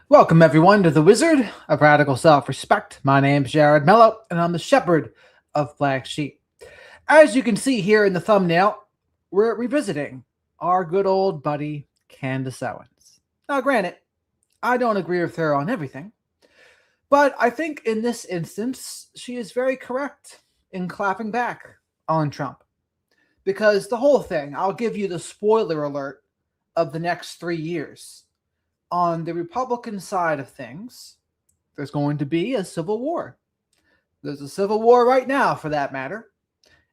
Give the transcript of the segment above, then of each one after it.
Welcome, everyone, to the Wizard of Radical Self-Respect. My name's Jared Mello, and I'm the Shepherd of Black Sheep. As you can see here in the thumbnail, we're revisiting our good old buddy, Candace Owens. Now, granted, I don't agree with her on everything, but I think in this instance, she is very correct in clapping back on Trump. Because the whole thing, I'll give you the spoiler alert of the next 3 years. On the Republican side of things, there's going to be a civil war. There's a civil war right now, for that matter.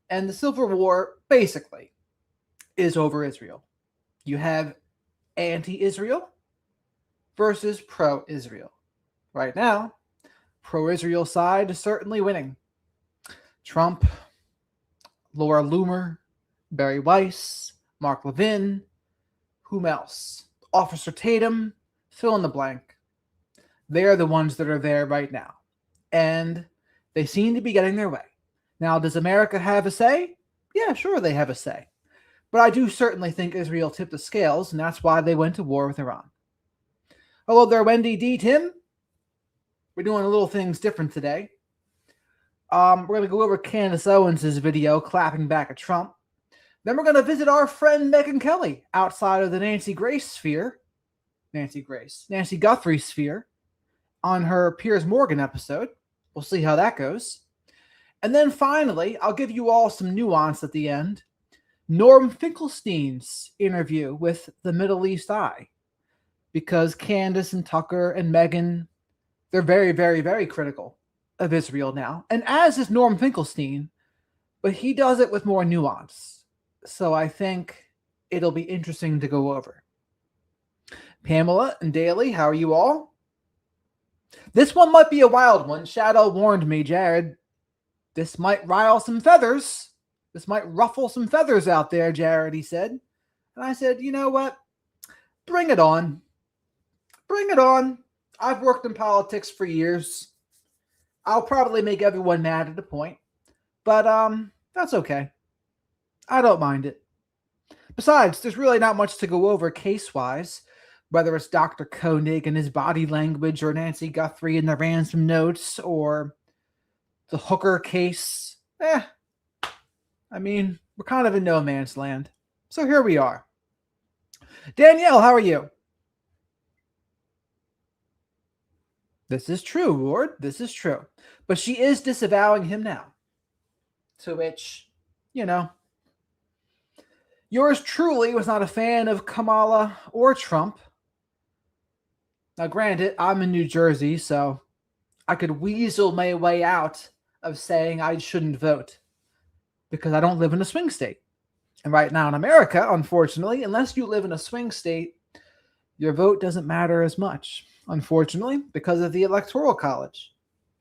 And the civil war, basically, is over Israel. You have anti-Israel versus pro-Israel. Right now, pro-Israel side is certainly winning. Trump, Laura Loomer, Barry Weiss, Mark Levin, whom else? Officer Tatum, fill in the blank. They are the ones that are there right now. And they seem to be getting their way. Now, does America have a say? Yeah, sure they have a say. But I do certainly think Israel tipped the scales, and that's why they went to war with Iran. Hello there, Wendy D. Tim. We're doing a little things different today. We're going to go over Candace Owens' video clapping back at Trump. Then we're going to visit our friend Megyn Kelly outside of the Nancy Guthrie sphere on her Piers Morgan episode. We'll see how that goes. And then finally, I'll give you all some nuance at the end. Norm Finkelstein's interview with the Middle East Eye. Because Candace and Tucker and Megyn, they're very, very, very critical of Israel now. And as is Norm Finkelstein, but he does it with more nuance. So I think it'll be interesting to go over. Pamela and Daly, how are you all? This one might be a wild one. Shadow warned me, Jared. This might rile some feathers. This might ruffle some feathers out there, Jared, he said. And I said, you know what? Bring it on. Bring it on. I've worked in politics for years. I'll probably make everyone mad at a point. But that's okay. I don't mind it. Besides, there's really not much to go over case-wise, whether it's Dr. Koenig and his body language, or Nancy Guthrie and the ransom notes, or the Hooker case. I mean, we're kind of in no man's land. So here we are. Danielle, how are you? This is true, Ward. This is true. But she is disavowing him now. To which, you know, yours truly was not a fan of Kamala or Trump. Now, granted, I'm in New Jersey, so I could weasel my way out of saying I shouldn't vote because I don't live in a swing state. And right now in America, unfortunately, unless you live in a swing state, your vote doesn't matter as much, unfortunately, because of the Electoral College.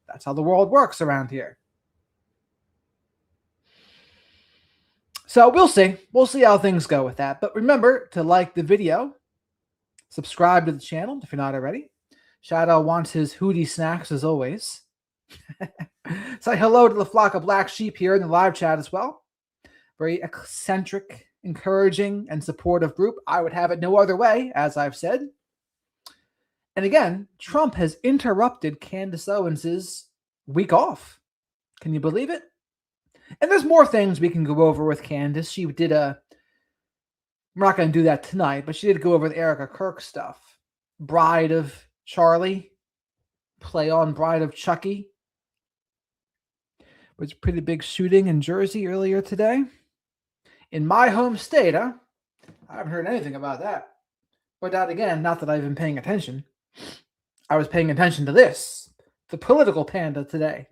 That's how the world works around here. So we'll see. We'll see how things go with that. But remember to like the video. Subscribe to the channel if you're not already. Shadow wants his hootie snacks as always. Say hello to the flock of black sheep here in the live chat as well. Very eccentric, encouraging, and supportive group. I would have it no other way, as I've said. And again, Trump has interrupted Candace Owens' week off. Can you believe it? And there's more things we can go over with Candace. She did we're not going to do that tonight, but she did go over the Erica Kirk stuff. Bride of Charlie. Play on Bride of Chucky. It was a pretty big shooting in Jersey earlier today. In my home state, huh? I haven't heard anything about that. But that again, not that I've been paying attention. I was paying attention to this. The political panda today.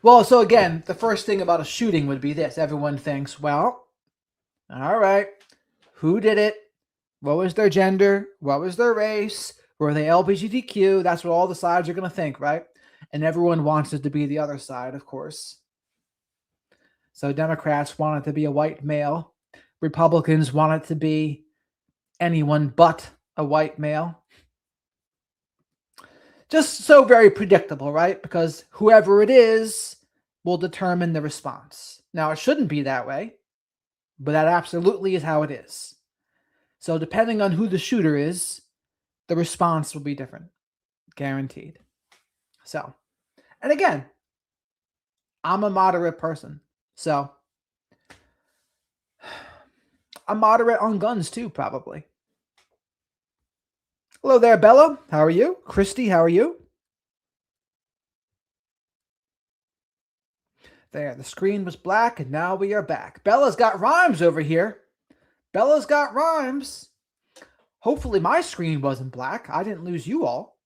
Well, so again, the first thing about a shooting would be this. Everyone thinks, well, all right, who did it? What was their gender? What was their race? Were they LGBTQ? That's what all the sides are going to think, right? And everyone wants it to be the other side, of course. So Democrats want it to be a white male. Republicans want it to be anyone but a white male. Just so very predictable, right? Because whoever it is will determine the response. Now, it shouldn't be that way, but that absolutely is how it is. So depending on who the shooter is, the response will be different. Guaranteed. So, and again, I'm a moderate person. So I'm moderate on guns too, probably. Hello there, Bella. How are you? Christy, how are you? There, the screen was black and now we are back. Bella's got rhymes over here. Bella's got rhymes. Hopefully my screen wasn't black. I didn't lose you all.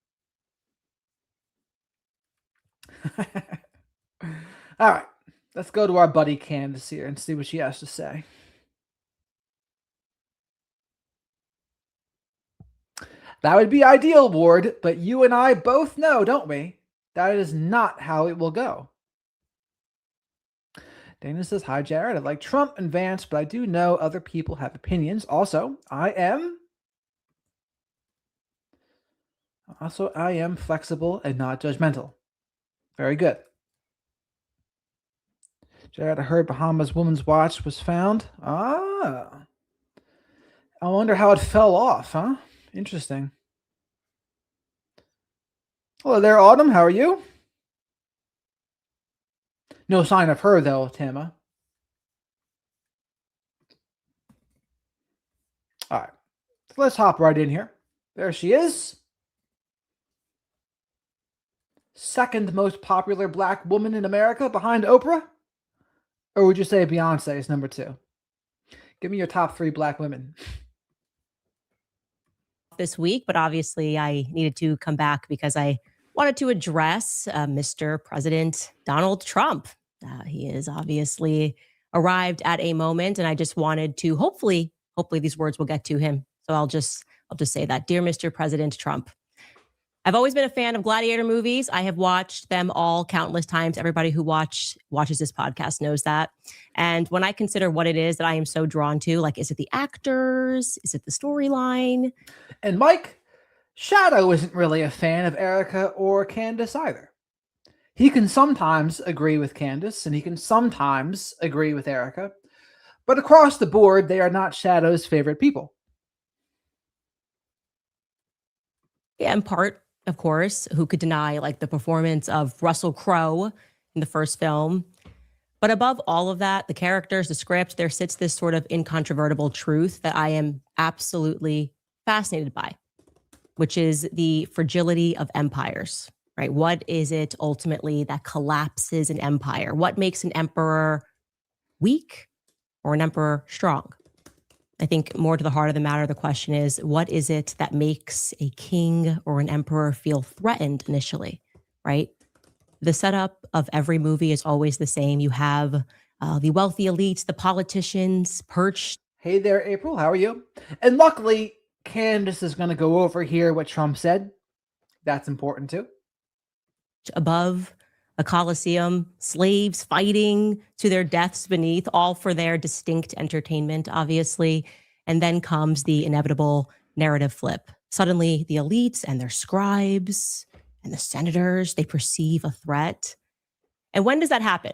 All right, let's go to our buddy Candace here and see what she has to say. That would be ideal, Ward, but you and I both know, don't we? That is not how it will go. Dana says, hi, Jared. I like Trump and Vance, but I do know other people have opinions. Also, I am flexible and not judgmental. Very good. Jared, I heard Bahama's woman's watch was found. Ah. I wonder how it fell off, huh? Interesting. Hello there, Autumn. How are you? No sign of her, though, Tama. All right. So let's hop right in here. There she is. Second most popular black woman in America behind Oprah? Or would you say Beyonce is number 2? Give me your top 3 black women. This week, but obviously I needed to come back because I wanted to address Mr. President Donald Trump. He is obviously arrived at a moment, and I just wanted to hopefully these words will get to him. So I'll just say that, dear Mr. President Trump. I've always been a fan of gladiator movies. I have watched them all countless times. Everybody who watches this podcast knows that. And when I consider what it is that I am so drawn to, like, is it the actors? Is it the storyline? And Mike, Shadow isn't really a fan of Erica or Candace either. He can sometimes agree with Candace and he can sometimes agree with Erica. But across the board, they are not Shadow's favorite people. Yeah, in part, of course, who could deny like the performance of Russell Crowe in the first film? But above all of that, the characters, the script, there sits this sort of incontrovertible truth that I am absolutely fascinated by, which is the fragility of empires, right? What is it ultimately that collapses an empire? What makes an emperor weak or an emperor strong? I think more to the heart of the matter, the question is, what is it that makes a king or an emperor feel threatened initially, right? The setup of every movie is always the same. You have the wealthy elites, the politicians perched. Hey there, April. How are you? And luckily, Candace is going to go over here what Trump said. That's important too. Above a coliseum, slaves fighting to their deaths beneath, all for their distinct entertainment, obviously. And then comes the inevitable narrative flip. Suddenly, the elites and their scribes and the senators, they perceive a threat. And when does that happen?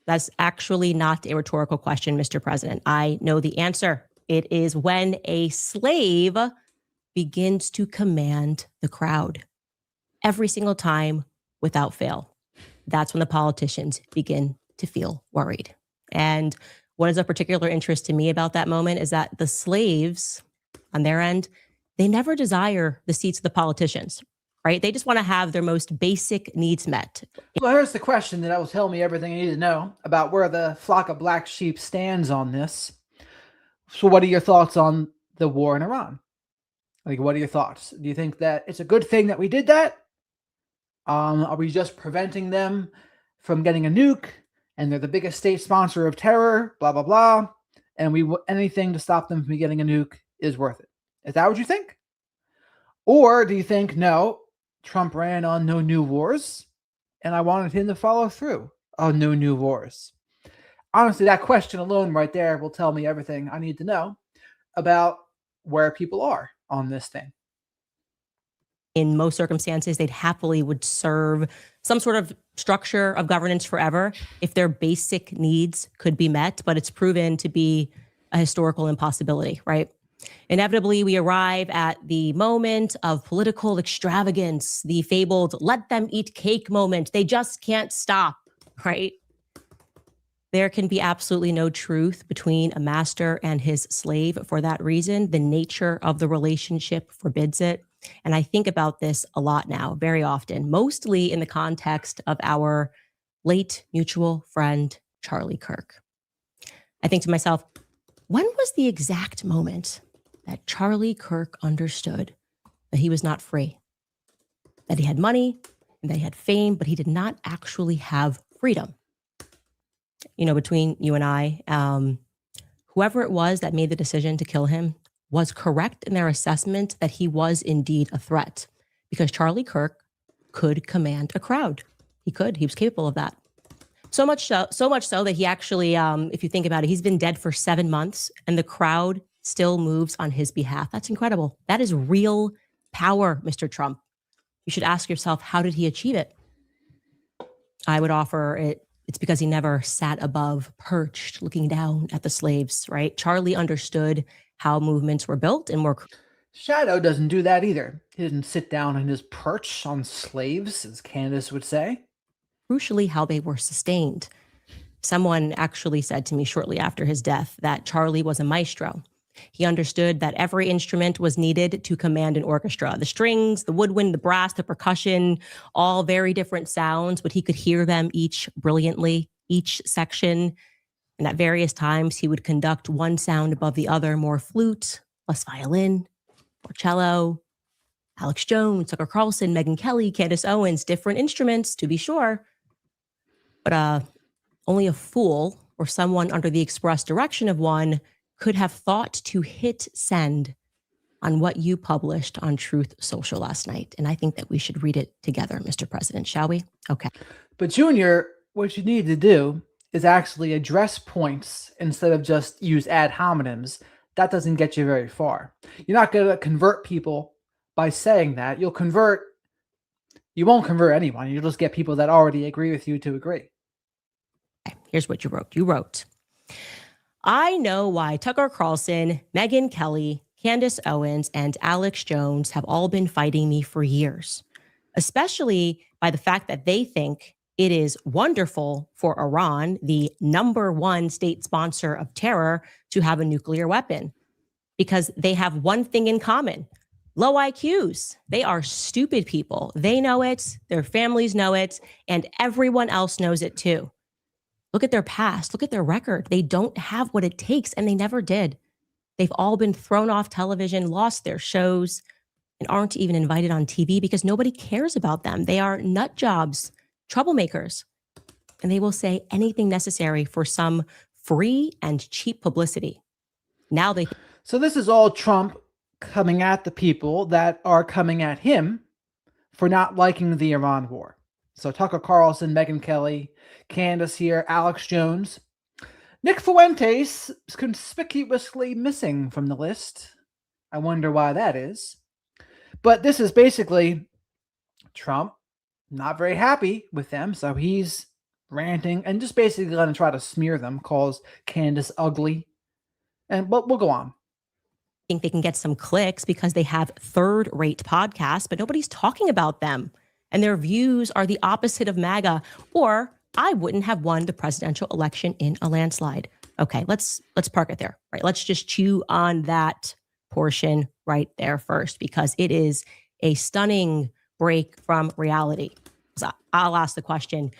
That's actually not a rhetorical question, Mr. President. I know the answer. It is when a slave begins to command the crowd. Every single time, without fail. That's when the politicians begin to feel worried. And what is of particular interest to me about that moment is that the slaves, on their end, they never desire the seats of the politicians, right? They just want to have their most basic needs met. Well, here's the question that will tell me everything I need to know about where the flock of black sheep stands on this. So what are your thoughts on the war in Iran? Like, what are your thoughts? Do you think that it's a good thing that we did that? Are we just preventing them from getting a nuke? And they're the biggest state sponsor of terror, blah, blah, blah. And anything to stop them from getting a nuke is worth it. Is that what you think? Or do you think, no, Trump ran on no new wars, and I wanted him to follow through on no new wars? Honestly, that question alone right there will tell me everything I need to know about where people are on this thing. In most circumstances, they'd happily would serve some sort of structure of governance forever if their basic needs could be met, but it's proven to be a historical impossibility, right? Inevitably, we arrive at the moment of political extravagance, the fabled let them eat cake moment. They just can't stop, right? There can be absolutely no truth between a master and his slave for that reason. The nature of the relationship forbids it. And I think about this a lot now, very often, mostly in the context of our late mutual friend, Charlie Kirk. I think to myself, when was the exact moment that Charlie Kirk understood that he was not free, that he had money and that he had fame, but he did not actually have freedom? You know, between you and I, whoever it was that made the decision to kill him was correct in their assessment that he was indeed a threat, because Charlie Kirk could command a crowd. He was capable of that. So much so that he actually, if you think about it, he's been dead for 7 months and the crowd still moves on his behalf. That's incredible. That is real power, Mr. Trump. You should ask yourself, how did he achieve it? I would offer it's because he never sat above, perched, looking down at the slaves, right? Charlie understood how movements were built and were. Shadow doesn't do that either. He didn't sit down in his perch on slaves, as Candace would say. Crucially, how they were sustained. Someone actually said to me shortly after his death that Charlie was a maestro. He understood that every instrument was needed to command an orchestra. The strings, the woodwind, the brass, the percussion, all very different sounds, but he could hear them each brilliantly, each section. And at various times, he would conduct one sound above the other, more flute, less violin, more cello. Alex Jones, Tucker Carlson, Megyn Kelly, Candace Owens, different instruments, to be sure. But only a fool or someone under the express direction of one could have thought to hit send on what you published on Truth Social last night. And I think that we should read it together, Mr. President, shall we? Okay. But Junior, what you need to do is actually address points instead of just use ad hominems. That doesn't get you very far. You're not going to convert people by saying that. You won't convert anyone. You'll just get people that already agree with you to agree. Okay, here's what you wrote. You wrote, I know why Tucker Carlson, Megyn Kelly, Candace Owens, and Alex Jones have all been fighting me for years, especially by the fact that they think it is wonderful for Iran, the #1 state sponsor of terror, to have a nuclear weapon, because they have one thing in common: low IQs. They are stupid people. They know it, their families know it, and everyone else knows it too. Look at their past. Look at their record. They don't have what it takes, and they never did. They've all been thrown off television, lost their shows, and aren't even invited on TV because nobody cares about them. They are nut jobs, troublemakers, and they will say anything necessary for some free and cheap publicity. Now they. So this is all Trump coming at the people that are coming at him for not liking the Iran war. So Tucker Carlson, Megyn Kelly, Candace here, Alex Jones. Nick Fuentes is conspicuously missing from the list. I wonder why that is. But this is basically Trump not very happy with them, so he's ranting and just basically going to try to smear them, calls Candace ugly. But we'll go on. I think they can get some clicks because they have third-rate podcasts, but nobody's talking about them. And their views are the opposite of MAGA, or I wouldn't have won the presidential election in a landslide. Okay, let's park it there, right? Let's just chew on that portion right there first, because it is a stunning break from reality. So I'll ask the question,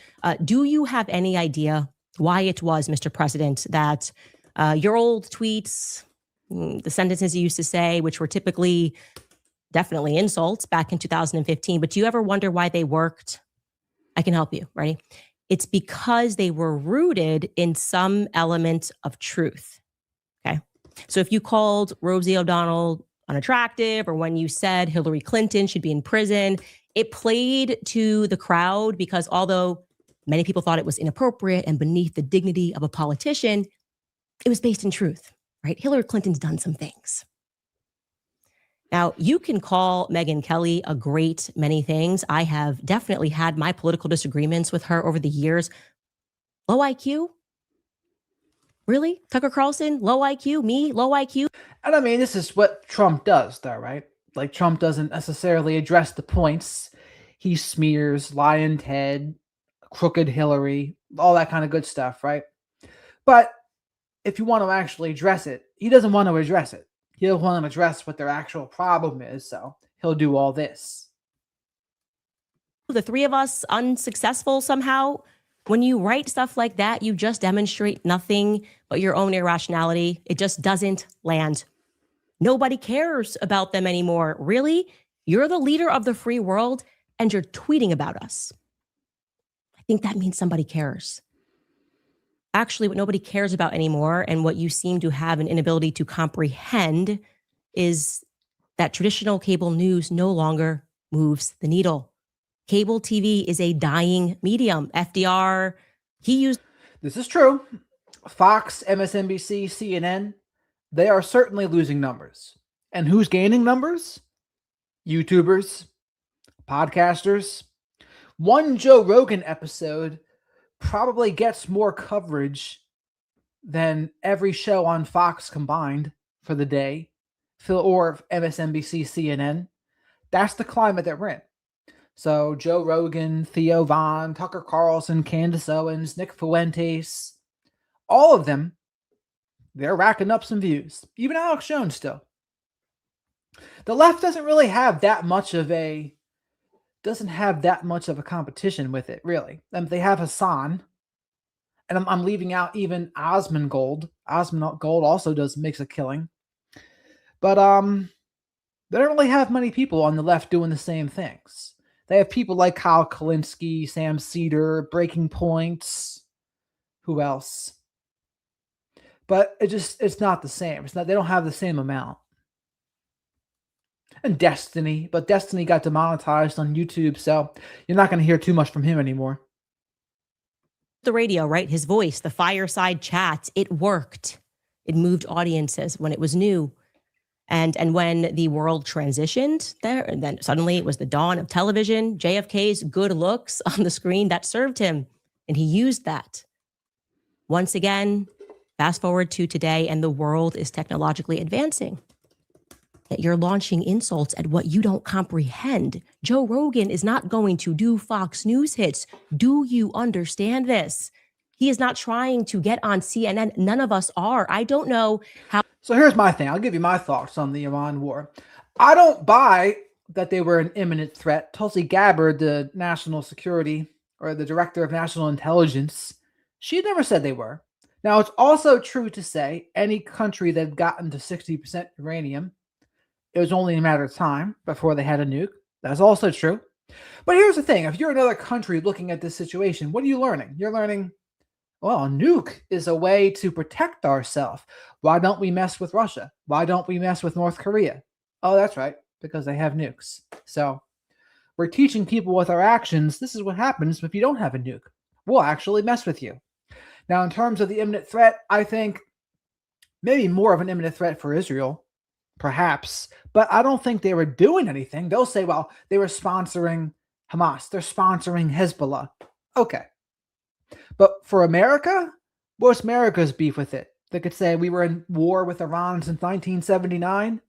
do you have any idea why it was, Mr. President, that your old tweets, the sentences you used to say, which were typically definitely insults back in 2015, but do you ever wonder why they worked? I can help you. Ready? It's because they were rooted in some element of truth. Okay. So if you called Rosie O'Donnell unattractive, or when you said Hillary Clinton should be in prison, it played to the crowd because although many people thought it was inappropriate and beneath the dignity of a politician, it was based in truth, right? Hillary Clinton's done some things. Now, you can call Megyn Kelly a great many things. I have definitely had my political disagreements with her over the years. Low IQ? Really? Tucker Carlson, low IQ, me, low IQ? And I mean, this is what Trump does, though, right? Like, Trump doesn't necessarily address the points. He smears Lion Ted, crooked Hillary, all that kind of good stuff, right? But if you want to actually address it, he doesn't want to address it. He doesn't want to address what their actual problem is, so he'll do all this. The three of us unsuccessful somehow? When you write stuff like that, you just demonstrate nothing but your own irrationality. It just doesn't land. Nobody cares about them anymore. Really? You're the leader of the free world and you're tweeting about us. I think that means somebody cares. Actually, what nobody cares about anymore and what you seem to have an inability to comprehend is that traditional cable news no longer moves the needle. Cable TV is a dying medium. FDR, he used... This is true. Fox, MSNBC, CNN, they are certainly losing numbers. And who's gaining numbers? YouTubers, podcasters. One Joe Rogan episode probably gets more coverage than every show on Fox combined for the day, or MSNBC, CNN. That's the climate that we're in. So Joe Rogan, Theo Von, Tucker Carlson, Candace Owens, Nick Fuentes, all of them, they're racking up some views. Even Alex Jones still. The left doesn't really have that much of a competition with it, really. They have Hassan, and I'm leaving out even Osmond Gold. Osmond Gold also makes a killing. But they don't really have many people on the left doing the same things. They have people like Kyle Kalinske, Sam Cedar, Breaking Points. Who else? But it's not the same. They don't have the same amount. And Destiny, but Destiny got demonetized on YouTube, so you're not going to hear too much from him anymore. The radio, right? His voice, the fireside chats, it worked. It moved audiences when it was new. And when the world transitioned there, and then suddenly it was the dawn of television, JFK's good looks on the screen, that served him. And he used that. Once again, fast forward to today, and the world is technologically advancing. That you're launching insults at what you don't comprehend. Joe Rogan is not going to do Fox News hits. Do you understand this? He is not trying to get on CNN. None of us are. I don't know how. So here's my thing. I'll give you my thoughts on the Iran war. I don't buy that they were an imminent threat. Tulsi Gabbard, the national security or the director of national intelligence, she never said they were. Now, it's also true to say any country that had gotten to 60% uranium, it was only a matter of time before they had a nuke. That's also true. But here's the thing. If you're another country looking at this situation, what are you learning? You're learning, well, a nuke is a way to protect ourselves. Why don't we mess with Russia? Why don't we mess with North Korea? Oh, that's right, because they have nukes. So we're teaching people with our actions, this is what happens if you don't have a nuke. We'll actually mess with you. Now, in terms of the imminent threat, I think maybe more of an imminent threat for Israel, perhaps, but I don't think they were doing anything. They'll say, well, they were sponsoring Hamas. They're sponsoring Hezbollah. Okay. But for America, what's America's beef with it? They could say we were in war with Iran since 1979.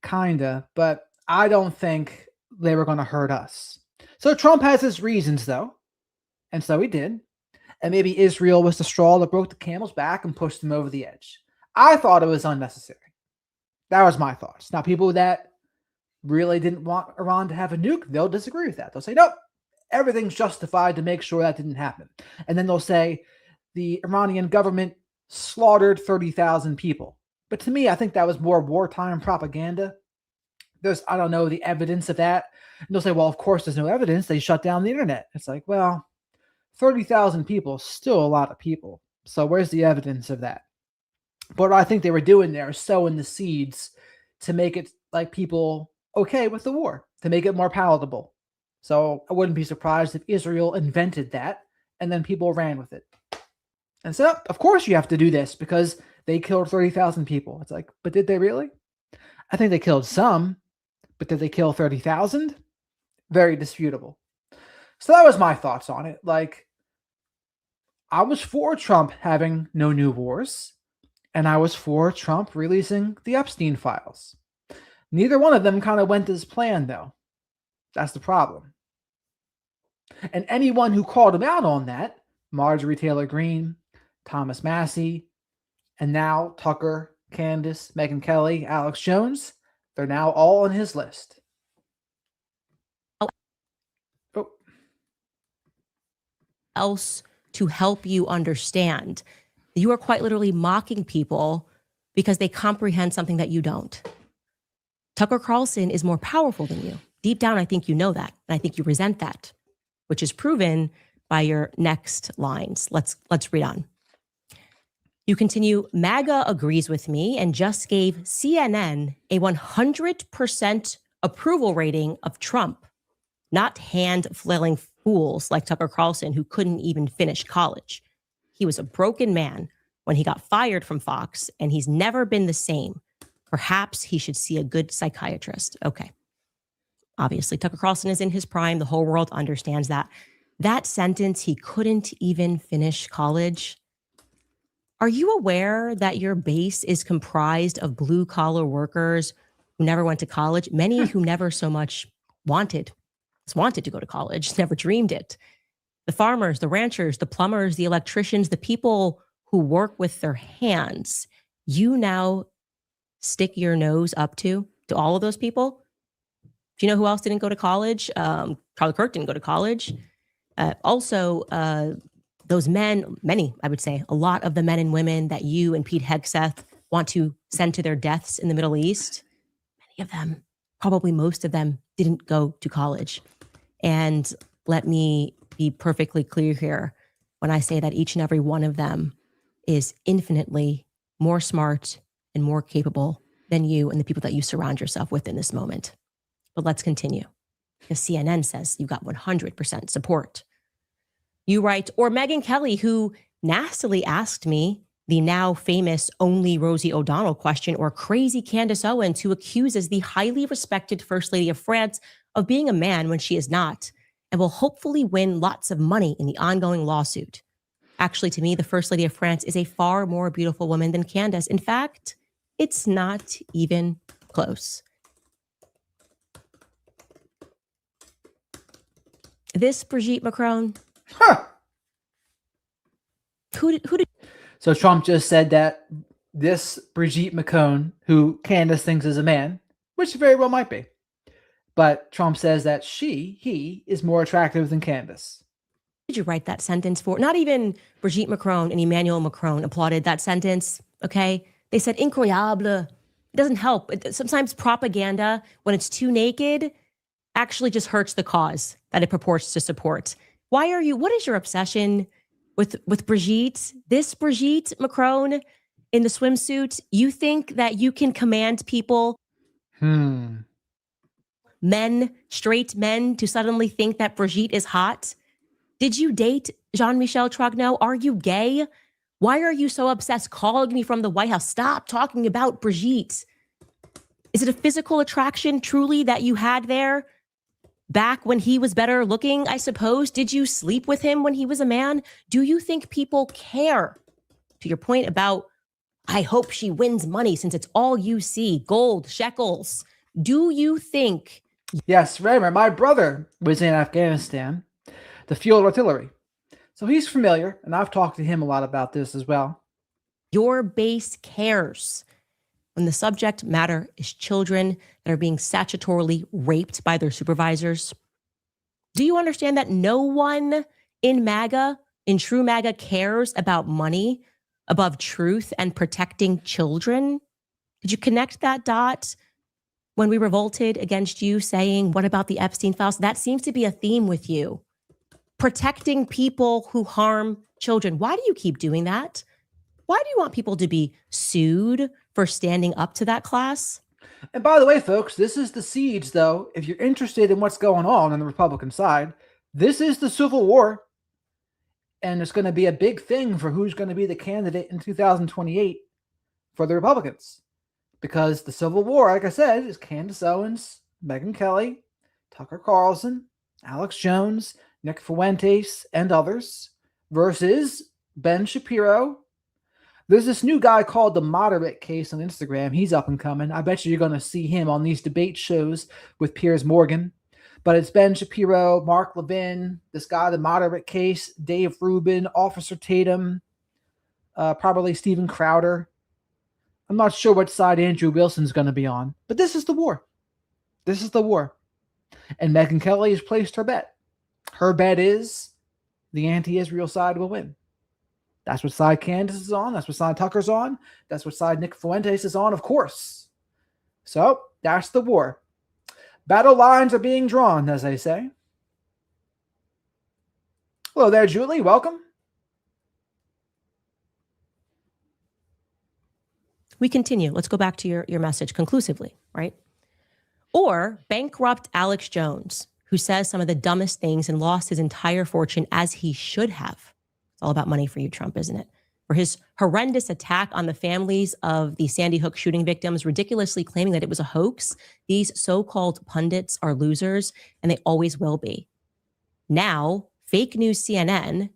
Kinda, but I don't think they were going to hurt us. So Trump has his reasons, though, and so he did. And maybe Israel was the straw that broke the camel's back and pushed them over the edge. I thought it was unnecessary. That was my thoughts. Now, people that really didn't want Iran to have a nuke, they'll disagree with that. They'll say, nope, everything's justified to make sure that didn't happen. And then they'll say the Iranian government slaughtered 30,000 people. But to me, I think that was more wartime propaganda. I don't know the evidence of that. And they'll say, well, of course, there's no evidence. They shut down the internet. It's like, well, 30,000 people is still a lot of people. So where's the evidence of that? But what I think they were doing there is sowing the seeds to make it like people okay with the war, to make it more palatable. So I wouldn't be surprised if Israel invented that and then people ran with it. And so, of course, you have to do this because they killed 30,000 people. It's like, but did they really? I think they killed some, but did they kill 30,000? Very disputable. So that was my thoughts on it. Like, I was for Trump having no new wars, and I was for Trump releasing the Epstein files. Neither one of them kind of went as planned, though. That's the problem. And anyone who called him out on that, Marjorie Taylor Greene, Thomas Massey, and now Tucker, Candace, Megyn Kelly, Alex Jones, they're now all on his list. Oh. Else to help you understand. You are quite literally mocking people because they comprehend something that you don't. Tucker Carlson is more powerful than you. Deep down, I think you know that. And I think you resent that, which is proven by your next lines. Let's read on. You continue, MAGA agrees with me and just gave CNN a 100% approval rating of Trump, not hand-flailing fools like Tucker Carlson who couldn't even finish college. He was a broken man when he got fired from Fox, and he's never been the same. Perhaps he should see a good psychiatrist. Okay. Obviously, Tucker Carlson is in his prime. The whole world understands that. That sentence, he couldn't even finish college. Are you aware that your base is comprised of blue-collar workers who never went to college? Many who never so much wanted to go to college, never dreamed it. The farmers, the ranchers, the plumbers, the electricians, the people who work with their hands, you now stick your nose up to all of those people. Do you know who else didn't go to college? Charlie Kirk didn't go to college. Those men, many, I would say, a lot of the men and women that you and Pete Hegseth want to send to their deaths in the Middle East, many of them, probably most of them, didn't go to college. And let me be perfectly clear here when I say that each and every one of them is infinitely more smart and more capable than you and the people that you surround yourself with in this moment. But let's continue. Because CNN says you got 100% support. You write, or Megyn Kelly, who nastily asked me the now famous only Rosie O'Donnell question, or crazy Candace Owens, who accuses the highly respected First Lady of France of being a man when she is not, and will hopefully win lots of money in the ongoing lawsuit. Actually, to me, the First Lady of France is a far more beautiful woman than Candace. In fact, it's not even close. This Brigitte Macron. Huh. Who did? So Trump just said that this Brigitte Macron, who Candace thinks is a man, which very well might be, but Trump says that he is more attractive than Candace. Did you write that sentence for? Not even Brigitte Macron and Emmanuel Macron applauded that sentence, okay? They said incroyable. It doesn't help. Sometimes propaganda, when it's too naked, actually just hurts the cause that it purports to support. What is your obsession with Brigitte? This Brigitte Macron in the swimsuit, you think that you can command people, men, straight men, to suddenly think that Brigitte is hot? Did you date Jean-Michel Trogneau? Are you gay? Why are you so obsessed calling me from the White House? Stop talking about Brigitte. Is it a physical attraction truly that you had there? Back when he was better looking, I suppose. Did you sleep with him when he was a man? Do you think people care? To your point about, I hope she wins money since it's all you see, gold, shekels. Do you think? Yes, Raymer, my brother was in Afghanistan, the field artillery. So he's familiar, and I've talked to him a lot about this as well. Your base cares when the subject matter is children that are being statutorily raped by their supervisors. Do you understand that no one in MAGA, in true MAGA, cares about money above truth and protecting children? Did you connect that dot when we revolted against you saying, what about the Epstein files? That seems to be a theme with you. Protecting people who harm children. Why do you keep doing that? Why do you want people to be sued for standing up to that class? And by the way, folks, this is the siege, though. If you're interested in what's going on the Republican side, this is the Civil War. And it's going to be a big thing for who's going to be the candidate in 2028 for the Republicans. Because the Civil War, like I said, is Candace Owens, Megyn Kelly, Tucker Carlson, Alex Jones, Nick Fuentes, and others versus Ben Shapiro. There's this new guy called the Moderate Case on Instagram. He's up and coming. I bet you're going to see him on these debate shows with Piers Morgan. But it's Ben Shapiro, Mark Levin, this guy, the Moderate Case, Dave Rubin, Officer Tatum, probably Steven Crowder. I'm not sure what side Andrew Wilson's going to be on. But this is the war. This is the war. And Megyn Kelly has placed her bet. Her bet is the anti-Israel side will win. That's what side Candace is on. That's what side Tucker's on. That's what side Nick Fuentes is on, of course. So that's the war. Battle lines are being drawn, as they say. Hello there, Julie. Welcome. We continue. Let's go back to your message conclusively, right? Or bankrupt Alex Jones, who says some of the dumbest things and lost his entire fortune as he should have. It's all about money for you, Trump, isn't it? For his horrendous attack on the families of the Sandy Hook shooting victims, ridiculously claiming that it was a hoax. These so-called pundits are losers, and they always will be. Now, fake news CNN,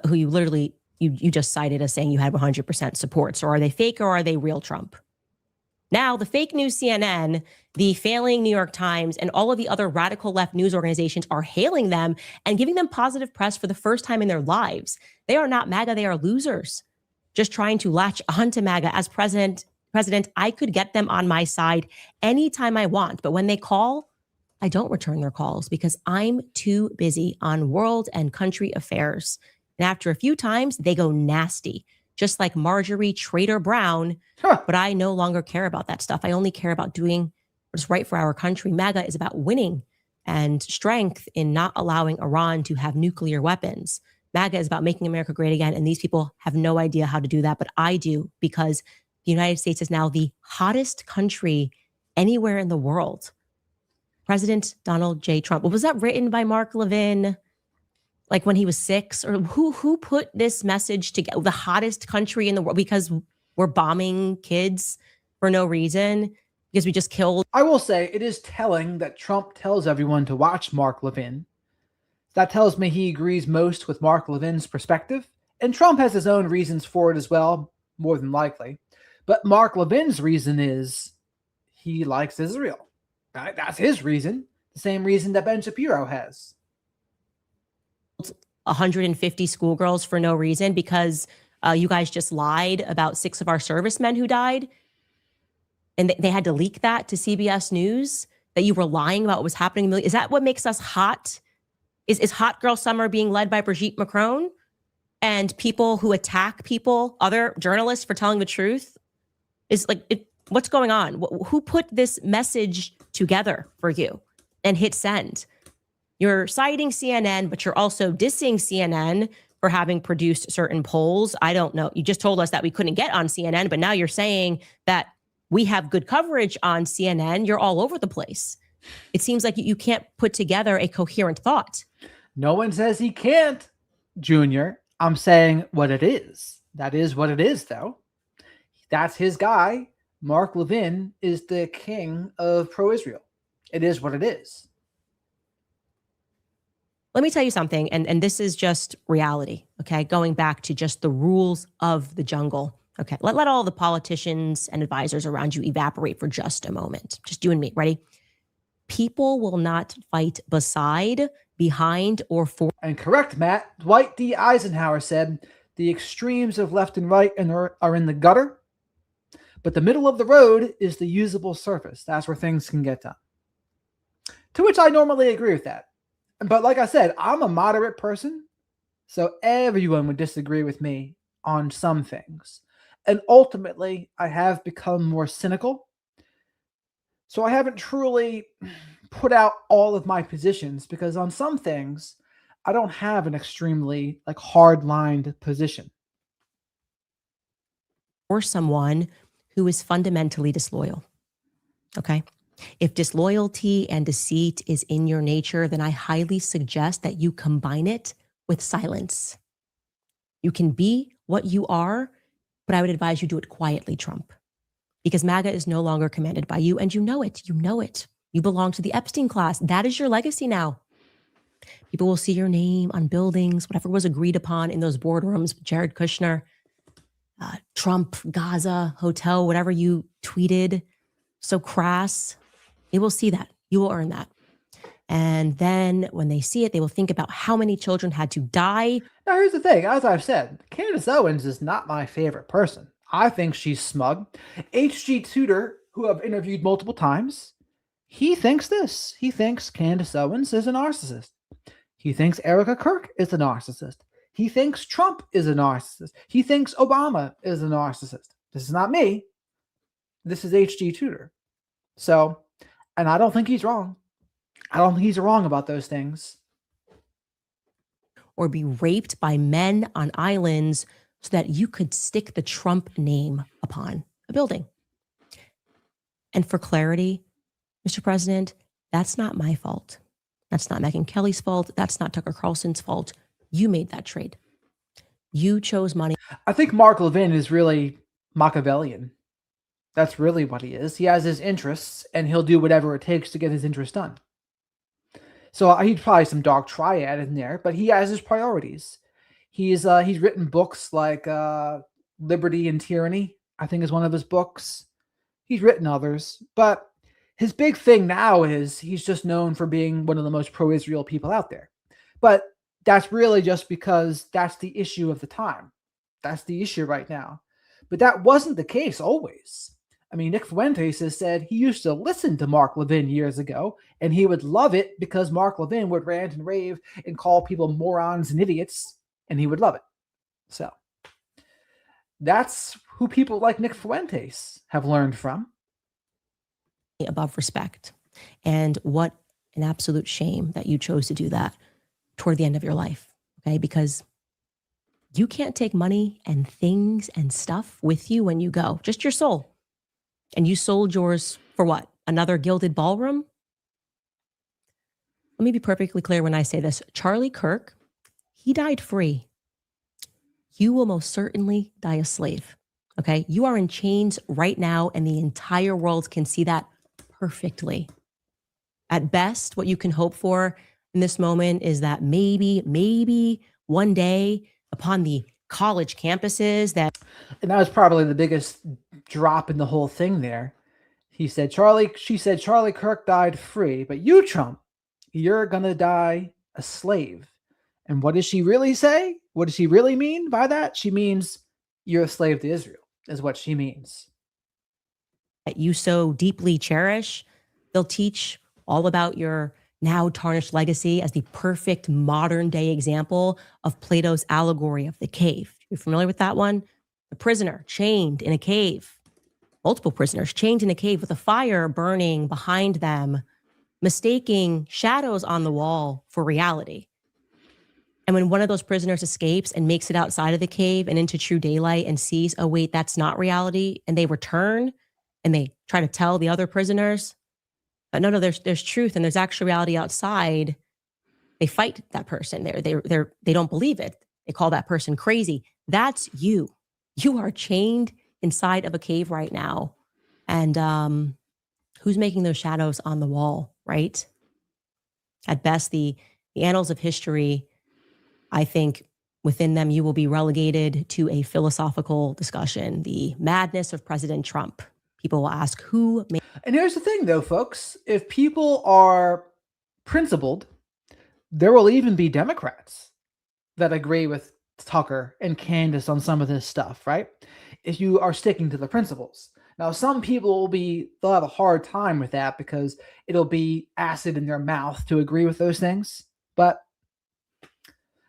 who you literally, you just cited as saying you had 100% support. So are they fake or are they real Trump? Now, the fake news CNN, the failing New York Times, and all of the other radical left news organizations are hailing them and giving them positive press for the first time in their lives. They are not MAGA, they are losers. Just trying to latch onto MAGA. As president, I could get them on my side anytime I want. But when they call, I don't return their calls because I'm too busy on world and country affairs. And after a few times, they go nasty. Just like Marjorie Trader Brown, but I no longer care about that stuff. I only care about doing what's right for our country. MAGA is about winning and strength in not allowing Iran to have nuclear weapons. MAGA is about making America great again, and these people have no idea how to do that, but I do, because the United States is now the hottest country anywhere in the world. President Donald J. Trump. Was that written by Mark Levin? Like when he was 6, or who put this message together? The hottest country in the world because we're bombing kids for no reason because we just killed. I will say it is telling that Trump tells everyone to watch Mark Levin. That tells me he agrees most with Mark Levin's perspective, and Trump has his own reasons for it as well, more than likely. But Mark Levin's reason is he likes Israel. Right? That's his reason. The same reason that Ben Shapiro has. 150 schoolgirls for no reason because you guys just lied about 6 of our servicemen who died. And they had to leak that to CBS News, that you were lying about what was happening. Is that what makes us hot? Is Hot Girl Summer being led by Brigitte Macron and people who attack people, other journalists for telling the truth? What's going on? Who put this message together for you and hit send? You're citing CNN, but you're also dissing CNN for having produced certain polls. I don't know. You just told us that we couldn't get on CNN, but now you're saying that we have good coverage on CNN. You're all over the place. It seems like you can't put together a coherent thought. No one says he can't, Junior. I'm saying what it is. That is what it is, though. That's his guy. Mark Levin is the king of pro-Israel. It is what it is. Let me tell you something, and this is just reality, okay? Going back to just the rules of the jungle. Okay, let all the politicians and advisors around you evaporate for just a moment. Just you and me, ready? People will not fight beside, behind, or for. And correct, Matt. Dwight D. Eisenhower said, the extremes of left and right are in the gutter, but the middle of the road is the usable surface. That's where things can get done. To which I normally agree with that. But like I said, I'm a moderate person, so everyone would disagree with me on some things. And ultimately, I have become more cynical. So I haven't truly put out all of my positions because on some things, I don't have an extremely hard-lined position. Or someone who is fundamentally disloyal, okay? If disloyalty and deceit is in your nature, then I highly suggest that you combine it with silence. You can be what you are, but I would advise you do it quietly, Trump, because MAGA is no longer commanded by you, and you know it. You know it. You belong to the Epstein class. That is your legacy now. People will see your name on buildings, whatever was agreed upon in those boardrooms, Jared Kushner, Trump, Gaza, hotel, whatever you tweeted, so crass. They will see that. You will earn that. And then when they see it, they will think about how many children had to die. Now, here's the thing. As I've said, Candace Owens is not my favorite person. I think she's smug. H.G. Tudor, who I've interviewed multiple times, he thinks this. He thinks Candace Owens is a narcissist. He thinks Erica Kirk is a narcissist. He thinks Trump is a narcissist. He thinks Obama is a narcissist. This is not me. This is H.G. Tudor. So, and I don't think he's wrong. I don't think he's wrong about those things. Or be raped by men on islands so that you could stick the Trump name upon a building. And for clarity, Mr. President, that's not my fault. That's not Megyn Kelly's fault. That's not Tucker Carlson's fault. You made that trade. You chose money. I think Mark Levin is really Machiavellian. That's really what he is. He has his interests, and he'll do whatever it takes to get his interests done. So he's probably some dark triad in there, but he has his priorities. He's written books like Liberty and Tyranny, I think is one of his books. He's written others, but his big thing now is he's just known for being one of the most pro-Israel people out there. But that's really just because that's the issue of the time. That's the issue right now. But that wasn't the case always. I mean, Nick Fuentes has said he used to listen to Mark Levin years ago, and he would love it because Mark Levin would rant and rave and call people morons and idiots, and he would love it. So that's who people like Nick Fuentes have learned from. Above respect. And what an absolute shame that you chose to do that toward the end of your life, okay? Because you can't take money and things and stuff with you when you go, just your soul. And you sold yours for what? Another gilded ballroom? Let me be perfectly clear when I say this. Charlie Kirk, he died free. You will most certainly die a slave, okay? You are in chains right now, and the entire world can see that perfectly. At best, what you can hope for in this moment is that maybe one day upon the college campuses that... And that was probably the biggest drop in the whole thing there. She said Charlie Kirk died free, but you, Trump, you're going to die a slave. And what does she really say? What does she really mean by that? She means you're a slave to Israel, is what she means. That you so deeply cherish. They'll teach all about your now tarnished legacy as the perfect modern day example of Plato's allegory of the cave. You're familiar with that one? The prisoner chained in a cave, multiple prisoners chained in a cave with a fire burning behind them, mistaking shadows on the wall for reality. And when one of those prisoners escapes and makes it outside of the cave and into true daylight and sees, oh, wait, that's not reality, and they return and they try to tell the other prisoners, no, there's truth and there's actual reality outside. They fight that person. They don't believe it. They call that person crazy. That's you. You are chained inside of a cave right now. And who's making those shadows on the wall, right? At best, the annals of history, I think within them, you will be relegated to a philosophical discussion, the madness of President Trump. People will ask who made... And here's the thing, though, folks. If people are principled, there will even be Democrats that agree with Tucker and Candace on some of this stuff, right? If you are sticking to the principles. Now, some people they'll have a hard time with that because it'll be acid in their mouth to agree with those things. But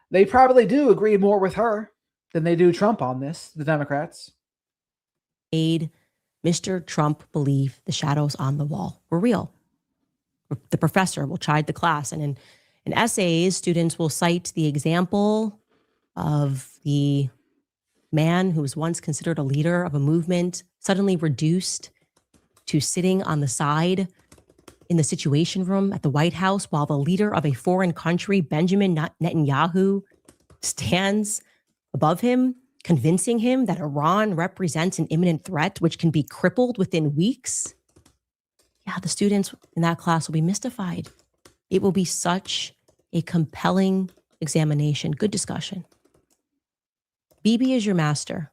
they probably do agree more with her than they do Trump on this, the Democrats. Made Mr. Trump believe the shadows on the wall were real. The professor will chide the class, and in essays, students will cite the example of the man who was once considered a leader of a movement, suddenly reduced to sitting on the side in the Situation Room at the White House while the leader of a foreign country, Benjamin Netanyahu, stands above him, convincing him that Iran represents an imminent threat which can be crippled within weeks. Yeah, the students in that class will be mystified. It will be such a compelling examination, good discussion. Bibi is your master.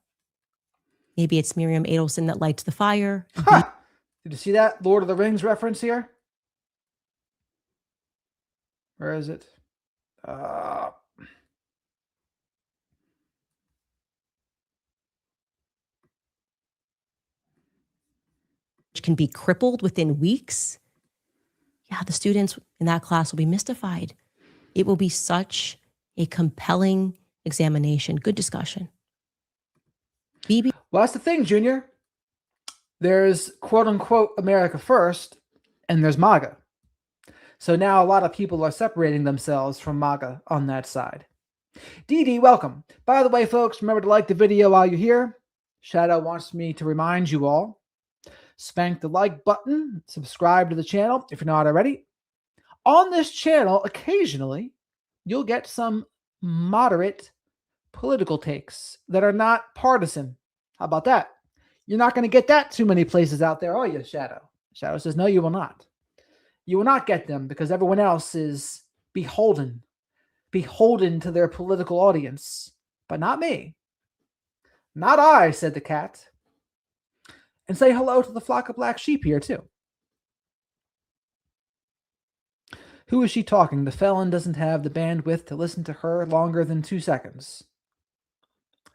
Maybe it's Miriam Adelson that lights the fire. Ha! Did you see that Lord of the Rings reference here? Where is it? Can be crippled within weeks. Yeah, the students in that class will be mystified. It will be such a compelling examination, good discussion. Bibi. Well, that's the thing, Junior. There's quote unquote America first, and there's MAGA. So now a lot of people are separating themselves from MAGA on that side. DD, welcome. By the way, folks, remember to like the video while you're here. Shadow wants me to remind you all. Spank the like button, subscribe to the channel if you're not already. On this channel, occasionally, you'll get some moderate political takes that are not partisan. How about that? You're not going to get that too many places out there, are you, Shadow? Shadow says, no, you will not. You will not get them because everyone else is beholden to their political audience, but not me. Not I, said the cat. And say hello to the flock of black sheep here, too. Who is she talking? The felon doesn't have the bandwidth to listen to her longer than 2 seconds.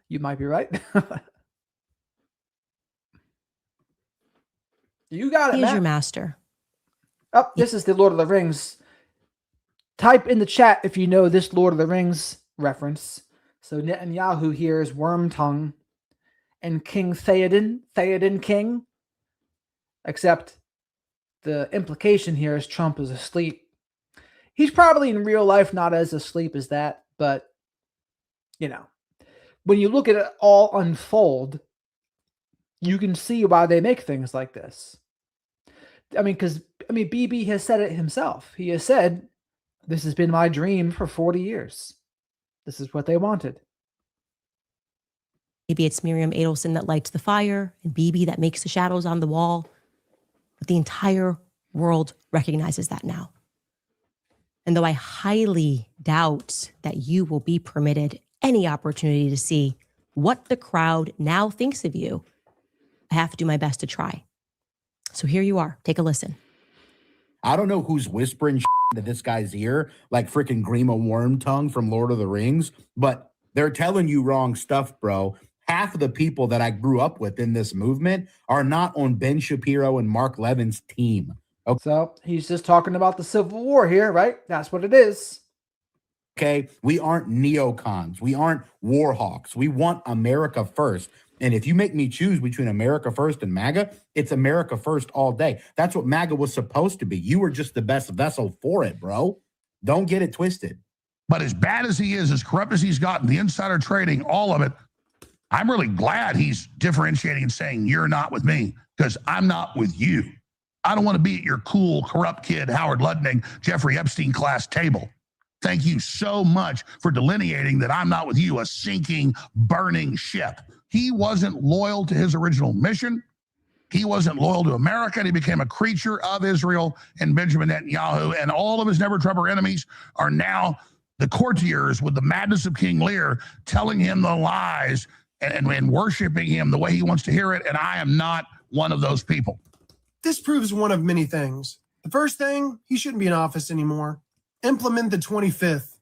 You might be right. You got it, He is Matt. your master. Oh, this is the Lord of the Rings. Type in the chat if you know this Lord of the Rings reference. So Netanyahu here is Wormtongue. And King Theoden King, except the implication here is Trump is asleep. He's probably in real life not as asleep as that, but, you know, when you look at it all unfold, you can see why they make things like this. I mean, Bibi has said it himself. He has said, this has been my dream for 40 years. This is what they wanted. Maybe it's Miriam Adelson that lights the fire and Bibi that makes the shadows on the wall. But the entire world recognizes that now. And though I highly doubt that you will be permitted any opportunity to see what the crowd now thinks of you, I have to do my best to try. So here you are. Take a listen. I don't know who's whispering to this guy's ear like freaking Grima Wormtongue from Lord of the Rings, but they're telling you wrong stuff, bro. Half of the people that I grew up with in this movement are not on Ben Shapiro and Mark Levin's team. Okay. So he's just talking about the Civil War here, right? That's what it is. Okay, we aren't neocons. We aren't war hawks. We want America first. And if you make me choose between America first and MAGA, it's America first all day. That's what MAGA was supposed to be. You were just the best vessel for it, bro. Don't get it twisted. But as bad as he is, as corrupt as he's gotten, the insider trading, all of it, I'm really glad he's differentiating and saying, you're not with me, because I'm not with you. I don't want to be at your cool, corrupt kid, Howard Lutnick, Jeffrey Epstein class table. Thank you so much for delineating that I'm not with you, a sinking, burning ship. He wasn't loyal to his original mission. He wasn't loyal to America, and he became a creature of Israel and Benjamin Netanyahu, and all of his never-Trumper enemies are now the courtiers with the madness of King Lear telling him the lies and worshiping him the way he wants to hear it, and I am not one of those people. This proves one of many things. The first thing, he shouldn't be in office anymore. Implement the 25th.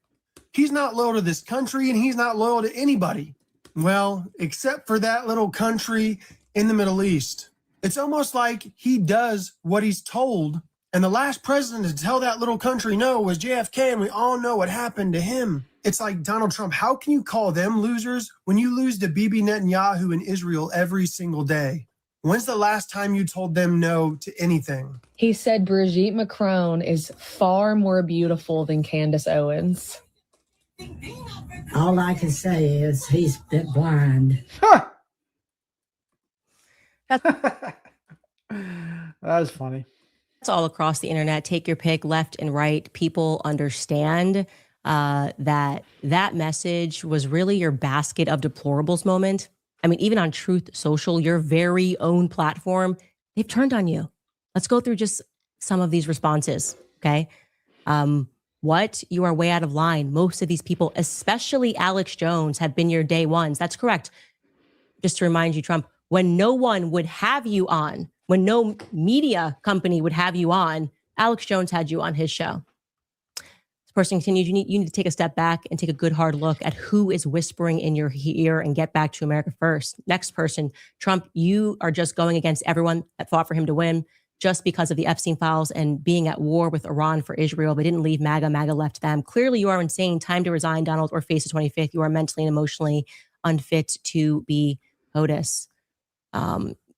He's not loyal to this country, and he's not loyal to anybody. Well, except for that little country in the Middle East. It's almost like he does what he's told. And the last president to tell that little country no was JFK, and we all know what happened to him. It's like Donald Trump. How can you call them losers when you lose to Bibi Netanyahu in Israel every single day? When's the last time you told them no to anything? He said Brigitte Macron is far more beautiful than Candace Owens. All I can say is he's been blind. Huh. That was funny. It's all across the internet. Take your pick, left and right. People understand that message was really your basket of deplorables moment. I mean, even on Truth Social, your very own platform, they've turned on you. Let's go through just some of these responses, okay? What? You are way out of line. Most of these people, especially Alex Jones, have been your day ones. That's correct. Just to remind you, Trump, when no one would have you on, when no media company would have you on, Alex Jones had you on his show. This person continues, you need to take a step back and take a good hard look at who is whispering in your ear and get back to America first. Next person, Trump, you are just going against everyone that fought for him to win just because of the Epstein files and being at war with Iran for Israel. They didn't leave MAGA, MAGA left them. Clearly, you are insane. Time to resign, Donald, or face the 25th. You are mentally and emotionally unfit to be POTUS.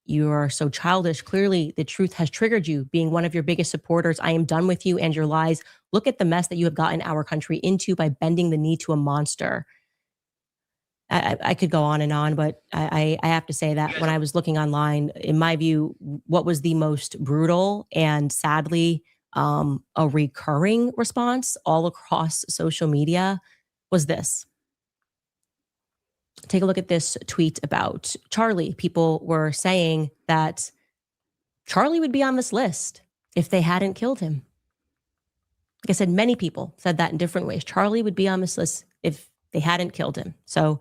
You are so childish. Clearly, the truth has triggered you, being one of your biggest supporters. I am done with you and your lies. Look at the mess that you have gotten our country into by bending the knee to a monster. I could go on, but I have to say that when I was looking online, in my view, what was the most brutal and sadly a recurring response all across social media was this. Take a look at this tweet about Charlie. People were saying that Charlie would be on this list if they hadn't killed him. Like I said, many people said that in different ways. Charlie would be on this list if they hadn't killed him. So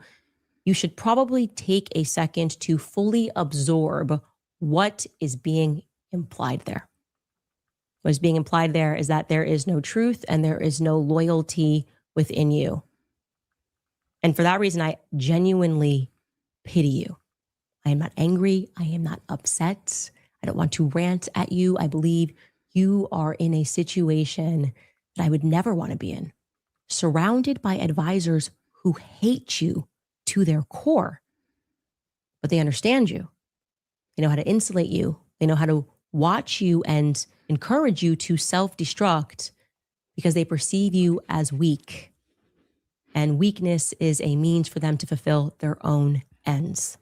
you should probably take a second to fully absorb what is being implied there. What is being implied there is that there is no truth and there is no loyalty within you. And for that reason, I genuinely pity you. I am not angry. I am not upset. I don't want to rant at you. I believe you are in a situation that I would never want to be in, surrounded by advisors who hate you to their core, but they understand you. They know how to insulate you. They know how to watch you and encourage you to self-destruct because they perceive you as weak. And weakness is a means for them to fulfill their own ends.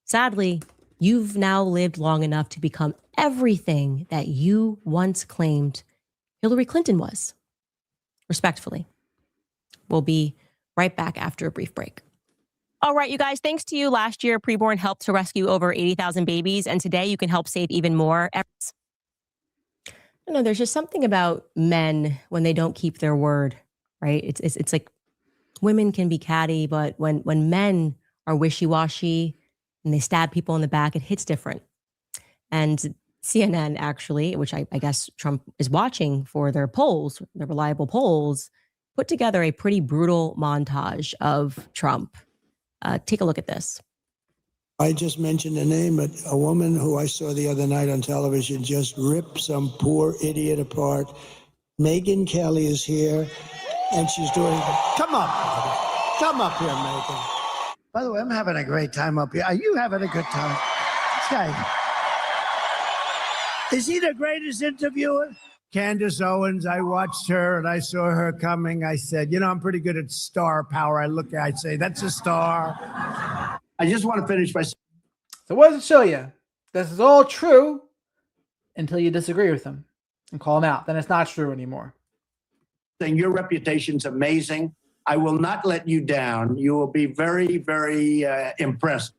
Sadly, you've now lived long enough to become everything that you once claimed Hillary Clinton was. Respectfully. We'll be right back after a brief break. All right, you guys, thanks to you, last year, Preborn helped to rescue over 80,000 babies, and today you can help save even more. There's just something about men when they don't keep their word, right? It's like women can be catty, but when men are wishy-washy and they stab people in the back, it hits different. And CNN, actually, which I guess Trump is watching for their polls, their reliable polls, put together a pretty brutal montage of Trump. Take a look at this. I just mentioned a name, but a woman who I saw the other night on television just ripped some poor idiot apart. Megyn Kelly is here, and she's doing... Come up. Come up here, Megyn. By the way, I'm having a great time up here. Are you having a good time? Okay. Is he the greatest interviewer? Candace Owens, I watched her and I saw her coming. I said, I'm pretty good at star power. I say, that's a star. I just want to finish by saying. So what does it show you? This is all true until you disagree with them and call them out. Then it's not true anymore. Your reputation's amazing. I will not let you down. You will be very, very impressed.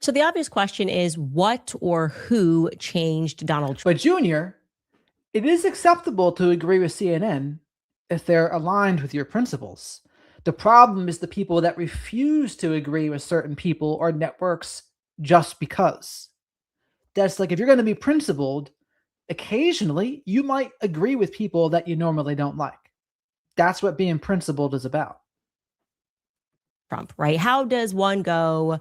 So the obvious question is, what or who changed Donald Trump? But Junior, it is acceptable to agree with CNN if they're aligned with your principles. The problem is the people that refuse to agree with certain people or networks just because. That's like, if you're going to be principled, occasionally you might agree with people that you normally don't like. That's what being principled is about. Trump, right? How does one go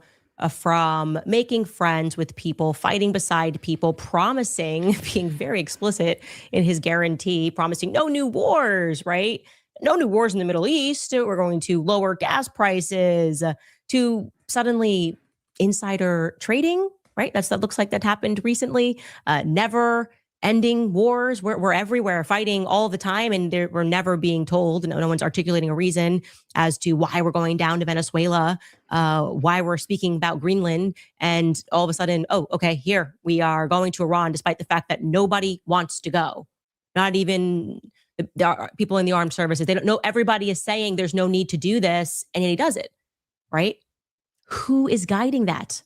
from making friends with people, fighting beside people, promising, being very explicit in his guarantee, promising no new wars, right? No new wars in the Middle East. We're going to lower gas prices, to suddenly insider trading, right? That looks like that happened recently. Never ending wars. We're everywhere fighting all the time, and we're never being told. No one's articulating a reason as to why we're going down to Venezuela, why we're speaking about Greenland, and all of a sudden, oh, okay, here we are going to Iran, despite the fact that nobody wants to go. Not even the people in the armed services. They don't know. Everybody is saying there's no need to do this, and yet he does it, right? Who is guiding that?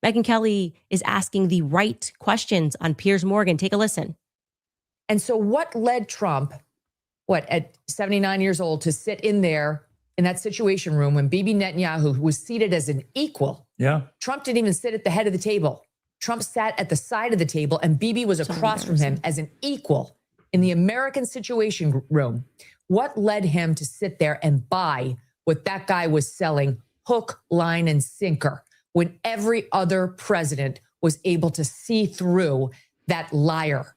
Megyn Kelly is asking the right questions on Piers Morgan. Take a listen. And so what led Trump, at 79 years old, to sit in there in that situation room when Bibi Netanyahu was seated as an equal? Yeah. Trump didn't even sit at the head of the table. Trump sat at the side of the table, and Bibi was across from him as an equal in the American Situation Room. What led him to sit there and buy what that guy was selling hook, line, and sinker when every other president was able to see through that liar?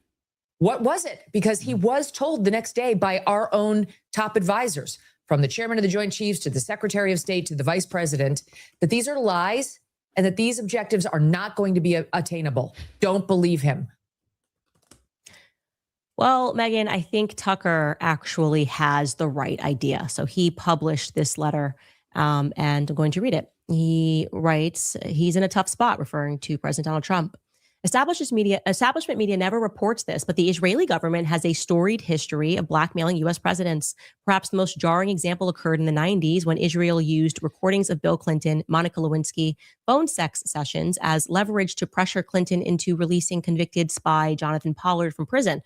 What was it? Because he was told the next day by our own top advisors, from the chairman of the Joint Chiefs to the Secretary of State to the vice president, that these are lies and that these objectives are not going to be attainable. Don't believe him. Well, Megyn, I think Tucker actually has the right idea. So he published this letter, and I'm going to read it. He writes, he's in a tough spot, referring to President Donald Trump. Establishment media never reports this, but the Israeli government has a storied history of blackmailing U.S. presidents. Perhaps the most jarring example occurred in the 90s when Israel used recordings of Bill Clinton, Monica Lewinsky, phone sex sessions as leverage to pressure Clinton into releasing convicted spy Jonathan Pollard from prison.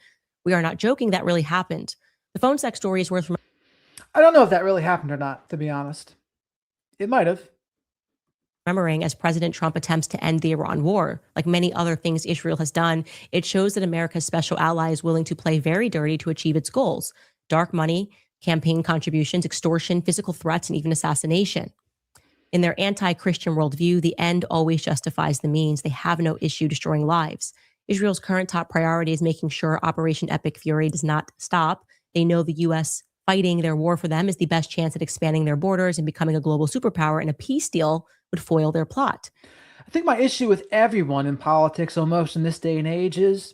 We are not joking. That really happened. The phone sex story is worth... I don't know if that really happened or not, to be honest. It might have. Remembering as President Trump attempts to end the Iran war. Like many other things Israel has done, it shows that America's special ally is willing to play very dirty to achieve its goals. Dark money, campaign contributions, extortion, physical threats, and even assassination. In their anti-Christian worldview, the end always justifies the means. They have no issue destroying lives. Israel's current top priority is making sure Operation Epic Fury does not stop. They know the U.S. fighting their war for them is the best chance at expanding their borders and becoming a global superpower, and a peace deal would foil their plot. I think my issue with everyone in politics almost in this day and age is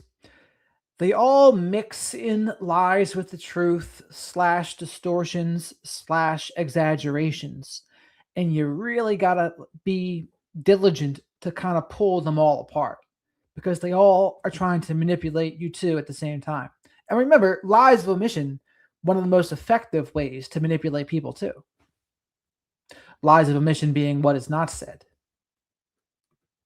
they all mix in lies with the truth / distortions / exaggerations. And you really got to be diligent to kind of pull them all apart because they all are trying to manipulate you too at the same time. And remember, lies of omission, one of the most effective ways to manipulate people too. Lies of omission being what is not said.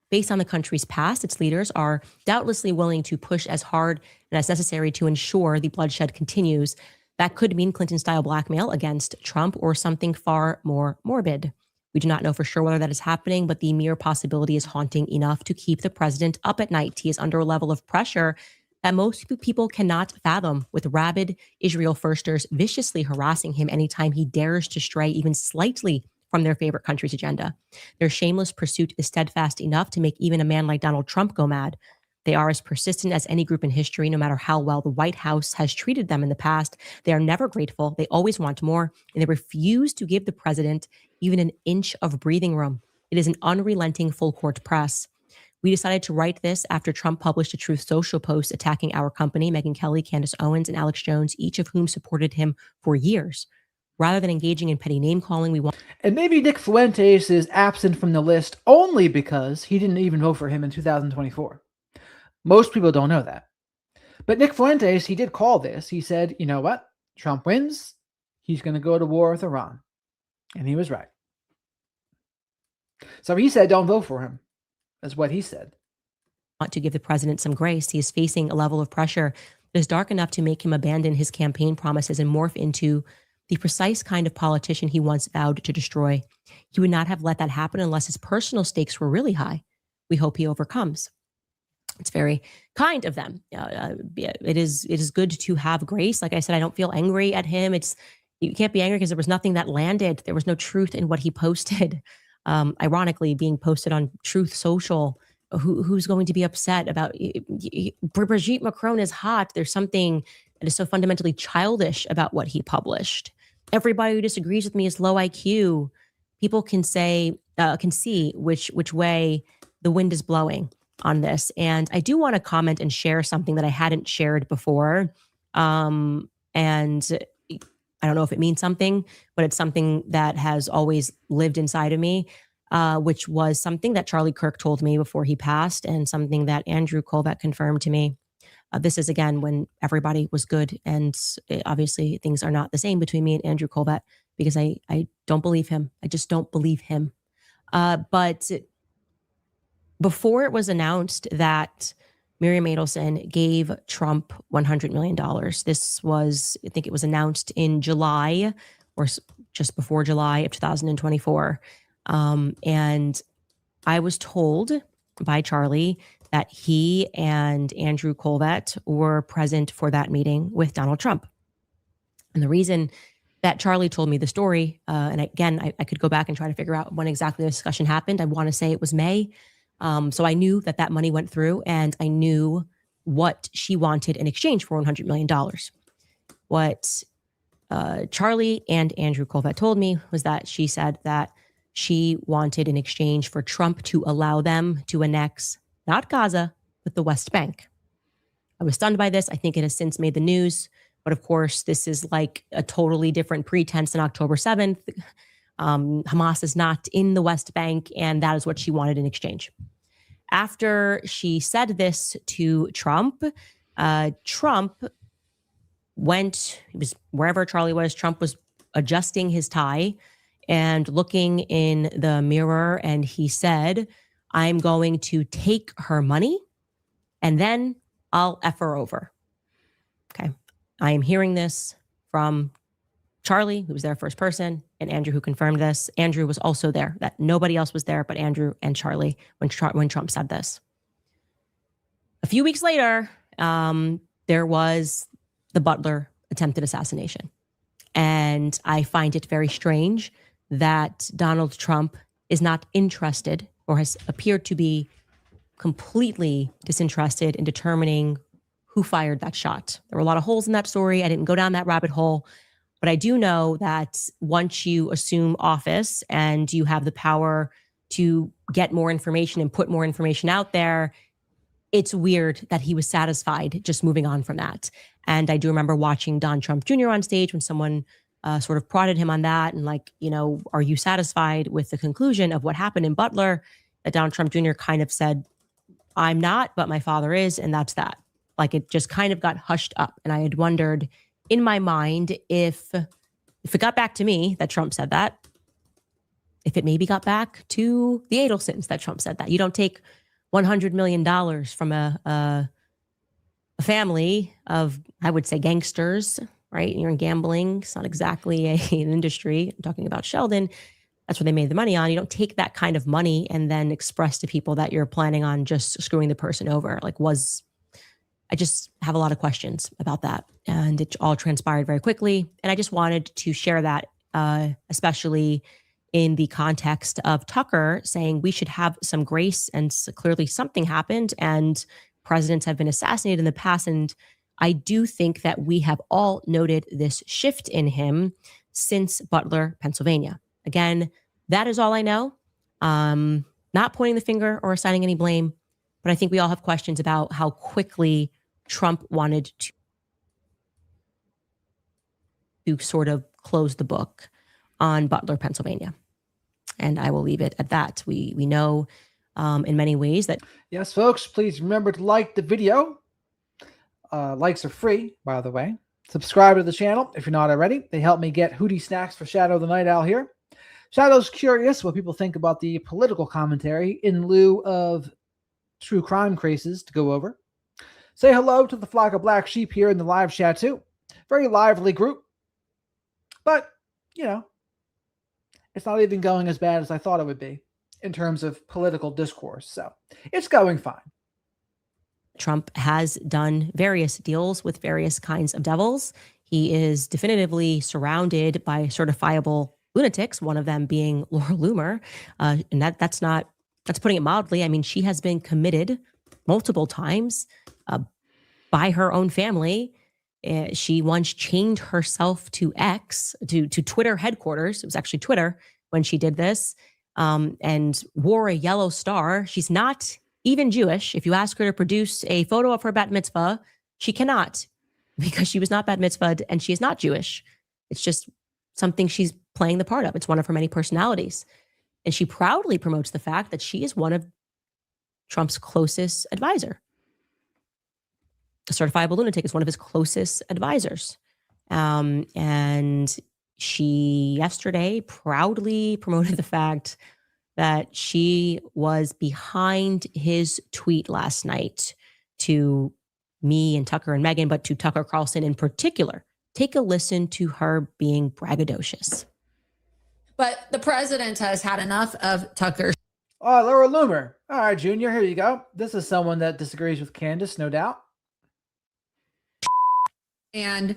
Based on the country's past, its leaders are doubtlessly willing to push as hard and as necessary to ensure the bloodshed continues. That could mean Clinton-style blackmail against Trump or something far more morbid. We do not know for sure whether that is happening, but the mere possibility is haunting enough to keep the president up at night. He is under a level of pressure that most people cannot fathom, with rabid Israel firsters viciously harassing him anytime he dares to stray even slightly from their favorite country's agenda. Their shameless pursuit is steadfast enough to make even a man like Donald Trump go mad. They are as persistent as any group in history, no matter how well the White House has treated them in the past. They are never grateful. They always want more, and they refuse to give the president even an inch of breathing room. It is an unrelenting full-court press. We decided to write this after Trump published a Truth Social post attacking our company, Megyn Kelly, Candace Owens, and Alex Jones, each of whom supported him for years. Rather than engaging in petty name-calling, we want... And maybe Nick Fuentes is absent from the list only because he didn't even vote for him in 2024. Most people don't know that. But Nick Fuentes, he did call this. He said, you know what? Trump wins. He's going to go to war with Iran. And he was right. So he said, don't vote for him. That's what he said. Want to give the president some grace. He is facing a level of pressure that is dark enough to make him abandon his campaign promises and morph into the precise kind of politician he once vowed to destroy. He would not have let that happen unless his personal stakes were really high. We hope he overcomes. It's very kind of them. It is good to have grace. Like I said, I don't feel angry at him. You can't be angry because there was nothing that landed. There was no truth in what he posted. Ironically, being posted on Truth Social. Who's going to be upset about Brigitte Macron is hot? There's something that is so fundamentally childish about what he published. Everybody who disagrees with me is low IQ. People can see which way the wind is blowing on this. And I do want to comment and share something that I hadn't shared before. And I don't know if it means something, but it's something that has always lived inside of me, which was something that Charlie Kirk told me before he passed and something that Andrew Colbert confirmed to me. This is, again, when everybody was good. And obviously things are not the same between me and Andrew Colbert because I don't believe him. I just don't believe him. But before it was announced that Miriam Adelson gave Trump $100 million. This was, I think it was announced in July or just before July of 2024. And I was told by Charlie that he and Andrew Colvett were present for that meeting with Donald Trump. And the reason that Charlie told me the story, and again, I could go back and try to figure out when exactly the discussion happened. I want to say it was May. So I knew that money went through, and I knew what she wanted in exchange for $100 million. What Charlie and Andrew Colvett told me was that she said that she wanted in exchange for Trump to allow them to annex not Gaza, but the West Bank. I was stunned by this. I think it has since made the news. But of course, this is like a totally different pretense than October 7th. Hamas is not in the West Bank, and that is what she wanted in exchange. After she said this to Trump, Trump went, he was wherever Charlie was, Trump was adjusting his tie and looking in the mirror, and he said, I'm going to take her money and then I'll F her over. Okay. I am hearing this from Charlie, who was there first person, and Andrew, who confirmed this. Andrew was also there. That nobody else was there but Andrew and Charlie when Trump said this. A few weeks later, there was the Butler attempted assassination. And I find it very strange that Donald Trump is not interested or has appeared to be completely disinterested in determining who fired that shot. There were a lot of holes in that story. I didn't go down that rabbit hole, but I do know that once you assume office and you have the power to get more information and put more information out there, it's weird that he was satisfied just moving on from that. And I do remember watching Don Trump Jr. on stage when someone sort of prodded him on that and like, you know, are you satisfied with the conclusion of what happened in Butler? That Donald Trump Jr. kind of said, I'm not, but my father is, and that's that. Like it just kind of got hushed up. And I had wondered in my mind if it got back to me that Trump said that, if it maybe got back to the Adelsons that Trump said that. You don't take $100 million from a family of, I would say, gangsters, right? You're in gambling. It's not exactly an industry. I'm talking about Sheldon. That's what they made the money on. You don't take that kind of money and then express to people that you're planning on just screwing the person over. I just have a lot of questions about that. And it all transpired very quickly. And I just wanted to share that, especially in the context of Tucker saying we should have some grace, and clearly something happened and presidents have been assassinated in the past. And I do think that we have all noted this shift in him since Butler, Pennsylvania. Again, that is all I know. Not pointing the finger or assigning any blame, but I think we all have questions about how quickly Trump wanted to sort of close the book on Butler, Pennsylvania. And I will leave it at that. We know in many ways that. Yes, folks, please remember to like the video. Likes are free, by the way. Subscribe to the channel if you're not already. They help me get Hootie snacks for Shadow the Night Owl here. Shadow's curious what people think about the political commentary in lieu of true crime cases to go over. Say hello to the flock of black sheep here in the live chat too. Very lively group. But, you know, it's not even going as bad as I thought it would be in terms of political discourse. So it's going fine. Trump has done various deals with various kinds of devils. He is definitively surrounded by certifiable lunatics, one of them being Laura Loomer. And that's putting it mildly. I mean, she has been committed multiple times by her own family. She once chained herself to to Twitter headquarters. It was actually Twitter when she did this, and wore a yellow star. She's not even Jewish. If you ask her to produce a photo of her bat mitzvah, she cannot, because she was not bat mitzvahed and she is not Jewish. It's just something she's playing the part of. It's one of her many personalities. And she proudly promotes the fact that she is one of Trump's closest advisor. A certifiable lunatic is one of his closest advisors. And she yesterday proudly promoted the fact that she was behind his tweet last night to me and Tucker and Megyn, but to Tucker Carlson in particular. Take a listen to her being braggadocious. But the president has had enough of Tucker. Oh, Laura Loomer. All right, Junior, here you go. This is someone that disagrees with Candace, no doubt. And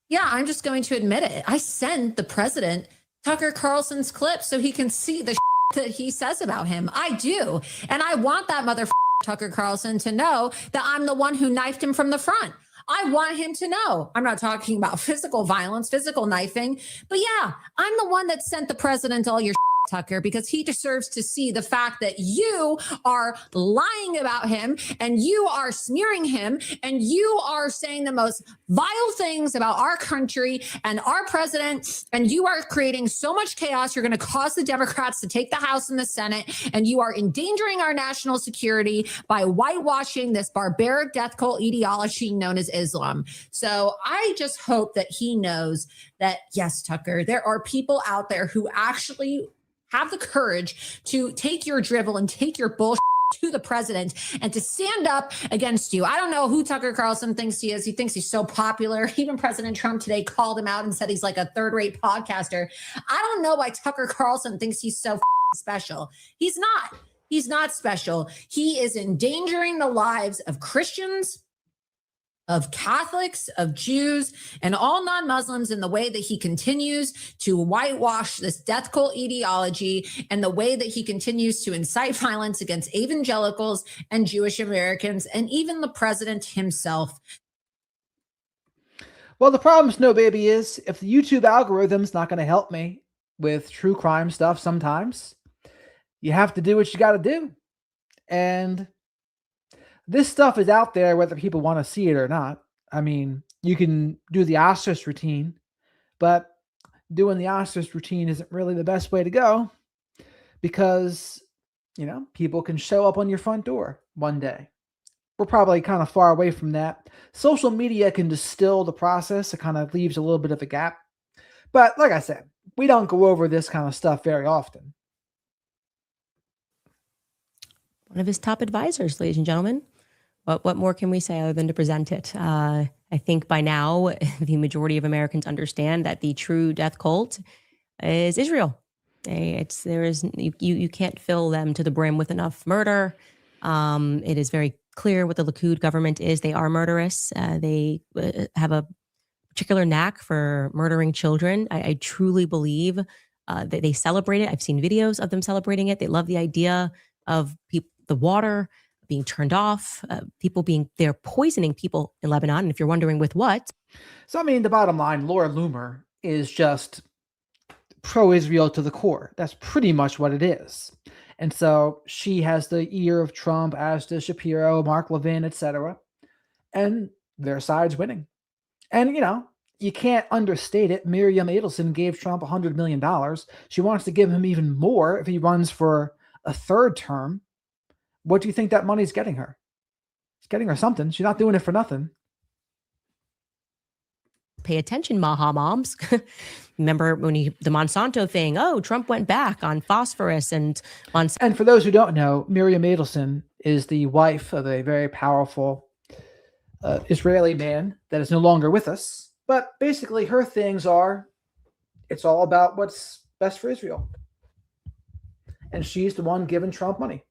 yeah, I'm just going to admit it. I send the president Tucker Carlson's clip so he can see the that he says about him. I do. And I want that Tucker Carlson to know that I'm the one who knifed him from the front. I want him to know. I'm not talking about physical violence, physical knifing, but yeah, I'm the one that sent the president all your Tucker, because he deserves to see the fact that you are lying about him and you are smearing him and you are saying the most vile things about our country and our president, and you are creating so much chaos. You're going to cause the Democrats to take the House and the Senate, and you are endangering our national security by whitewashing this barbaric death cult ideology known as Islam. So I just hope that he knows that, yes, Tucker, there are people out there who actually have the courage to take your drivel and take your bullshit to the president and to stand up against you. I don't know who Tucker Carlson thinks he is. He thinks he's so popular. Even President Trump today called him out and said he's like a third-rate podcaster. I don't know why Tucker Carlson thinks he's so special. He's not. He's not special. He is endangering the lives of Christians, of Catholics, of Jews, and all non-Muslims in the way that he continues to whitewash this death cult ideology and the way that he continues to incite violence against evangelicals and Jewish Americans and even the president himself. Well, the problem, Snow Baby, is if the YouTube algorithm's not going to help me with true crime stuff sometimes, you have to do what you got to do. And this stuff is out there whether people want to see it or not. I mean, you can do the ostrich routine, but doing the ostrich routine isn't really the best way to go because, you know, people can show up on your front door one day. We're probably kind of far away from that. Social media can distill the process. It kind of leaves a little bit of a gap. But like I said, we don't go over this kind of stuff very often. One of his top advisors, ladies and gentlemen. What more can we say other than to present it? I think by now, the majority of Americans understand that the true death cult is Israel. You can't fill them to the brim with enough murder. It is very clear what the Likud government is. They are murderous. They have a particular knack for murdering children. I truly believe that they celebrate it. I've seen videos of them celebrating it. They love the idea of the water being turned off, they're poisoning people in Lebanon. And if you're wondering with what? So, I mean, the bottom line, Laura Loomer is just pro-Israel to the core. That's pretty much what it is. And so she has the ear of Trump, as does Shapiro, Mark Levin, etc. And their side's winning. And, you know, you can't understate it. Miriam Adelson gave Trump $100 million. She wants to give him even more if he runs for a third term. What do you think that money's getting her? It's getting her something. She's not doing it for nothing. Pay attention, Maha moms. Remember when the Monsanto thing? Oh, Trump went back on phosphorus and Monsanto. And for those who don't know, Miriam Adelson is the wife of a very powerful Israeli man that is no longer with us. But basically her things are, it's all about what's best for Israel. And she's the one giving Trump money.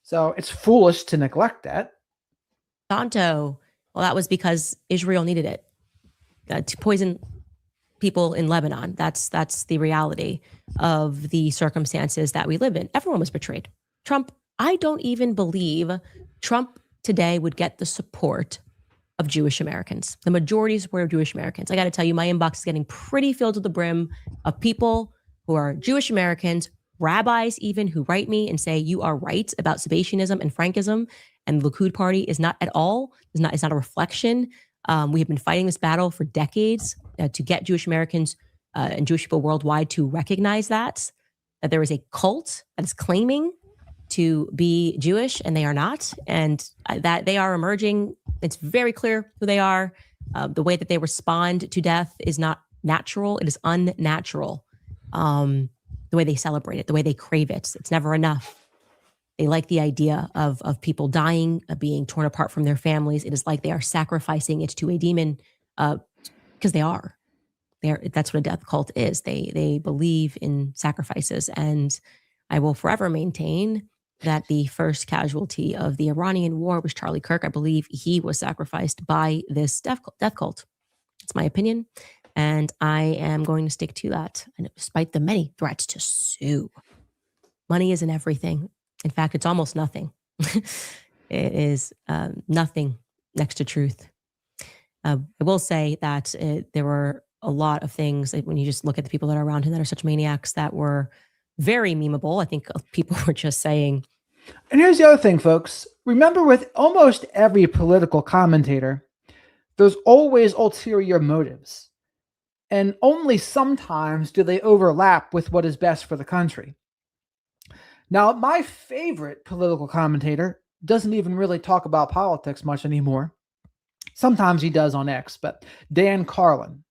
So it's foolish to neglect that. Monsanto, well, that was because Israel needed it to poison people in Lebanon. That's the reality of the circumstances that we live in. Everyone was betrayed. Trump, I don't even believe Trump today would get the support of Jewish Americans. The majorities were Jewish Americans. I got to tell you, my inbox is getting pretty filled to the brim of people who are Jewish Americans, rabbis even, who write me and say, you are right about Sabbatianism and Frankism, and the Likud party is not at all, it's not a reflection. We have been fighting this battle for decades to get Jewish Americans and Jewish people worldwide to recognize that there is a cult that is claiming to be Jewish and they are not, and that they are emerging. It's very clear who they are. The way that they respond to death is not natural. It is unnatural. The way they celebrate it, the way they crave it. It's never enough. They like the idea of people dying, being torn apart from their families. It is like they are sacrificing it to a demon, because they are. That's what a death cult is. They believe in sacrifices. And I will forever maintain that the first casualty of the Iranian war was Charlie Kirk. I believe he was sacrificed by this death cult. It's my opinion. And I am going to stick to that. And despite the many threats to sue, money isn't everything. In fact, it's almost nothing. It is nothing next to truth. I will say that there were a lot of things that when you just look at the people that are around him that are such maniacs that were very memeable. I think people were just saying. And here's the other thing, folks. Remember, with almost every political commentator, there's always ulterior motives. And only sometimes do they overlap with what is best for the country. Now, my favorite political commentator doesn't even really talk about politics much anymore. Sometimes he does on X, but Dan Carlin.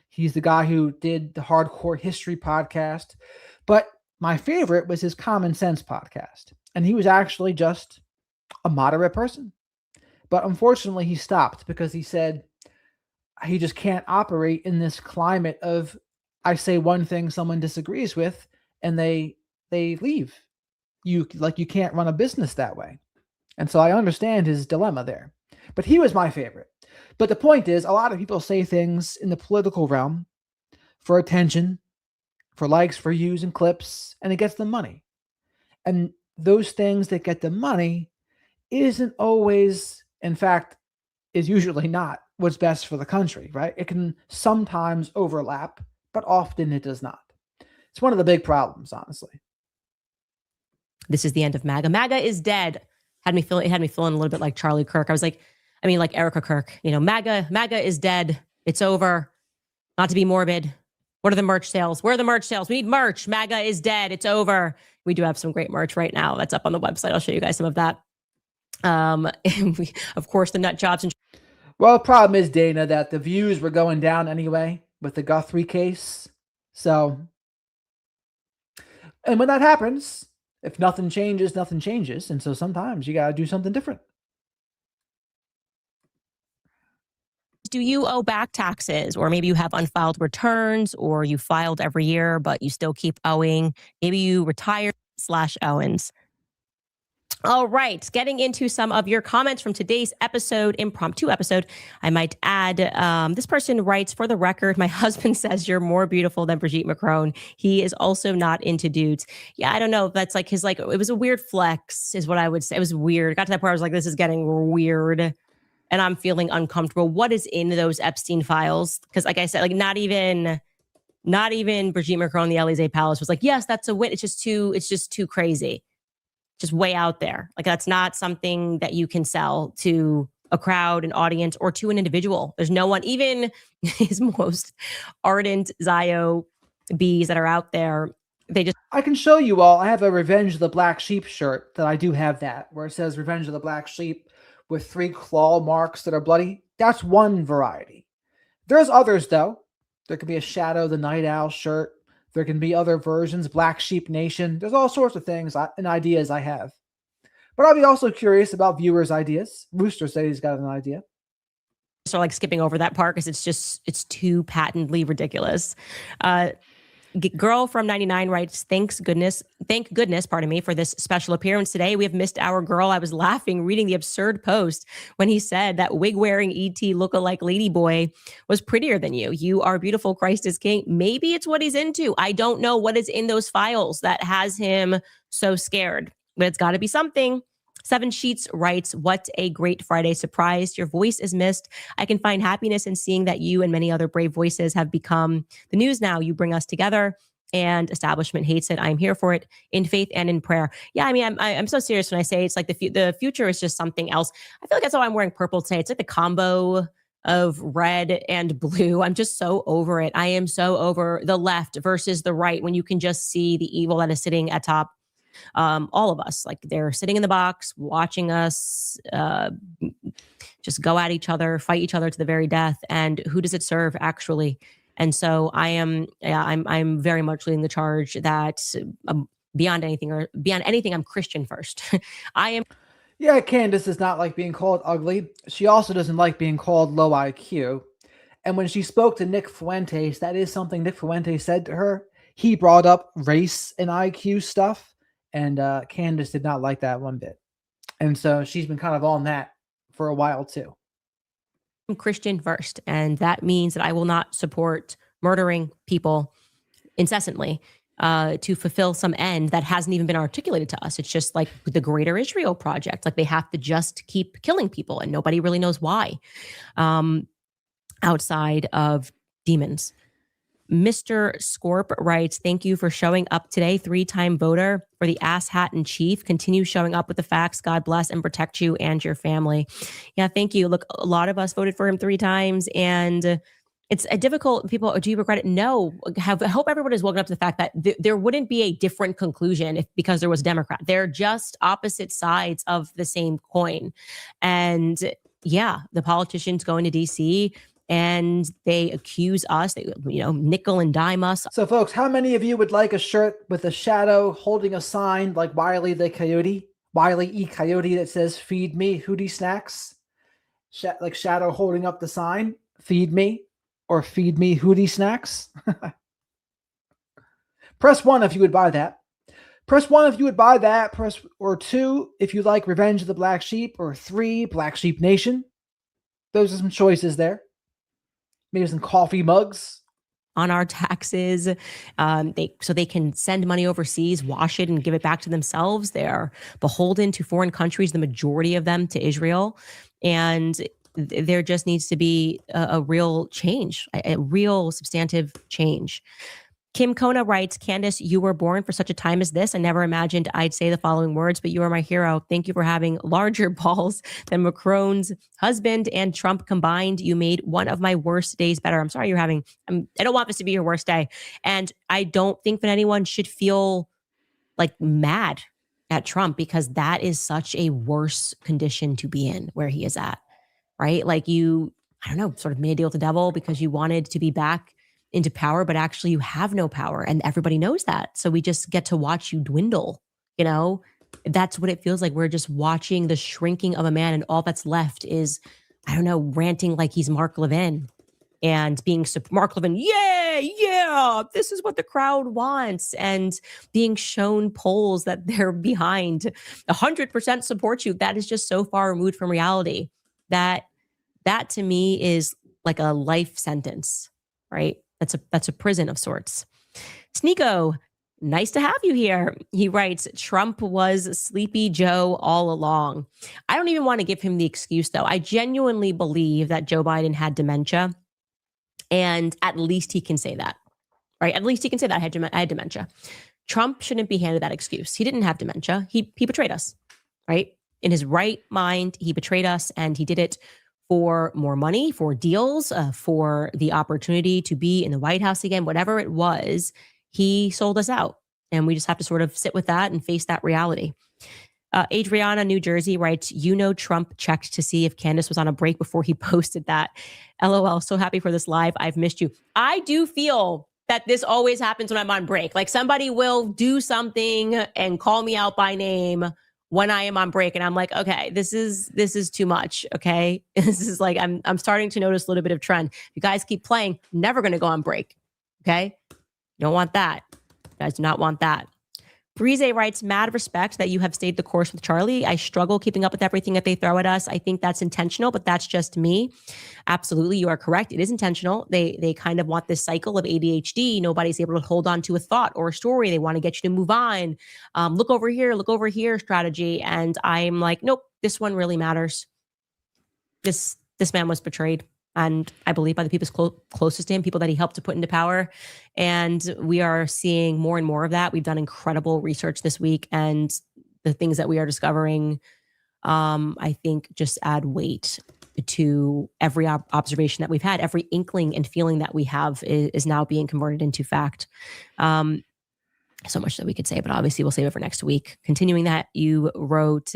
He's the guy who did the Hardcore History podcast. But my favorite was his Common Sense podcast. And he was actually just a moderate person. But unfortunately, he stopped because he said he just can't operate in this climate of, I say one thing someone disagrees with, and they leave. You can't run a business that way. And so I understand his dilemma there. But he was my favorite. But the point is, a lot of people say things in the political realm for attention, for likes, for views and clips, and it gets them money. And those things that get them money isn't always, in fact, is usually not what's best for the country, right? It can sometimes overlap, but often it does not. It's one of the big problems, honestly. This is the end of MAGA. MAGA is dead. It had me feeling a little bit like Charlie Kirk. like Erica Kirk. MAGA is dead. It's over. Not to be morbid. What are the merch sales? Where are the merch sales? We need merch. MAGA is dead. It's over. We do have some great merch right now. That's up on the website. I'll show you guys some of that. And of course, the nut jobs. Well, the problem is, Dana, that the views were going down anyway with the Guthrie case. So, and when that happens, if nothing changes, nothing changes. And so sometimes you got to do something different. Do you owe back taxes, or maybe you have unfiled returns, or you filed every year, but you still keep owing? Maybe you retired /Owens. All right, getting into some of your comments from today's impromptu episode, I might add, this person writes, for the record, my husband says you're more beautiful than Brigitte Macron. He is also not into dudes. Yeah, I don't know. That's like it was a weird flex is what I would say. It was weird. Got to that point where I was like, this is getting weird. And I'm feeling uncomfortable. What is in those Epstein files? Because like I said, not even Brigitte Macron, the Élysée Palace was like, yes, that's a win. It's just too crazy. Just way out there. Like that's not something that you can sell to a crowd, an audience, or to an individual. There's no one, even his most ardent Zio bees that are out there. I can show you all. I have a Revenge of the Black Sheep shirt that I do have that, where it says Revenge of the Black Sheep with 3 claw marks that are bloody. That's one variety. There's others though. There could be a Shadow the Night Owl shirt. There can be other versions, Black Sheep Nation. There's all sorts of things and ideas I have. But I'll be also curious about viewers' ideas. Rooster said he's got an idea. So like skipping over that part because it's too patently ridiculous. Girl from 99 writes, thank goodness, pardon me, for this special appearance today. We have missed our girl. I was laughing reading the absurd post when he said that wig-wearing ET lookalike ladyboy was prettier than you. You are beautiful, Christ is king. Maybe it's what he's into. I don't know what is in those files that has him so scared, but it's got to be something. 7 Sheets writes, what a great Friday surprise. Your voice is missed. I can find happiness in seeing that you and many other brave voices have become the news now. You bring us together and establishment hates it. I'm here for it in faith and in prayer. Yeah, I mean, I'm so serious when I say it's like the future is just something else. I feel like that's why I'm wearing purple today. It's like the combo of red and blue. I'm just so over it. I am so over the left versus the right when you can just see the evil that is sitting at top. All of us, like they're sitting in the box watching us just go at each other, fight each other to the very death. And who does it serve actually? And so I'm very much leading the charge that beyond anything, I'm Christian first. I am. Yeah, Candace does not like being called ugly. She also doesn't like being called low IQ. And when she spoke to Nick Fuentes, that is something Nick Fuentes said to her. He brought up race and IQ stuff, and Candace did not like that one bit. And so she's been kind of on that for a while too. I'm Christian first, and that means that I will not support murdering people incessantly to fulfill some end that hasn't even been articulated to us. It's just like the Greater Israel Project. Like they have to just keep killing people, and nobody really knows why. Outside of demons. Mr. Scorp writes, thank you for showing up today. 3-time voter for the ass hat in chief. Continue showing up with the facts. God bless and protect you and your family. Yeah, thank you. Look, a lot of us voted for him 3 times, and it's a difficult. People, do you regret it? No. I hope everyone has woken up to the fact that there wouldn't be a different conclusion because there was a Democrat. They're just opposite sides of the same coin. And yeah, the politicians go into DC and they accuse us, they nickel and dime us. So folks, how many of you would like a shirt with a shadow holding a sign like Wile E. Coyote that says "Feed me Hootie Snacks"? Like Shadow holding up the sign, "Feed me" or "Feed me Hootie Snacks." Press 1 if you would buy that. Press 1 if you would buy that. Press or 2 if you like Revenge of the Black Sheep, or 3 Black Sheep Nation. Those are some choices there. Maybe some coffee mugs. On our taxes, so they can send money overseas, wash it, and give it back to themselves. They are beholden to foreign countries, the majority of them to Israel. And there just needs to be a real change, a real substantive change. Kim Kona writes, Candace, you were born for such a time as this. I never imagined I'd say the following words, but you are my hero. Thank you for having larger balls than Macron's husband and Trump combined. You made one of my worst days better. I'm sorry you're having, I don't want this to be your worst day. And I don't think that anyone should feel like mad at Trump, because that is such a worse condition to be in where he is at, right? Like you, I don't know, sort of made a deal with the devil because you wanted to be back into power, but actually you have no power, and everybody knows that. So we just get to watch you dwindle. That's what it feels like. We're just watching the shrinking of a man, and all that's left is, I don't know, ranting like he's Mark Levin and being Mark Levin. Yeah, this is what the crowd wants, and being shown polls that they're behind 100% support you. That is just so far removed from reality that to me is like a life sentence, right? That's a prison of sorts. Sneeko, nice to have you here. He writes, Trump was Sleepy Joe all along. I don't even want to give him the excuse, though. I genuinely believe that Joe Biden had dementia, and at least he can say that, right? At least he can say that I had dementia. Trump shouldn't be handed that excuse. He didn't have dementia. He betrayed us, right? In his right mind, he betrayed us, and he did it for more money, for deals, for the opportunity to be in the White House again, whatever it was, he sold us out. And we just have to sort of sit with that and face that reality. Adriana, New Jersey writes, Trump checked to see if Candace was on a break before he posted that. LOL, so happy for this live. I've missed you. I do feel that this always happens when I'm on break. Like somebody will do something and call me out by name when I am on break, and I'm like, okay, this is too much. Okay, this is like I'm starting to notice a little bit of trend. If you guys keep playing, I'm never going to go on break. Okay, you don't want that. You guys do not want that. Brise writes, mad respect that you have stayed the course with Charlie. I struggle keeping up with everything that they throw at us. I think that's intentional, but that's just me. Absolutely, you are correct. It is intentional. They kind of want this cycle of ADHD. Nobody's able to hold on to a thought or a story. They want to get you to move on. Look over here strategy. And I'm like, nope, this one really matters. This man was betrayed. And I believe by the people closest to him, people that he helped to put into power. And we are seeing more and more of that. We've done incredible research this week, and the things that we are discovering, I think, just add weight to every observation that we've had. Every inkling and feeling that we have is now being converted into fact. So much that we could say, but obviously we'll save it for next week. Continuing that, you wrote,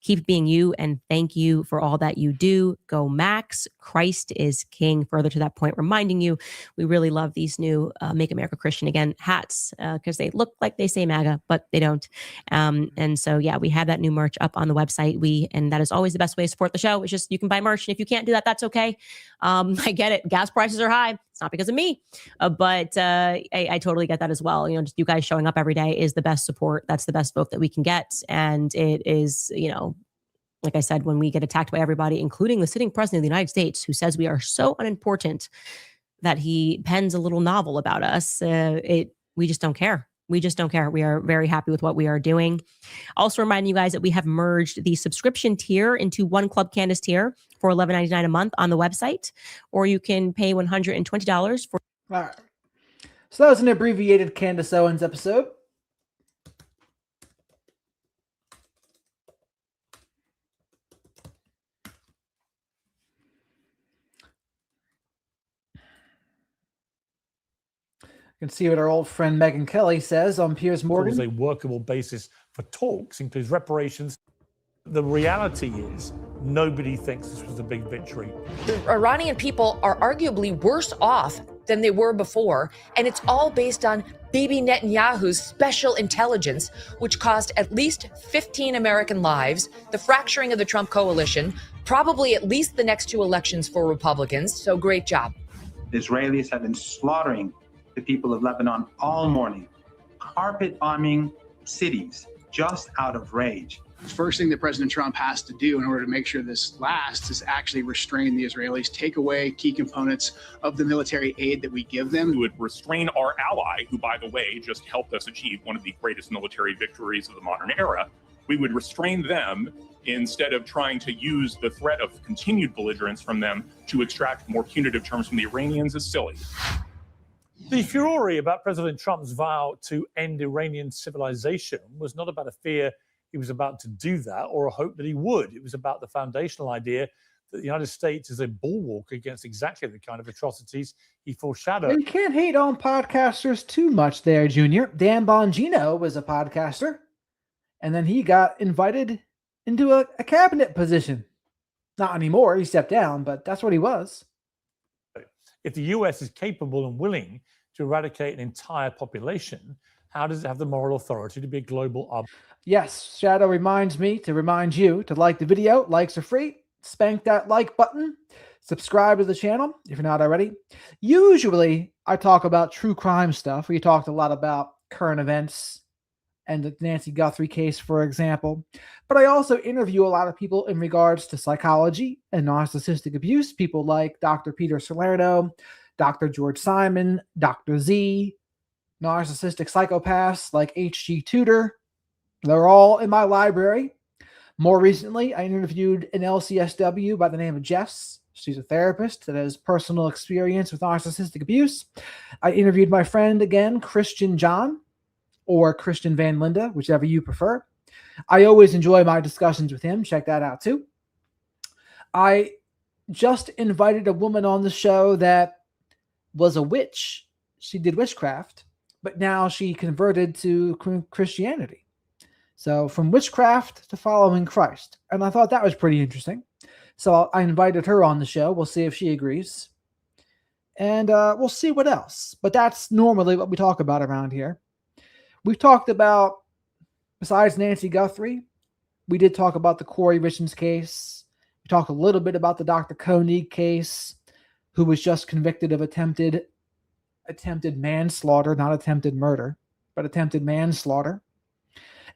Keep being you, and thank you for all that you do. Go Max. Christ is King. Further to that point, reminding you, we really love these new Make America Christian Again hats because they look like they say MAGA, but they don't. And so, yeah, we have that new merch up on the website. And that is always the best way to support the show. It's just you can buy merch. And if you can't do that, that's okay. I get it. Gas prices are high. It's not because of me, but I totally get that as well. You know, just you guys showing up every day is the best support. That's the best vote that we can get. And it is, you know, like I said, when we get attacked by everybody, including the sitting president of the United States, who says we are so unimportant that he pens a little novel about us, we just don't care. We just don't care. We are very happy with what we are doing. Also reminding you guys that we have merged the subscription tier into one Club Candace tier for $11.99 a month on the website, or you can pay $120 for. All right. So that was an abbreviated Candace Owens episode. You can see what our old friend Megyn Kelly says on Piers Morgan. A workable basis for talks includes reparations. The reality is nobody thinks this was a big victory. The Iranian people are arguably worse off than they were before, and it's all based on Bibi Netanyahu's special intelligence, which cost at least 15 American lives, the fracturing of the Trump coalition, probably at least the next 2 elections for Republicans. So great job. The Israelis have been slaughtering the people of Lebanon all morning, carpet bombing cities just out of rage. The first thing that President Trump has to do in order to make sure this lasts is actually restrain the Israelis, take away key components of the military aid that we give them. We would restrain our ally, who, by the way, just helped us achieve one of the greatest military victories of the modern era. We would restrain them instead of trying to use the threat of continued belligerence from them to extract more punitive terms from the Iranians is silly. The furore about President Trump's vow to end Iranian civilization was not about a fear he was about to do that or a hope that he would. It was about the foundational idea that the United States is a bulwark against exactly the kind of atrocities he foreshadowed. You can't hate on podcasters too much there, Junior. Dan Bongino was a podcaster, and then he got invited into a cabinet position. Not anymore. He stepped down, but that's what he was. If the U.S. is capable and willing to eradicate an entire population, how does it have the moral authority to be a global Yes, Shadow reminds me to remind you to like the video. Likes are free. Spank that like button. Subscribe to the channel if you're not already. Usually, I talk about true crime stuff. We talked a lot about current events and the Nancy Guthrie case, for example. But I also interview a lot of people in regards to psychology and narcissistic abuse. People like Dr. Peter Salerno, Dr. George Simon, Dr. Z, narcissistic psychopaths like H.G. Tudor. They're all in my library. More recently, I interviewed an LCSW by the name of Jess. She's a therapist that has personal experience with narcissistic abuse. I interviewed my friend again, Christian John, or Christian Van Linda, whichever you prefer. I always enjoy my discussions with him. Check that out too. I just invited a woman on the show that was a witch. She did witchcraft, but now she converted to Christianity. So from witchcraft to following Christ. And I thought that was pretty interesting. So I invited her on the show. We'll see if she agrees. And we'll see what else. But that's normally what we talk about around here. We've talked about, besides Nancy Guthrie, we did talk about the Corey Richens case. We talked a little bit about the Dr. Koenig case, who was just convicted of attempted manslaughter, not attempted murder, but attempted manslaughter.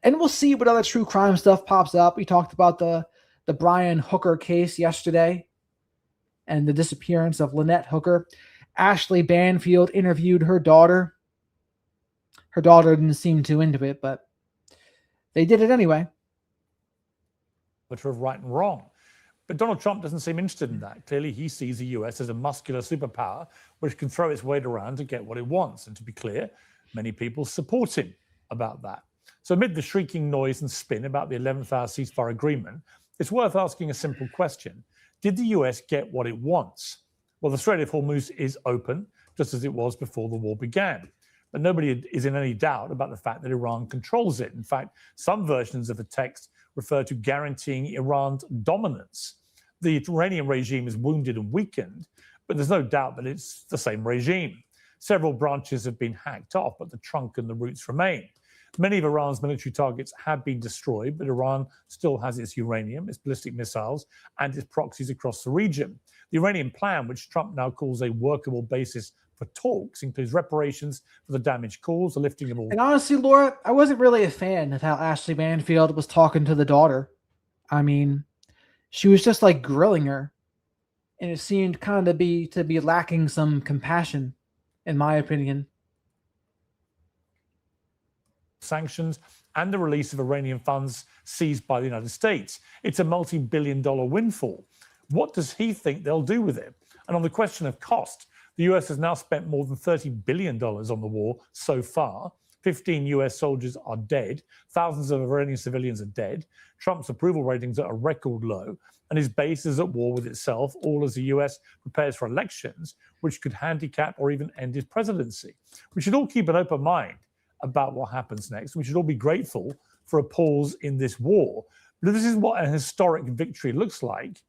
And we'll see what other true crime stuff pops up. We talked about the Brian Hooker case yesterday and the disappearance of Lynette Hooker. Ashley Banfield interviewed her daughter. Her daughter didn't seem too into it, but they did it anyway. But of right and wrong. But Donald Trump doesn't seem interested in that. Clearly, he sees the US as a muscular superpower which can throw its weight around to get what it wants. And to be clear, many people support him about that. So amid the shrieking noise and spin about the 11th hour ceasefire agreement, it's worth asking a simple question. Did the US get what it wants? Well, the Strait of Hormuz is open, just as it was before the war began. But nobody is in any doubt about the fact that Iran controls it. In fact, some versions of the text refer to guaranteeing Iran's dominance. The Iranian regime is wounded and weakened, but there's no doubt that it's the same regime. Several branches have been hacked off, but the trunk and the roots remain. Many of Iran's military targets have been destroyed, but Iran still has its uranium, its ballistic missiles, and its proxies across the region. The Iranian plan, which Trump now calls a workable basis for talks, includes reparations for the damage caused, the lifting of all. And honestly, Laura, I wasn't really a fan of how Ashley Manfield was talking to the daughter. I mean, she was just like grilling her, and it seemed kind of to be lacking some compassion, in my opinion. Sanctions and the release of Iranian funds seized by the United States. It's a multi-billion-dollar windfall. What does he think they'll do with it? And on the question of cost, the US has now spent more than $30 billion on the war so far. 15 US soldiers are dead. Thousands of Iranian civilians are dead. Trump's approval ratings are at a record low, and his base is at war with itself, all as the US prepares for elections, which could handicap or even end his presidency. We should all keep an open mind about what happens next. We should all be grateful for a pause in this war. But if this is what a historic victory looks like,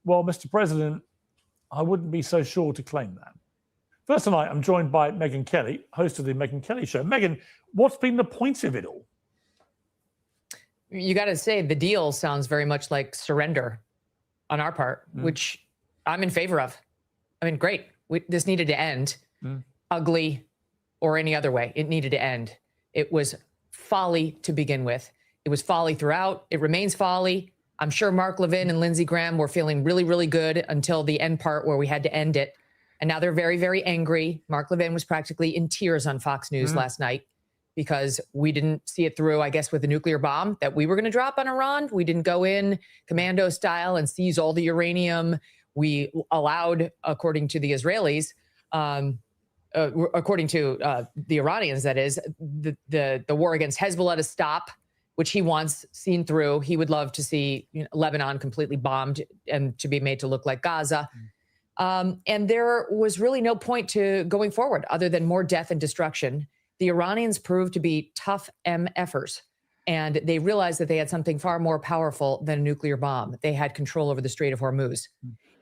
well, Mr. President, I wouldn't be so sure to claim that. First tonight, I'm joined by Megyn Kelly, host of the Megyn Kelly Show. Megyn, what's been the point of it all? You got to say the deal sounds very much like surrender on our part, which I'm in favor of. I mean, great. This needed to end. Ugly or any other way. It needed to end. It was folly to begin with. It was folly throughout. It remains folly. I'm sure Mark Levin and Lindsey Graham were feeling really, really good until the end part where we had to end it. And now they're very, very angry. Mark Levin was practically in tears on Fox News last night because we didn't see it through, I guess, with the nuclear bomb that we were going to drop on Iran. We didn't go in commando style and seize all the uranium. We allowed, according to the Israelis, according to the Iranians, that is, the war against Hezbollah to stop, which he wants seen through. He would love to see Lebanon completely bombed and to be made to look like Gaza. And there was really no point to going forward other than more death and destruction. The Iranians proved to be tough MFers, and they realized that they had something far more powerful than a nuclear bomb. They had control over the Strait of Hormuz.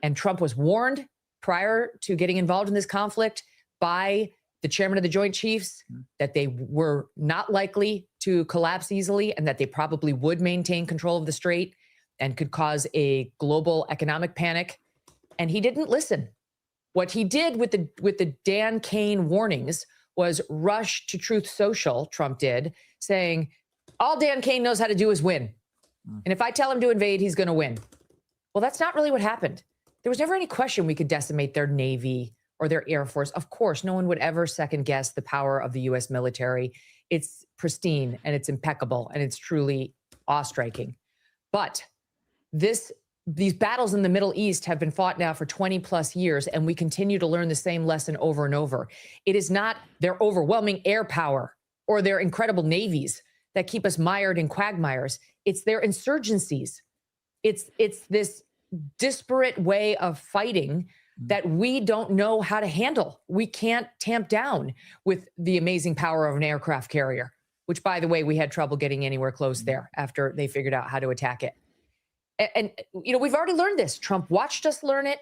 And Trump was warned prior to getting involved in this conflict by the chairman of the Joint Chiefs that they were not likely to collapse easily and that they probably would maintain control of the strait and could cause a global economic panic. And he didn't listen. What he did with the Dan Kane warnings was rush to Truth Social, Trump did, saying, all Dan Kane knows how to do is win. And if I tell him to invade, he's going to win. Well, that's not really what happened. There was never any question we could decimate their Navy or their Air Force. Of course, no one would ever second guess the power of the U.S. military. It's pristine and it's impeccable and it's truly awe-striking. But these battles in the Middle East have been fought now for 20 plus years, and we continue to learn the same lesson over and over. It is not their overwhelming air power or their incredible navies that keep us mired in quagmires. It's their insurgencies. It's this disparate way of fighting that we don't know how to handle. We can't tamp down with the amazing power of an aircraft carrier, which, by the way, we had trouble getting anywhere close there after they figured out how to attack it. And we've already learned this. Trump watched us learn it.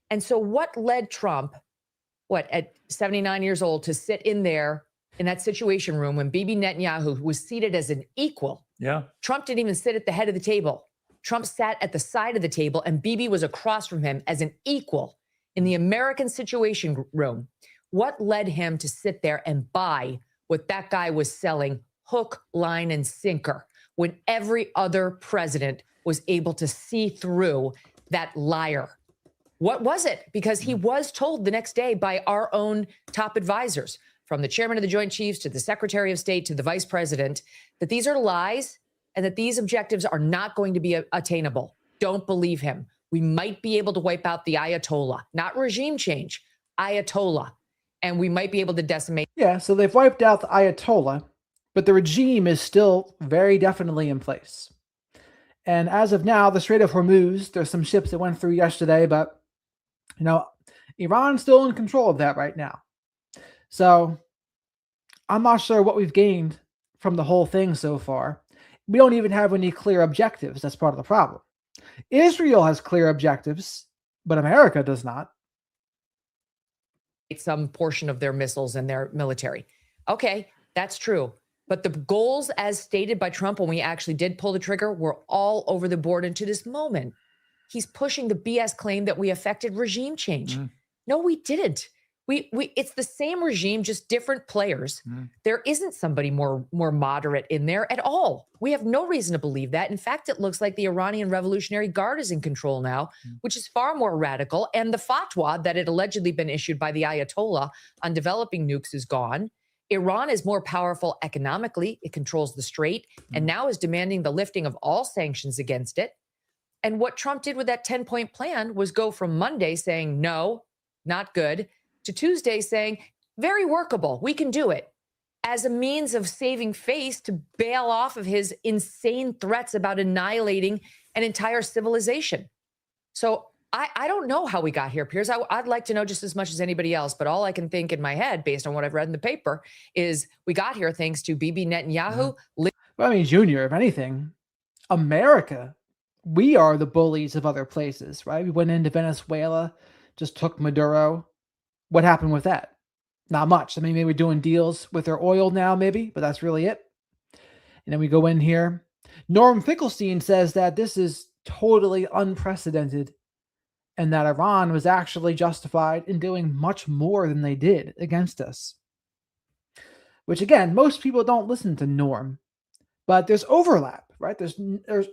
And so what led Trump, at 79 years old, to sit in there in that situation room when Bibi Netanyahu was seated as an equal? Yeah. Trump didn't even sit at the head of the table. Trump sat at the side of the table, and Bibi was across from him as an equal in the American Situation Room. What led him to sit there and buy what that guy was selling hook, line, and sinker when every other president was able to see through that liar? What was it? Because he was told the next day by our own top advisors, from the chairman of the Joint Chiefs to the Secretary of State to the vice president, that these are lies and that these objectives are not going to be attainable. Don't believe him. We might be able to wipe out the Ayatollah, not regime change, Ayatollah. And we might be able to decimate. Yeah, so they've wiped out the Ayatollah, but the regime is still very definitely in place. And as of now, the Strait of Hormuz, there's some ships that went through yesterday, but, Iran's still in control of that right now. So I'm not sure what we've gained from the whole thing so far. we don't even have any clear objectives. That's part of the problem. Israel has clear objectives, but America does not. Some portion of their missiles and their military. Okay, that's true. But the goals as stated by Trump when we actually did pull the trigger were all over the board. And to this moment, he's pushing the BS claim that we affected regime change. No, we didn't. It's the same regime, just different players. There isn't somebody more moderate in there at all. We have no reason to believe that. In fact, it looks like the Iranian Revolutionary Guard is in control now, which is far more radical. And the fatwa that had allegedly been issued by the Ayatollah on developing nukes is gone. Iran is more powerful economically. It controls the strait and now is demanding the lifting of all sanctions against it. And what Trump did with that 10-point plan was go from Monday saying, no, not good, to Tuesday saying, very workable, we can do it, as a means of saving face to bail off of his insane threats about annihilating an entire civilization. So I don't know how we got here, Piers. I'd like to know just as much as anybody else, but all I can think in my head, based on what I've read in the paper, is we got here thanks to Bibi Netanyahu. Well, I mean, Junior, if anything, America, we are the bullies of other places, right? We went into Venezuela, just took Maduro. What happened with that? Not much. I mean, maybe we're doing deals with their oil now, maybe, but that's really it. And then we go in here. Norm Finkelstein says that this is totally unprecedented and that Iran was actually justified in doing much more than they did against us. Which, again, most people don't listen to Norm, but there's overlap, right? There's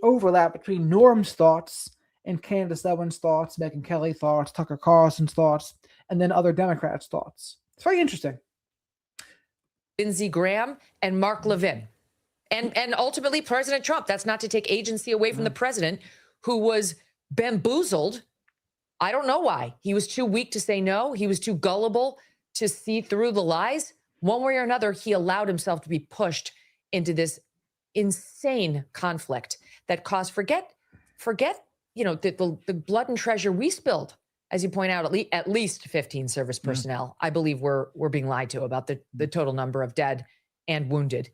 overlap between Norm's thoughts and Candace Owens' thoughts, Megyn Kelly thoughts, Tucker Carlson's thoughts, and then other Democrats' thoughts. It's very interesting. Lindsey Graham and Mark Levin. And ultimately President Trump. That's not to take agency away from the president, who was bamboozled. I don't know why. He was too weak to say no. He was too gullible to see through the lies. One way or another, he allowed himself to be pushed into this insane conflict that caused, forget, the blood and treasure we spilled. As you point out, at least 15 service personnel, I believe, were being lied to about the total number of dead and wounded.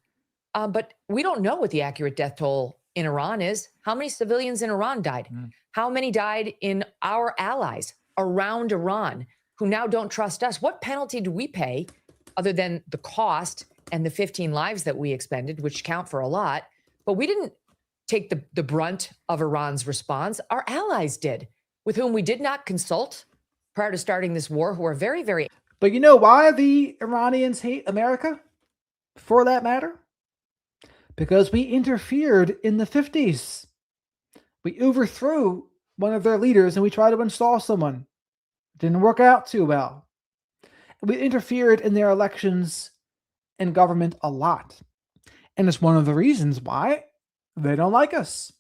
But we don't know what the accurate death toll in Iran is. How many civilians in Iran died? How many died in our allies around Iran who now don't trust us? What penalty do we pay other than the cost and the 15 lives that we expended, which count for a lot? But we didn't take the brunt of Iran's response. Our allies did, with whom we did not consult prior to starting this war, who are very, very... But you know why the Iranians hate America, for that matter? Because we interfered in the 50s. We overthrew one of their leaders and we tried to install someone. It didn't work out too well. We interfered in their elections and government a lot. And it's one of the reasons why they don't like us.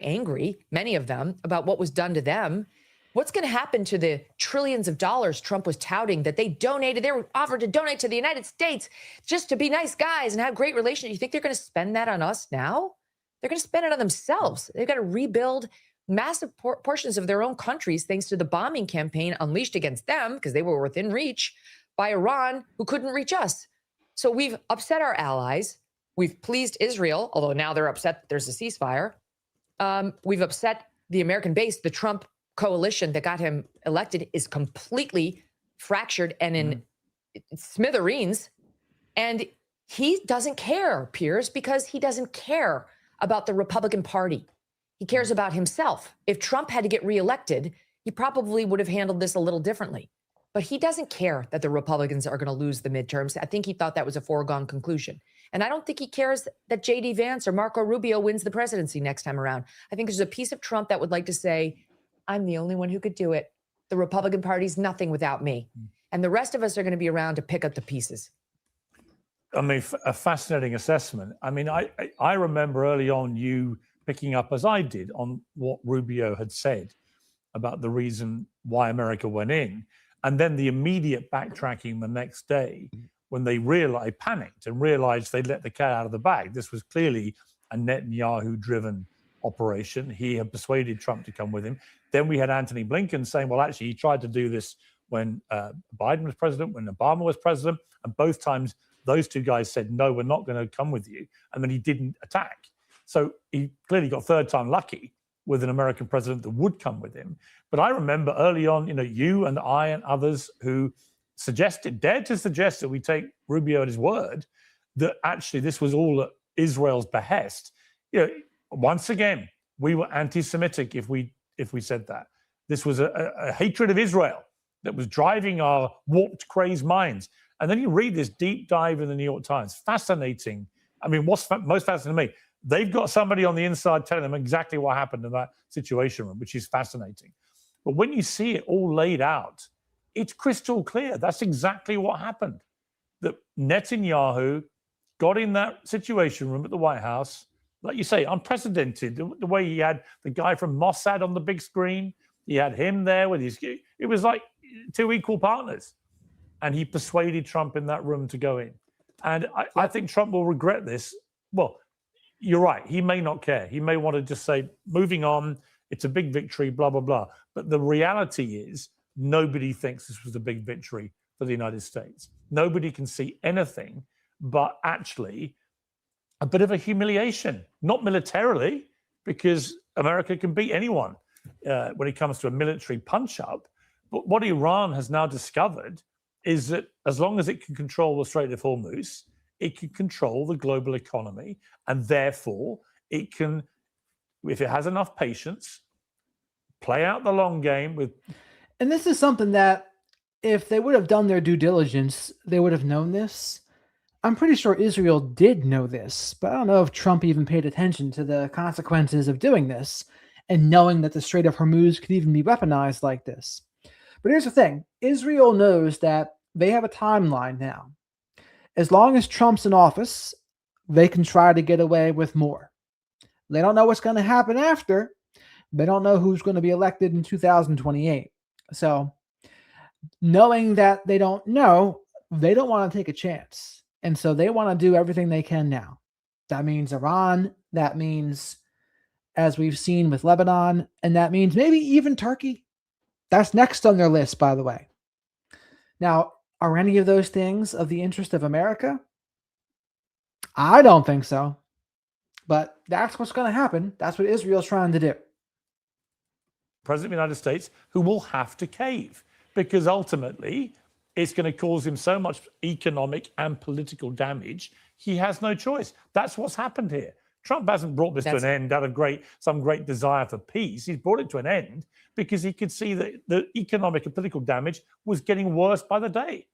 Angry, many of them, about what was done to them. What's going to happen to the trillions of dollars Trump was touting that they donated? They were offered to donate to the United States just to be nice guys and have great relations. You think they're going to spend that on us now? They're going to spend it on themselves. They've got to rebuild massive portions of their own countries thanks to the bombing campaign unleashed against them, because they were within reach, by Iran, who couldn't reach us. So we've upset our allies. We've pleased Israel, although now they're upset that there's a ceasefire. We've upset the American base. The Trump coalition that got him elected is completely fractured and in smithereens. And he doesn't care, Piers, because he doesn't care about the Republican Party. He cares about himself. If Trump had to get reelected, he probably would have handled this a little differently. But he doesn't care that the Republicans are going to lose the midterms. I think he thought that was a foregone conclusion. And I don't think he cares that J.D. Vance or Marco Rubio wins the presidency next time around. I think there's a piece of Trump that would like to say, I'm the only one who could do it. The Republican Party's nothing without me. And the rest of us are going to be around to pick up the pieces. I mean, a fascinating assessment. I mean, I remember early on you picking up, as I did, on what Rubio had said about the reason why America went in. And then the immediate backtracking the next day when they panicked and realized they'd let the cat out of the bag. This was clearly a Netanyahu-driven operation. He had persuaded Trump to come with him. Then we had Antony Blinken saying, well, actually, he tried to do this when Biden was president, when Obama was president, and both times those two guys said, no, we're not going to come with you. And then he didn't attack. So he clearly got third time lucky with an American president that would come with him. But I remember early on, you and I and others who dared to suggest that we take Rubio at his word, that actually this was all at Israel's behest. Once again, we were anti-Semitic if we said that. This was a hatred of Israel that was driving our warped, crazed minds. And then you read this deep dive in the New York Times. Fascinating. I mean, what's most fascinating to me, they've got somebody on the inside telling them exactly what happened in that situation room, which is fascinating. But when you see it all laid out, it's crystal clear. That's exactly what happened. That Netanyahu got in that situation room at the White House, like you say, unprecedented. The way he had the guy from Mossad on the big screen, he had him there with it was like two equal partners. And he persuaded Trump in that room to go in. And I think Trump will regret this. Well, you're right. He may not care. He may want to just say, moving on, it's a big victory, blah, blah, blah. But the reality is nobody thinks this was a big victory for the United States. Nobody can see anything but actually a bit of a humiliation, not militarily, because America can beat anyone when it comes to a military punch-up. But what Iran has now discovered is that as long as it can control the Strait of Hormuz, it can control the global economy, and therefore it can, if it has enough patience, play out the long game with. And this is something that if they would have done their due diligence, they would have known this. I'm pretty sure Israel did know this, but I don't know if Trump even paid attention to the consequences of doing this and knowing that the Strait of Hormuz could even be weaponized like this. But here's the thing. Israel knows that they have a timeline now. As long as Trump's in office, they can try to get away with more. They don't know what's going to happen after. They don't know who's going to be elected in 2028. So knowing that they don't know, they don't want to take a chance. And so they want to do everything they can now. That means Iran. That means, as we've seen with Lebanon, and that means maybe even Turkey. That's next on their list, by the way. Now, are any of those things of the interest of America? I don't think so. But that's what's going to happen. That's what Israel's trying to do. President of the United States, who will have to cave, because ultimately it's going to cause him so much economic and political damage, he has no choice. That's what's happened here. Trump hasn't brought this to an end out of some great desire for peace. He's brought it to an end because he could see that the economic and political damage was getting worse by the day.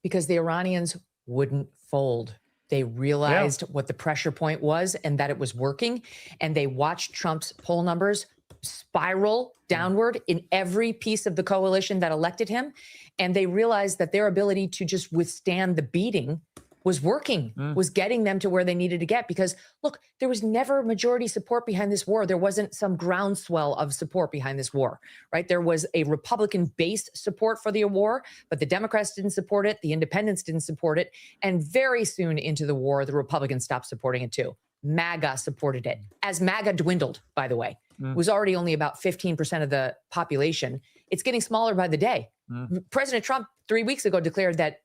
Because the Iranians wouldn't fold. They realized what the pressure point was and that it was working. And they watched Trump's poll numbers spiral downward in every piece of the coalition that elected him. And they realized that their ability to just withstand the beating was working, was getting them to where they needed to get. Because look, there was never majority support behind this war. There wasn't some groundswell of support behind this war, right? There was a Republican-based support for the war, but the Democrats didn't support it. The independents didn't support it. And very soon into the war, the Republicans stopped supporting it too. MAGA supported it. As MAGA dwindled, by the way, it was already only about 15% of the population. It's getting smaller by the day. President Trump 3 weeks ago declared that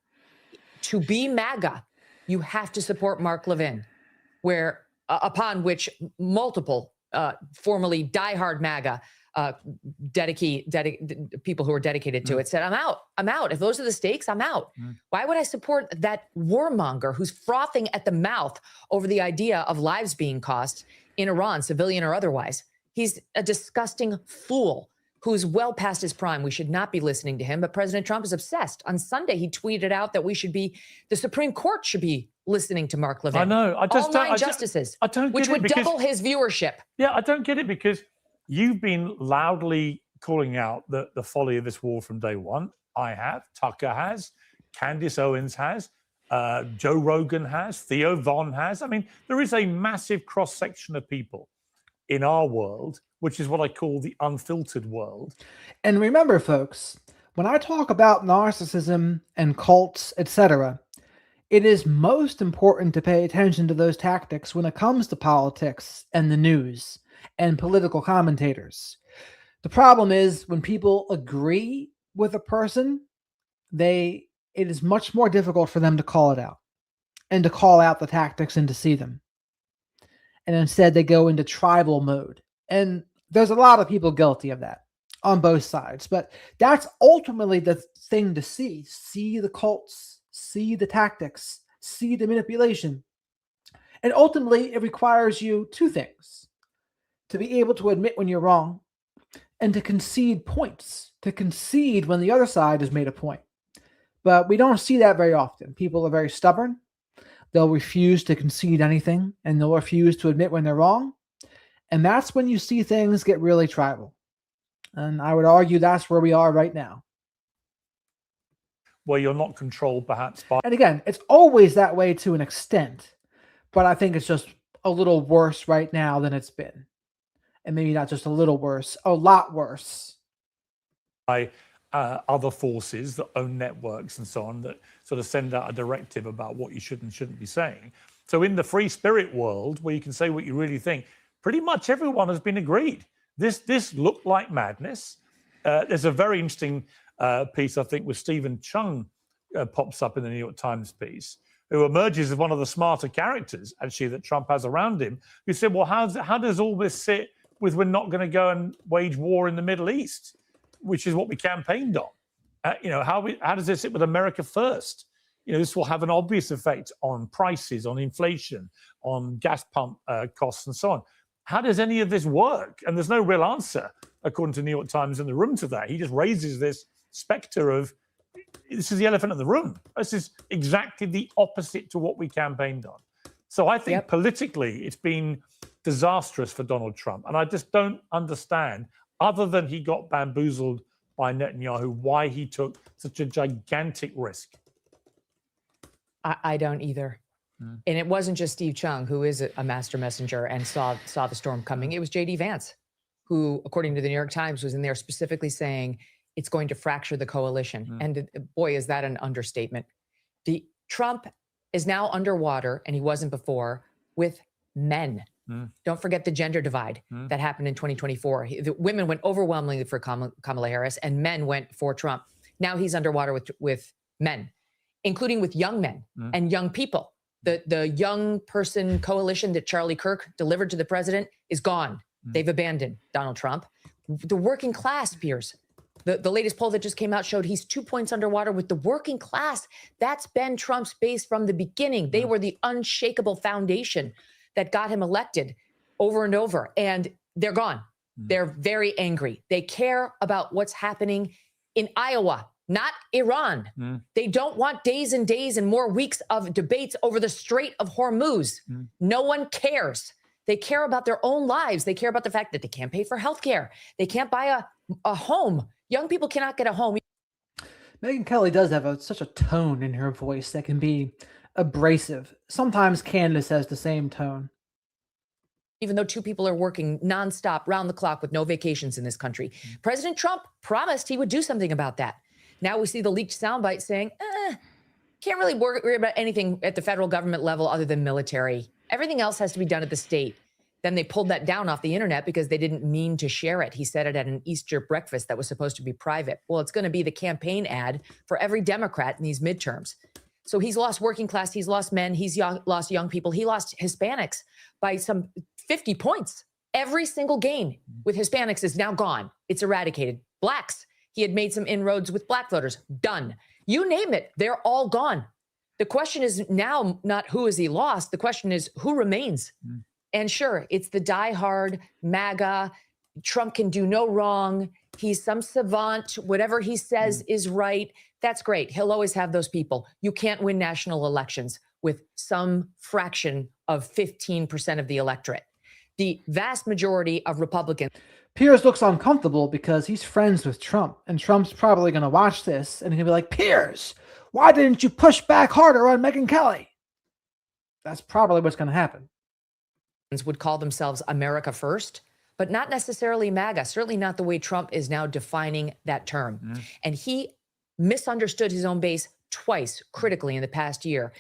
to be MAGA, you have to support Mark Levin, where upon which multiple formerly diehard MAGA people who are dedicated to it said, I'm out. If those are the stakes, I'm out. Why would I support that warmonger who's frothing at the mouth over the idea of lives being cost in Iran, civilian or otherwise? He's a disgusting fool who's well past his prime. We should not be listening to him, but President Trump is obsessed. On Sunday, he tweeted out that the Supreme Court should be listening to Mark Levin. I know. All nine justices, which would double his viewership. Yeah, I don't get it because you've been loudly calling out the folly of this war from day one. I have. Tucker has. Candace Owens has. Joe Rogan has. Theo Von has. I mean, there is a massive cross-section of people in our world, which is what I call the unfiltered world. And remember, folks, when I talk about narcissism and cults, etc., it is most important to pay attention to those tactics when it comes to politics and the news and political commentators. The problem is when people agree with a person, they it is much more difficult for them to call it out and to call out the tactics and to see them. And instead they go into tribal mode. And there's a lot of people guilty of that on both sides. But that's ultimately the thing to see. See the cults, see the tactics, see the manipulation. And ultimately it requires you two things: to be able to admit when you're wrong and to concede points, to concede when the other side has made a point. But we don't see that very often. People are very stubborn. They'll refuse to concede anything, and they'll refuse to admit when they're wrong. And that's when you see things get really tribal. And I would argue that's where we are right now. Where you're not controlled perhaps by... And again, it's always that way to an extent, but I think it's just a little worse right now than it's been. And maybe not just a little worse, a lot worse. By other forces that own networks and so on, that sort of send out a directive about what you should and shouldn't be saying. So in the free spirit world, where you can say what you really think, pretty much everyone has been agreed. This looked like madness. There's a very interesting piece, I think, where Stephen Chung pops up in the New York Times piece, who emerges as one of the smarter characters, actually, that Trump has around him, who said, well, how does all this sit with we're not going to go and wage war in the Middle East, which is what we campaigned on? How does this sit with America first? This will have an obvious effect on prices, on inflation, on gas pump costs and so on. How does any of this work? And there's no real answer, according to New York Times, in the room to that. He just raises this specter of, this is the elephant in the room. This is exactly the opposite to what we campaigned on. So I think politically it's been disastrous for Donald Trump. And I just don't understand, other than he got bamboozled by Netanyahu, why he took such a gigantic risk. I don't either. And it wasn't just Steve Chung, who is a master messenger and saw the storm coming. It was J.D. Vance, who, according to the New York Times, was in there specifically saying it's going to fracture the coalition. And boy, is that an understatement. Trump is now underwater, and he wasn't before, with men. Don't forget the gender divide that happened in 2024. The women went overwhelmingly for Kamala Harris, and men went for Trump. Now he's underwater with men, including with young men and young people. The young person coalition that Charlie Kirk delivered to the president is gone. They've abandoned Donald Trump. The working class, Piers. The latest poll that just came out showed he's 2 points underwater with the working class. That's been Trump's base from the beginning. They were the unshakable foundation that got him elected over and over. And they're gone. They're very angry. They care about what's happening in Iowa, not Iran. They don't want days and days and more weeks of debates over the Strait of Hormuz. No one cares. They care about their own lives. They care about the fact that they can't pay for healthcare. They can't buy a home. Young people cannot get a home. Megyn Kelly does have such a tone in her voice that can be abrasive. Sometimes Candace has the same tone. Even though two people are working nonstop, round the clock with no vacations in this country. President Trump promised he would do something about that. Now we see the leaked soundbite saying, can't really worry about anything at the federal government level other than military. Everything else has to be done at the state. Then they pulled that down off the internet because they didn't mean to share it. He said it at an Easter breakfast that was supposed to be private. Well, it's going to be the campaign ad for every Democrat in these midterms. So he's lost working class, he's lost men, he's lost young people, he lost Hispanics by some 50 points. Every single gain with Hispanics is now gone. It's eradicated. Blacks, he had made some inroads with black voters. Done. You name it, they're all gone. The question is now not who has he lost. The question is who remains. And sure, it's the diehard MAGA. Trump can do no wrong. He's some savant. Whatever he says is right. That's great. He'll always have those people. You can't win national elections with some fraction of 15% of the electorate. The vast majority of Republicans. Piers looks uncomfortable because he's friends with Trump, and Trump's probably going to watch this and he'll be like, Piers, why didn't you push back harder on Megyn Kelly? That's probably what's going to happen. Would call themselves America First, but not necessarily MAGA, certainly not the way Trump is now defining that term. And he misunderstood his own base twice critically in the past year,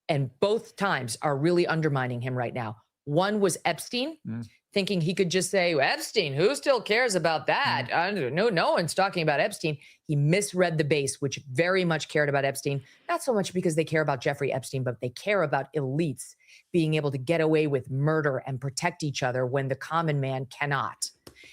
and both times are really undermining him right now. One was Epstein. thinking he could just say, Epstein, who still cares about that? No one's talking about Epstein. He misread the base, which very much cared about Epstein, not so much because they care about Jeffrey Epstein, but they care about elites being able to get away with murder and protect each other when the common man cannot.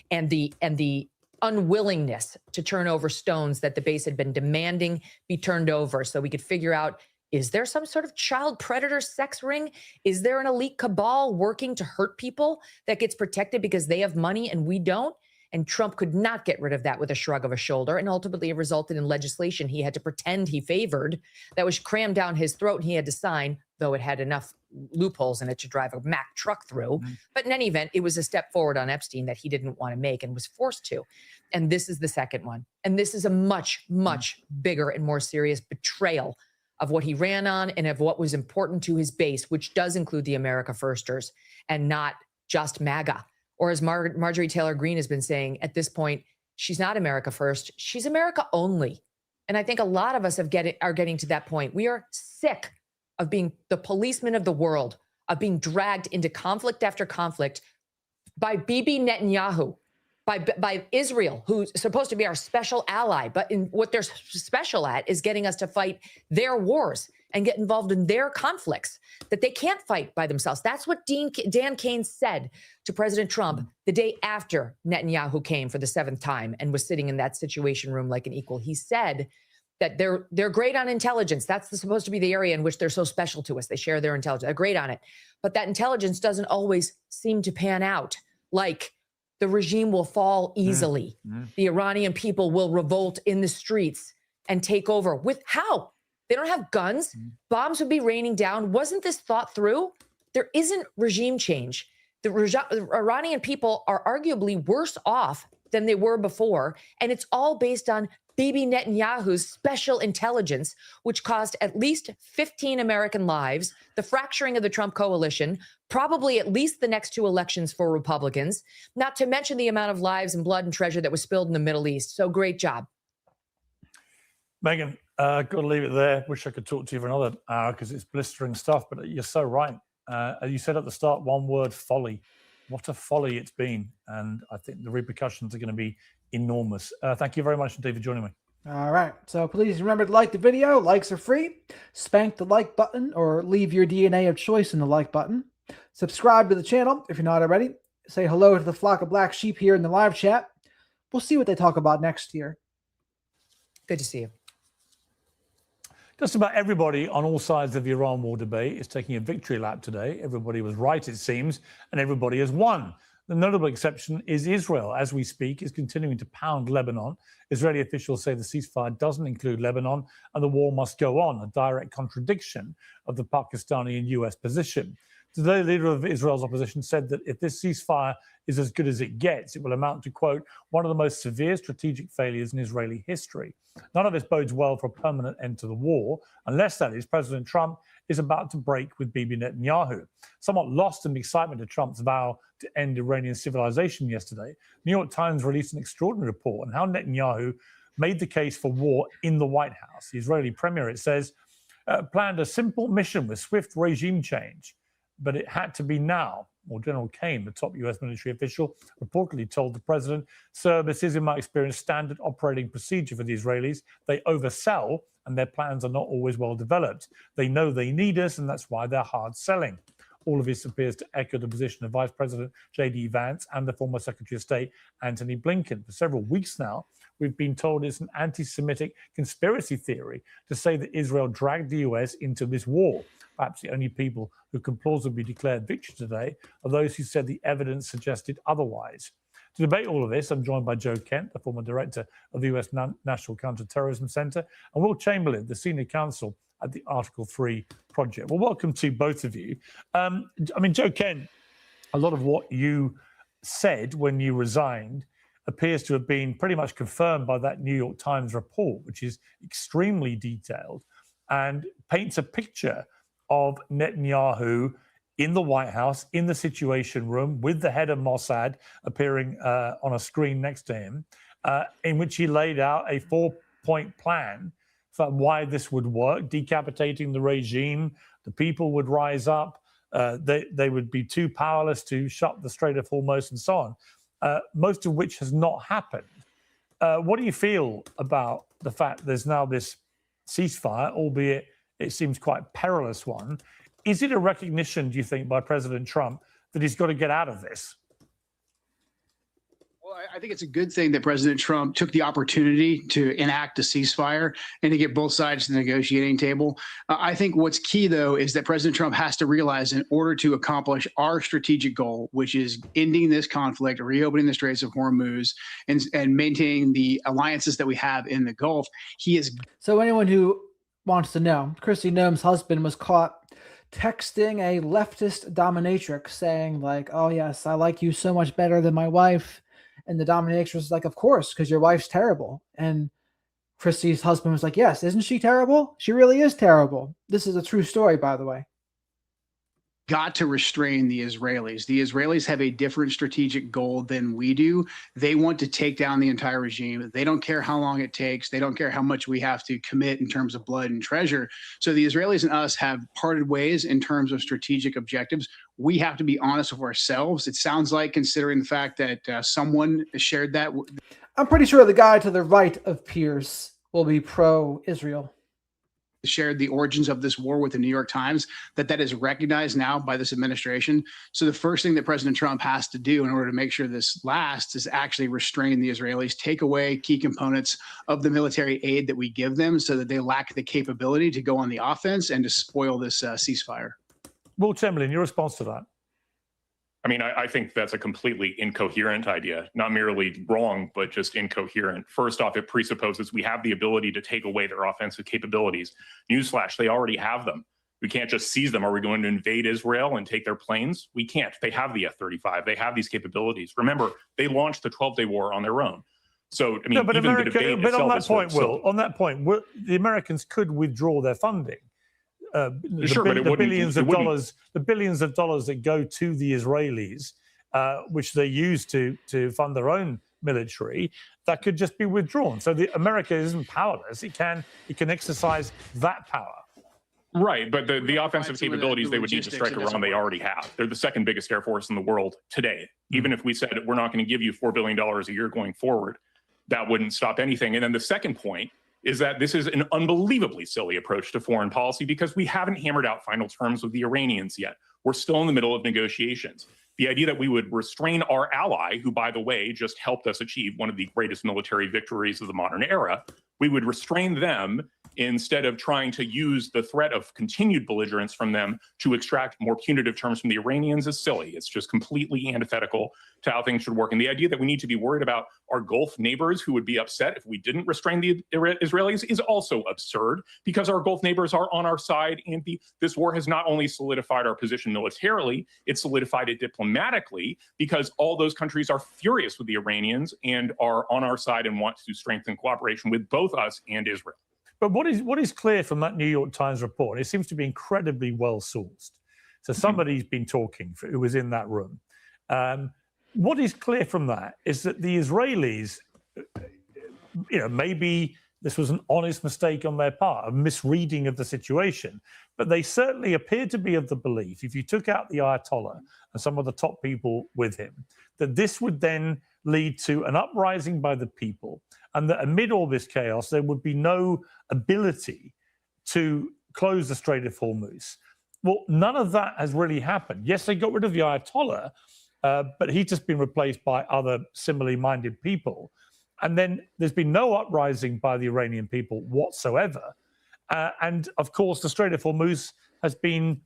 And the unwillingness to turn over stones that the base had been demanding be turned over so we could figure out, is there some sort of child predator sex ring? Is there an elite cabal working to hurt people that gets protected because they have money and we don't? And Trump could not get rid of that with a shrug of a shoulder. And ultimately it resulted in legislation he had to pretend he favored that was crammed down his throat and he had to sign, though it had enough loopholes in it to drive a Mack truck through. But in any event, it was a step forward on Epstein that he didn't want to make and was forced to. And this is the second one. And this is a much, much bigger and more serious betrayal of what he ran on and of what was important to his base, which does include the America Firsters and not just MAGA. Or as Marjorie Taylor Greene has been saying, at this point, she's not America First, she's America only. And I think a lot of us are getting to that point. We are sick of being the policemen of the world, of being dragged into conflict after conflict by Bibi Netanyahu, by Israel, who's supposed to be our special ally. But in what they're special at is getting us to fight their wars and get involved in their conflicts that they can't fight by themselves. That's what Dan Kane said to President Trump the day after Netanyahu came for the 7th time and was sitting in that situation room like an equal. He said that they're great on intelligence. That's supposed to be the area in which they're so special to us. They share their intelligence. They're great on it. But that intelligence doesn't always seem to pan out. Like the regime will fall easily. The Iranian people will revolt in the streets and take over. With how? They don't have guns. Bombs would be raining down. Wasn't this thought through? There isn't regime change. The Iranian people are arguably worse off than they were before. And it's all based on Bibi Netanyahu's special intelligence, which cost at least 15 American lives, the fracturing of the Trump coalition, probably at least the next 2 elections for Republicans, not to mention the amount of lives and blood and treasure that was spilled in the Middle East. So great job. Megyn, got to leave it there. Wish I could talk to you for another hour because it's blistering stuff, but you're so right. You said at the start, one word, folly. What a folly it's been. And I think the repercussions are going to be enormous. Thank you very much indeed for joining me. All right. So please remember to like the video. Likes are free. Spank the like button or leave your DNA of choice in the like button. Subscribe to the channel if you're not already. Say hello to the flock of black sheep here in the live chat. We'll see what they talk about next year. Good to see you. Just about everybody on all sides of the Iran war debate is taking a victory lap today. Everybody was right, it seems, and everybody has won. The notable exception is Israel. As we speak, is continuing to pound Lebanon. Israeli officials say the ceasefire doesn't include Lebanon and the war must go on, a direct contradiction of the Pakistani and US position. Today, the leader of Israel's opposition said that if this ceasefire is as good as it gets, it will amount to, quote, one of the most severe strategic failures in Israeli history. None of this bodes well for a permanent end to the war, unless, that is, President Trump is about to break with Bibi Netanyahu. Somewhat lost in the excitement of Trump's vow to end Iranian civilization yesterday, New York Times released an extraordinary report on how Netanyahu made the case for war in the White House. The Israeli premier, it says, planned a simple mission with swift regime change, but it had to be now. Or General Kane, the top US military official, reportedly told the president, sir, this is, in my experience, standard operating procedure for the Israelis. They oversell, and their plans are not always well developed. They know they need us, and that's why they're hard selling. All of this appears to echo the position of Vice President J.D. Vance and the former Secretary of State, Antony Blinken. For several weeks now, we've been told it's an anti-Semitic conspiracy theory to say that Israel dragged the US into this war. Perhaps the only people who can plausibly declare victory today are those who said the evidence suggested otherwise. To debate all of this, I'm joined by Joe Kent, the former director of the US National Counterterrorism Center, and Will Chamberlain, the senior counsel at the Article 3 project. Well, welcome to both of you. Joe Kent, a lot of what you said when you resigned appears to have been pretty much confirmed by that New York Times report, which is extremely detailed and paints a picture of Netanyahu in the White House, in the Situation Room, with the head of Mossad appearing on a screen next to him, in which he laid out a 4-point plan for why this would work, decapitating the regime, the people would rise up, They would be too powerless to shut the Strait of Hormuz and so on, most of which has not happened. What do you feel about the fact there's now this ceasefire, albeit it seems quite perilous one? Is it a recognition, do you think, by President Trump that he's got to get out of this? Well, I think it's a good thing that President Trump took the opportunity to enact a ceasefire and to get both sides to the negotiating table. I think what's key, though, is that President Trump has to realize in order to accomplish our strategic goal, which is ending this conflict, reopening the Straits of Hormuz, and maintaining the alliances that we have in the Gulf, he is. So anyone who wants to know, Kristi Noem's husband was caught texting a leftist dominatrix saying like, oh yes, I like you so much better than my wife. And the dominatrix was like, of course, because your wife's terrible. And Kristi's husband was like, yes, isn't she terrible? She really is terrible. This is a true story, by the way. Got to restrain the Israelis. The Israelis have a different strategic goal than we do. They want to take down the entire regime. They don't care how long it takes. They don't care how much we have to commit in terms of blood and treasure. So the Israelis and us have parted ways in terms of strategic objectives. We have to be honest with ourselves. It sounds like, considering the fact that someone shared that. I'm pretty sure the guy to the right of Pierce will be pro-Israel. Shared the origins of this war with the New York Times, that is recognized now by this administration. So the first thing that President Trump has to do in order to make sure this lasts is actually restrain the Israelis, take away key components of the military aid that we give them so that they lack the capability to go on the offense and to spoil this ceasefire. Will Chamberlain, your response to that? I mean, I think that's a completely incoherent idea, not merely wrong, but just incoherent. First off, it presupposes we have the ability to take away their offensive capabilities. Newsflash, they already have them. We can't just seize them. Are we going to invade Israel and take their planes? We can't. They have the F-35. They have these capabilities. Remember, they launched the 12-day war on their own. So, I mean, no, but even America, the debate but on that itself point, Will, on that point, the Americans could withdraw their funding. Sure, but the billions of dollars that go to the Israelis, which they use to fund their own military, that could just be withdrawn. So America isn't powerless. It can exercise that power. Right, but the offensive capabilities they would need to strike Iran, they already have. They're the second biggest air force in the world today. Even if we said we're not going to give you $4 billion a year going forward, that wouldn't stop anything. And then the second point is that this is an unbelievably silly approach to foreign policy because we haven't hammered out final terms with the Iranians yet. We're still in the middle of negotiations. The idea that we would restrain our ally, who, by the way, just helped us achieve one of the greatest military victories of the modern era, we would restrain them instead of trying to use the threat of continued belligerence from them to extract more punitive terms from the Iranians is silly. It's just completely antithetical to how things should work. And the idea that we need to be worried about our Gulf neighbors who would be upset if we didn't restrain the Israelis is also absurd because our Gulf neighbors are on our side. And this war has not only solidified our position militarily, it solidified it diplomatically because all those countries are furious with the Iranians and are on our side and want to strengthen cooperation with both us and Israel. But what is clear from that New York Times report, it seems to be incredibly well sourced. So somebody's been talking who was in that room. What is clear from that is that the Israelis, maybe this was an honest mistake on their part, a misreading of the situation, but they certainly appear to be of the belief, if you took out the Ayatollah and some of the top people with him, that this would then lead to an uprising by the people, and that amid all this chaos, there would be no ability to close the Strait of Hormuz. Well, none of that has really happened. Yes, they got rid of the Ayatollah, but he's just been replaced by other similarly minded people. And then there's been no uprising by the Iranian people whatsoever. And of course, the Strait of Hormuz has been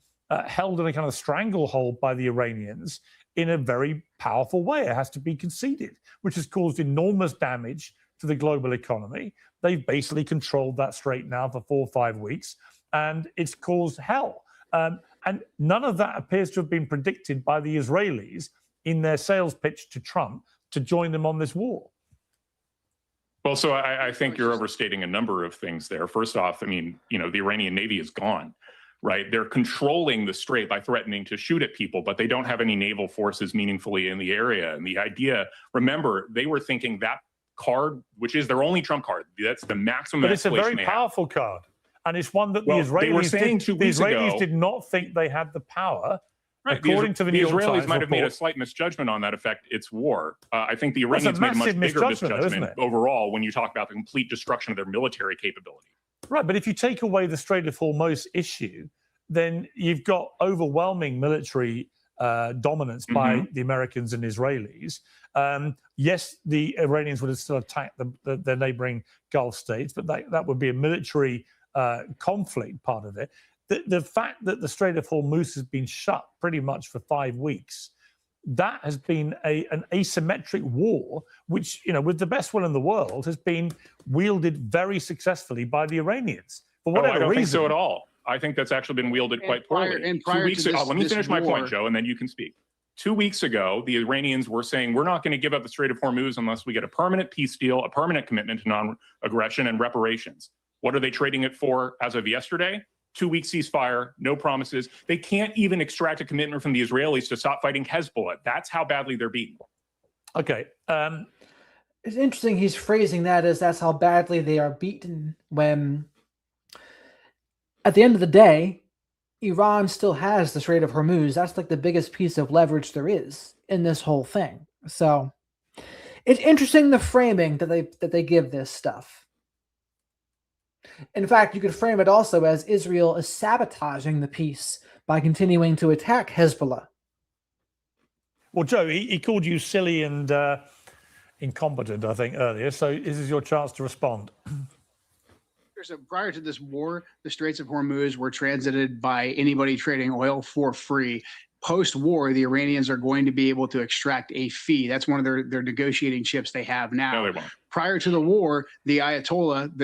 held in a kind of stranglehold by the Iranians in a very powerful way. It has to be conceded, which has caused enormous damage to the global economy. They've basically controlled that strait now for 4 or 5 weeks, and it's caused hell. And none of that appears to have been predicted by the Israelis in their sales pitch to Trump to join them on this war. Well, so I think you're overstating a number of things there. First off, I mean, the Iranian Navy is gone, right? They're controlling the strait by threatening to shoot at people, but they don't have any naval forces meaningfully in the area. And the idea, remember, they were thinking that card, which is their only trump card, that's the maximum. But it's a very powerful card. And it's one that the Israelis did not think they had the power Right. According to the New York Israelis Times might have made a report- slight misjudgment on that effect. It's war. I think the That's a Iranians made a much massive bigger misjudgment, though, isn't misjudgment it? overall when you talk about the complete destruction of their military capability. Right, but if you take away the Strait of Hormuz issue, then you've got overwhelming military dominance by the Americans and Israelis. Yes, the Iranians would have still attacked the neighboring Gulf states, but that would be a military conflict part of it. The fact that the Strait of Hormuz has been shut pretty much for 5 weeks, that has been an asymmetric war, which, with the best will in the world, has been wielded very successfully by the Iranians. For whatever I don't reason. think so at all. I think that's actually been wielded quite poorly. And prior 2 weeks to ago, this- let me this finish my war- point, Joe, and then you can speak. 2 weeks ago, the Iranians were saying, we're not going to give up the Strait of Hormuz unless we get a permanent peace deal, a permanent commitment to non-aggression and reparations. What are they trading it for as of yesterday? 2-week ceasefire, no promises. They can't even extract a commitment from the Israelis to stop fighting Hezbollah. That's how badly they're beaten. Okay. It's interesting he's phrasing that as that's how badly they are beaten, when at the end of the day, Iran still has the Strait of Hormuz. That's like the biggest piece of leverage there is in this whole thing. So it's interesting the framing that they give this stuff. In fact, you could frame it also as Israel is sabotaging the peace by continuing to attack Hezbollah. Well, Joe, he called you silly and incompetent, I think, earlier. So this is your chance to respond. So prior to this war, the Straits of Hormuz were transited by anybody trading oil for free. Post-war, the Iranians are going to be able to extract a fee. That's one of their negotiating chips they have now. No, they won't. Prior to the war, the Ayatollah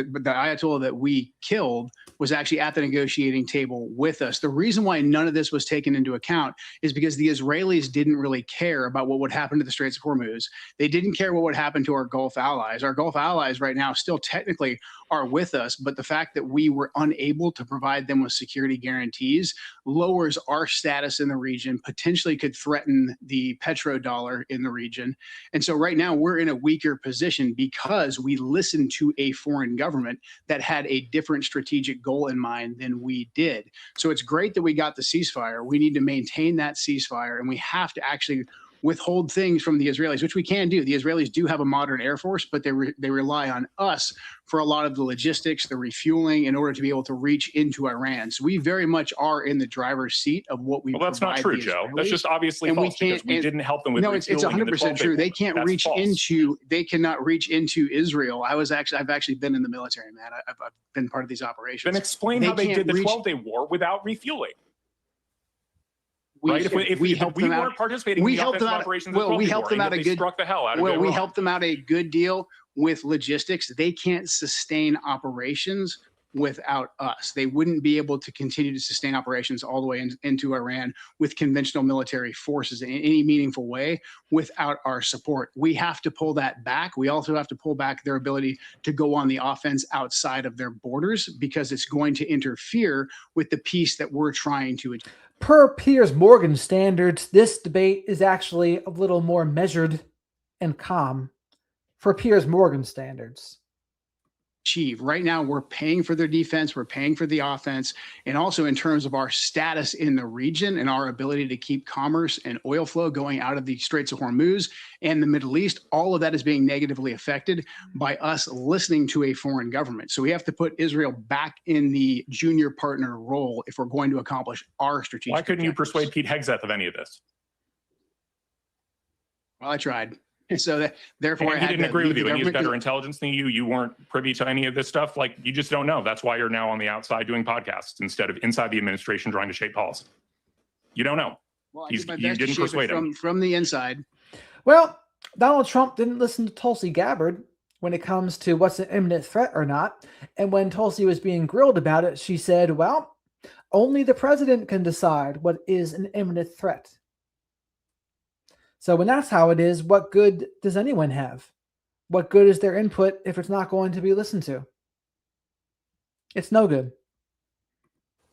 that we killed was actually at the negotiating table with us. The reason why none of this was taken into account is because the Israelis didn't really care about what would happen to the Straits of Hormuz. They didn't care what would happen to our Gulf allies. Our Gulf allies right now still technically are with us, but the fact that we were unable to provide them with security guarantees lowers our status in the region, potentially could threaten the petrodollar in the region. And so right now we're in a weaker position because we listened to a foreign government that had a different strategic goal in mind than we did. So it's great that we got the ceasefire. We need to maintain that ceasefire, and we have to actually withhold things from the Israelis, which we can do. The Israelis do have a modern air force, but they rely on us for a lot of the logistics, the refueling, in order to be able to reach into Iran. So we very much are in the driver's seat of what we. Well, that's not true, Joe. That's just obviously and false because we didn't help them with. No, it's refueling in the 100% 12-day true. They war. can't That's reach false. into. They cannot reach into Israel. I've actually been in the military, man. I've been part of these operations. Then explain how they can't did the reach- 12-day war without refueling. We- Right? If we helped them weren't out. participating We in the helped them offensive out. operations, Well, we helped them out a they good. struck the hell out of Well, we Iran. helped them out a good deal with logistics. They can't sustain operations without us. They wouldn't be able to continue to sustain operations all the way into Iran with conventional military forces in any meaningful way without our support. We have to pull that back. We also have to pull back their ability to go on the offense outside of their borders because it's going to interfere with the peace that we're trying to achieve. Per Piers Morgan standards, this debate is actually a little more measured and calm for Piers Morgan standards. Right now, we're paying for their defense, we're paying for the offense, and also in terms of our status in the region and our ability to keep commerce and oil flow going out of the Straits of Hormuz and the Middle East, all of that is being negatively affected by us listening to a foreign government. So we have to put Israel back in the junior partner role if we're going to accomplish our strategic Why couldn't you objectives. persuade Pete Hegseth of any of this? Well, I tried. So therefore, And I he had didn't to agree leave with you. the And he has government. better intelligence than you. You weren't privy to any of this stuff. Like, you just don't know. That's why you're now on the outside doing podcasts instead of inside the administration trying to shape policy. You don't know. Well, I He's- did my you best to didn't shape it persuade him. from the inside. Well, Donald Trump didn't listen to Tulsi Gabbard when it comes to what's an imminent threat or not. And when Tulsi was being grilled about it, she said, well, only the president can decide what is an imminent threat. So when that's how it is, what good does anyone have? What good is their input if it's not going to be listened to? It's no good.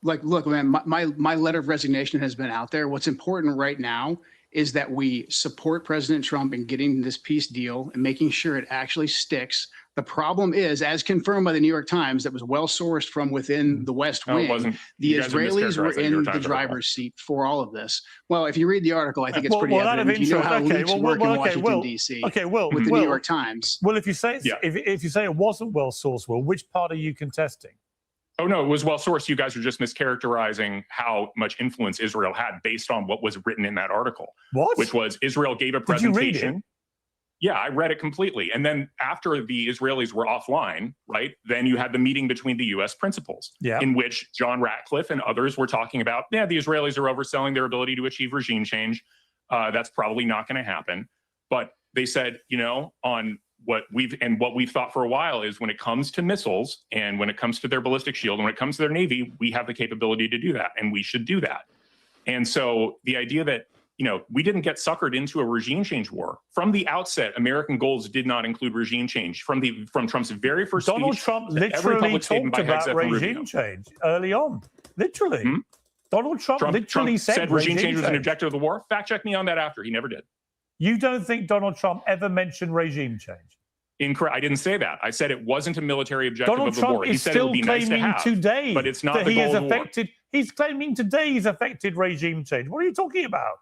Like, look, man, my letter of resignation has been out there. What's important right now is that we support President Trump in getting this peace deal and making sure it actually sticks. The problem is, as confirmed by the New York Times, that was well sourced from within the West Wing, the Israelis were in the driver's seat for all of this. Well, if you read the article, I think it's pretty evident. You know how leaks work in Washington, D.C. with the New York Times. Well, if you say if you say it wasn't well sourced, Will, which part are you contesting? Oh, no, it was well sourced. You guys are just mischaracterizing how much influence Israel had based on what was written in that article. What? Which was Israel gave a presentation. Did you read it? Yeah, I read it completely. And then after the Israelis were offline, right, then you had the meeting between the U.S. principals, in which John Ratcliffe and others were talking about, the Israelis are overselling their ability to achieve regime change. That's probably not going to happen. But they said, on what we've thought for a while is when it comes to missiles and when it comes to their ballistic shield and when it comes to their Navy, we have the capability to do that, and we should do that. And so the idea that we didn't get suckered into a regime change war. From the outset, American goals did not include regime change. From Trump's very first speech, Donald Trump literally talked about regime change early on. Literally. Donald Trump literally said regime change was an objective of the war. Fact check me on that after. He never did. You don't think Donald Trump ever mentioned regime change? Incorrect. I didn't say that. I said it wasn't a military objective Donald of the Trump war. He is said it would still be nice to claiming have, today but it's not that the he goal has of the war. affected. He's claiming today he's affected regime change. What are you talking about?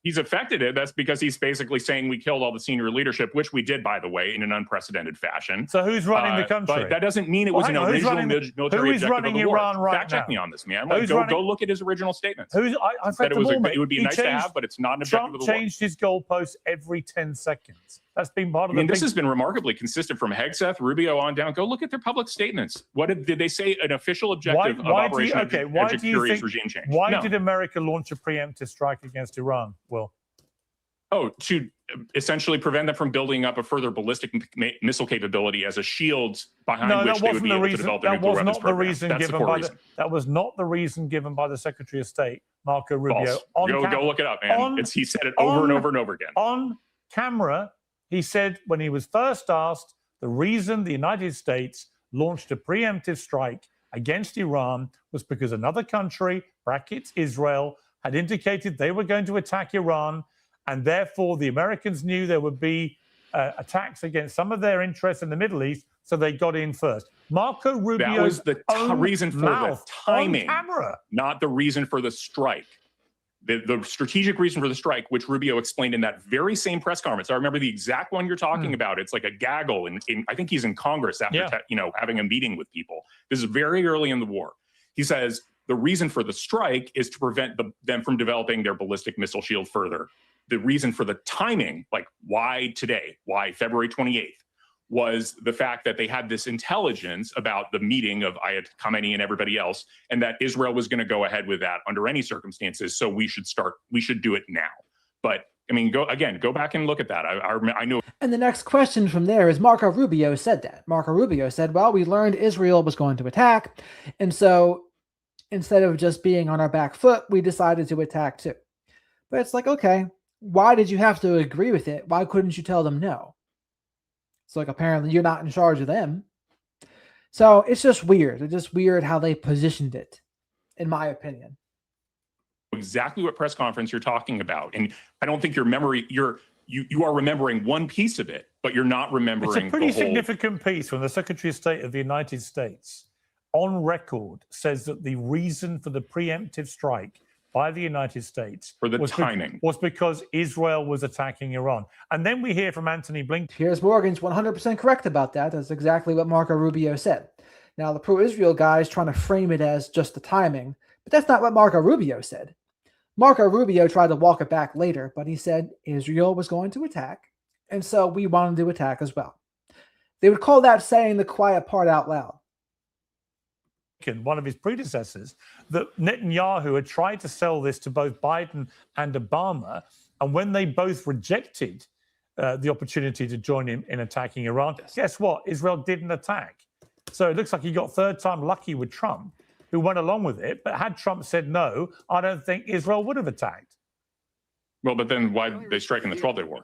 He's affected it. That's because he's basically saying we killed all the senior leadership, which we did, by the way, in an unprecedented fashion. So who's running the country? But that doesn't mean it was an original military objective of the war. Fact check me on this, man. Go look at his original statements. I've read them all, mate. It would be nice to have, but it's not an objective of the war. Trump changed his goalposts every 10 seconds. That's been part of the this has been remarkably consistent from Hegseth, Rubio on down. Go look at their public statements. What did they say? An official objective of Operation Furious regime change. Why did America launch a preemptive strike against Iran? Will? Oh, to essentially prevent them from building up a further ballistic missile capability as a shield behind which they would be able to develop their nuclear weapons program. That was not the reason given by the Secretary of State, Marco Rubio. Go look it up, man. He said it over and over and over again. On camera, he said when he was first asked the reason the United States launched a preemptive strike against Iran was because another country, brackets Israel, had indicated they were going to attack Iran. And therefore, the Americans knew there would be attacks against some of their interests in the Middle East, so they got in first. Marco Rubio's that was the reason for the timing, not the reason for the strike. The strategic reason for the strike, which Rubio explained in that very same press conference. I remember the exact one you're talking about. It's like a gaggle, and I think he's in Congress after having a meeting with people. This is very early in the war. He says the reason for the strike is to prevent them from developing their ballistic missile shield further. The reason for the timing, like why today, why February 28th, was the fact that they had this intelligence about the meeting of Ayatollah Khamenei and everybody else, and that Israel was going to go ahead with that under any circumstances. So we should do it now. But I mean, go back and look at that. I know. And the next question from there is Marco Rubio said that. Marco Rubio said, well, we learned Israel was going to attack. And so instead of just being on our back foot, we decided to attack too. But it's like, okay, why did you have to agree with it? Why couldn't you tell them no? It's like, apparently you're not in charge of them. So it's just weird. It's just weird how they positioned it, in my opinion. Exactly what press conference you're talking about. And I don't think your memory, you are remembering one piece of it, but you're not remembering It's a pretty significant piece when the Secretary of State of the United States on record says that the reason for the preemptive strike by the United States was because Israel was attacking Iran. And then we hear from Anthony Blinken. Piers Morgan's 100% correct about that. That's exactly what Marco Rubio said. Now, the pro-Israel guy is trying to frame it as just the timing, but that's not what Marco Rubio said. Marco Rubio tried to walk it back later, but he said Israel was going to attack, and so we wanted to attack as well. They would call that saying the quiet part out loud. One of his predecessors, that Netanyahu had tried to sell this to both Biden and Obama, and when they both rejected the opportunity to join him in attacking Iran, guess what? Israel didn't attack. So it looks like he got third time lucky with Trump, who went along with it. But had Trump said no, I don't think Israel would have attacked. Well, but then why did they strike in the 12-day war?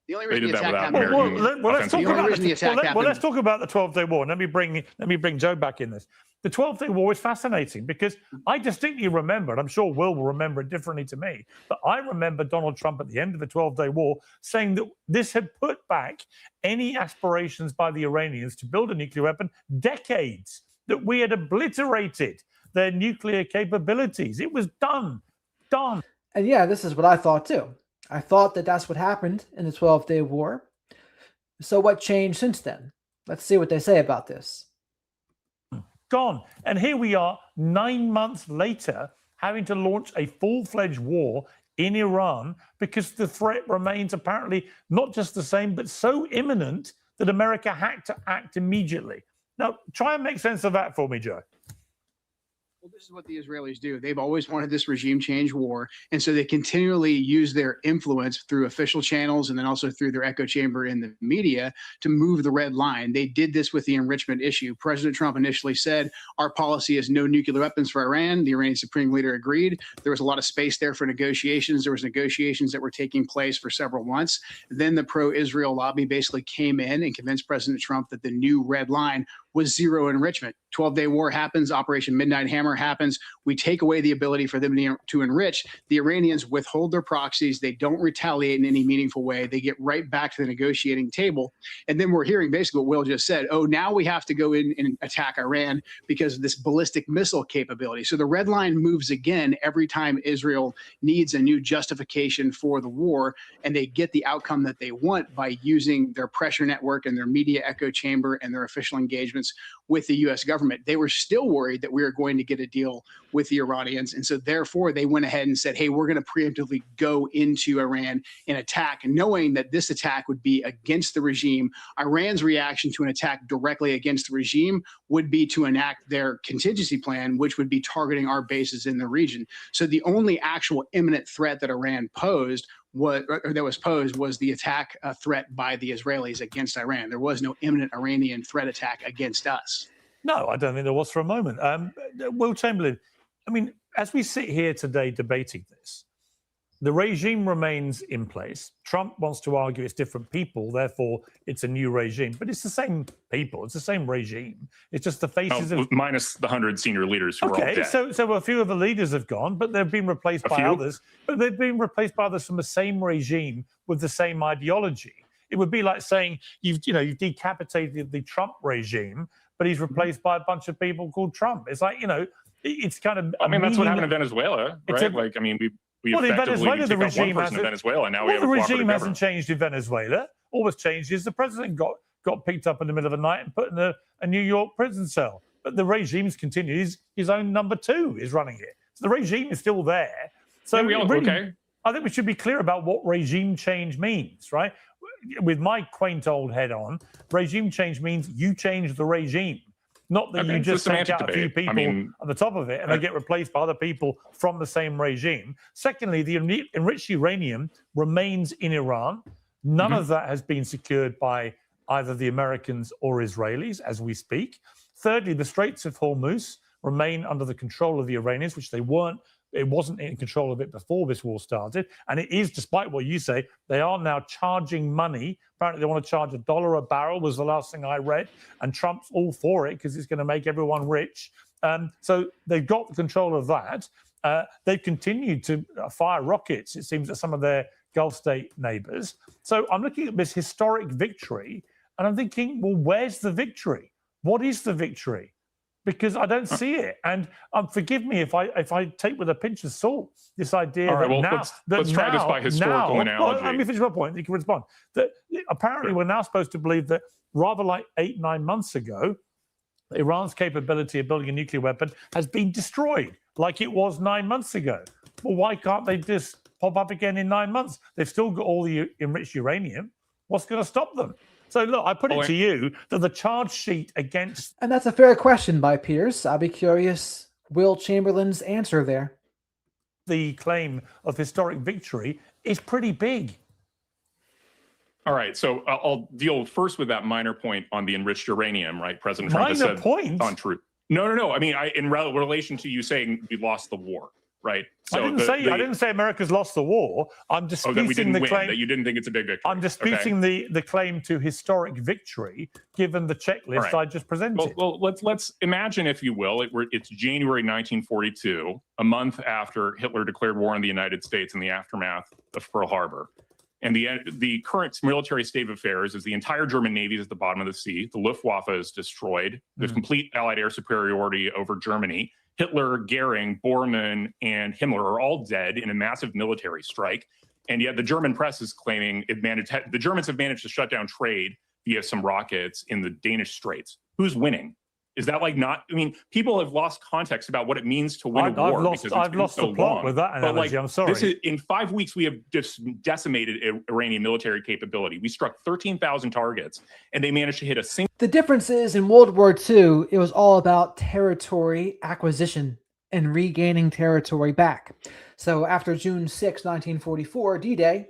The only They reason did the that attack without happened. American let's talk offensive about guns. the attack happened. let's talk about the 12-day war. Let me bring Joe back in this. The 12-day war is fascinating because I distinctly remember, and I'm sure Will remember it differently to me, but I remember Donald Trump at the end of the 12-day war saying that this had put back any aspirations by the Iranians to build a nuclear weapon decades, that we had obliterated their nuclear capabilities. It was done. And yeah, this is what I thought too. I thought that that's what happened in the 12-day war. So what changed since then? Let's see what they say about this. Gone. And here we are 9 months later having to launch a full-fledged war in Iran because the threat remains apparently not just the same, but so imminent that America had to act immediately. Now, try and make sense of that for me, Joe. Well, this is what the Israelis do. They've always wanted this regime change war. And so they continually use their influence through official channels and then also through their echo chamber in the media to move the red line. They did this with the enrichment issue. President Trump initially said, our policy is no nuclear weapons for Iran. The Iranian Supreme Leader agreed. There was a lot of space there for negotiations. There was negotiations that were taking place for several months. Then the pro-Israel lobby basically came in and convinced President Trump that the new red line was zero enrichment. 12-day war happens. Operation Midnight Hammer happens. We take away the ability for them to enrich. The Iranians withhold their proxies. They don't retaliate in any meaningful way. They get right back to the negotiating table. And then we're hearing basically what Will just said. Oh, now we have to go in and attack Iran because of this ballistic missile capability. So the red line moves again every time Israel needs a new justification for the war, and they get the outcome that they want by using their pressure network and their media echo chamber and their official engagements with the U.S. government. They were still worried that we were going to get a deal with the Iranians. And so therefore they went ahead and said, hey, we're going to preemptively go into Iran and attack, knowing that this attack would be against the regime. Iran's reaction to an attack directly against the regime would be to enact their contingency plan, which would be targeting our bases in the region. So the only actual imminent threat that Iran posed was the attack threat by the Israelis against Iran. There was no imminent Iranian threat attack against us. No, I don't think there was for a moment. Will Chamberlain, I mean, as we sit here today debating this, the regime remains in place. Trump wants to argue it's different people, therefore it's a new regime. But it's the same people. It's the same regime. It's just the faces of... Minus the 100 senior leaders who are all dead. So a few of the leaders have gone, but they've been replaced by others. But they've been replaced by others from the same regime with the same ideology. It would be like saying you've decapitated the Trump regime, but he's replaced by a bunch of people called Trump. It's like, it's kind of... I mean, that's what happened in Venezuela, right? We effectively took out one person in Venezuela, and now we have a cooperative regime hasn't government. changed in Venezuela. All that's changed is the president got picked up in the middle of the night and put in a New York prison cell. But the regime's continued. His own number two is running it. So the regime is still there. So I think we should be clear about what regime change means, right? With my quaint old head on, regime change means you change the regime. Not that you just take out a few people at the top of it and they get replaced by other people from the same regime. Secondly, the enriched uranium remains in Iran. None of that has been secured by either the Americans or Israelis as we speak. Thirdly, the Straits of Hormuz remain under the control of the Iranians, which they weren't. It wasn't in control of it before this war started. And it is, despite what you say, they are now charging money. Apparently they want to charge $1 a barrel was the last thing I read. And Trump's all for it because it's going to make everyone rich. So they've got control of that. They've continued to fire rockets, it seems, at some of their Gulf state neighbors. So I'm looking at this historic victory and I'm thinking, well, where's the victory? What is the victory? Because I don't see it. And forgive me if I take with a pinch of salt this idea let's try this by historical analogy. Let me finish my point. You can respond. That apparently we're now supposed to believe that rather like 8-9 months ago, Iran's capability of building a nuclear weapon has been destroyed like it was 9 months ago. Well, why can't they just pop up again in 9 months? They've still got all the enriched uranium. What's going to stop them? So, look, I put it to you that the charge sheet against... And that's a fair question by Pierce. I'll be curious Will Chamberlain's answer there. The claim of historic victory is pretty big. All right, so I'll deal first with that minor point on the enriched uranium, right? President Trump has said point? Untrue. No. I mean, in relation to you saying we lost the war, right? I didn't say America's lost the war. I'm disputing the claim that you didn't think it's a big victory. I'm disputing the claim to historic victory, given the checklist I just presented. Well, let's imagine, if you will, it's January 1942, a month after Hitler declared war on the United States in the aftermath of Pearl Harbor. And the current military state of affairs is the entire German Navy is at the bottom of the sea. The Luftwaffe is destroyed. There's complete Allied air superiority over Germany. Hitler, Goering, Bormann, and Himmler are all dead in a massive military strike. And yet the German press is claiming the Germans have managed to shut down trade via some rockets in the Danish Straits. Who's winning? Is that people have lost context about what it means to win a war. I've lost the plot with that analogy. I'm sorry. In 5 weeks, we have just decimated Iranian military capability. We struck 13,000 targets, and they managed to hit a single. The difference is in World War II, it was all about territory acquisition and regaining territory back. So after June 6, 1944, D-Day,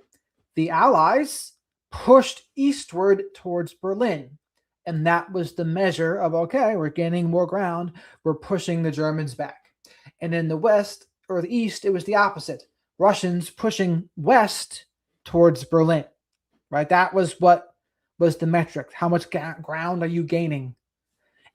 the Allies pushed eastward towards Berlin. And that was the measure of, okay, we're gaining more ground. We're pushing the Germans back. And in the West or the East, it was the opposite. Russians pushing west towards Berlin, right? That was what was the metric. How much ground are you gaining?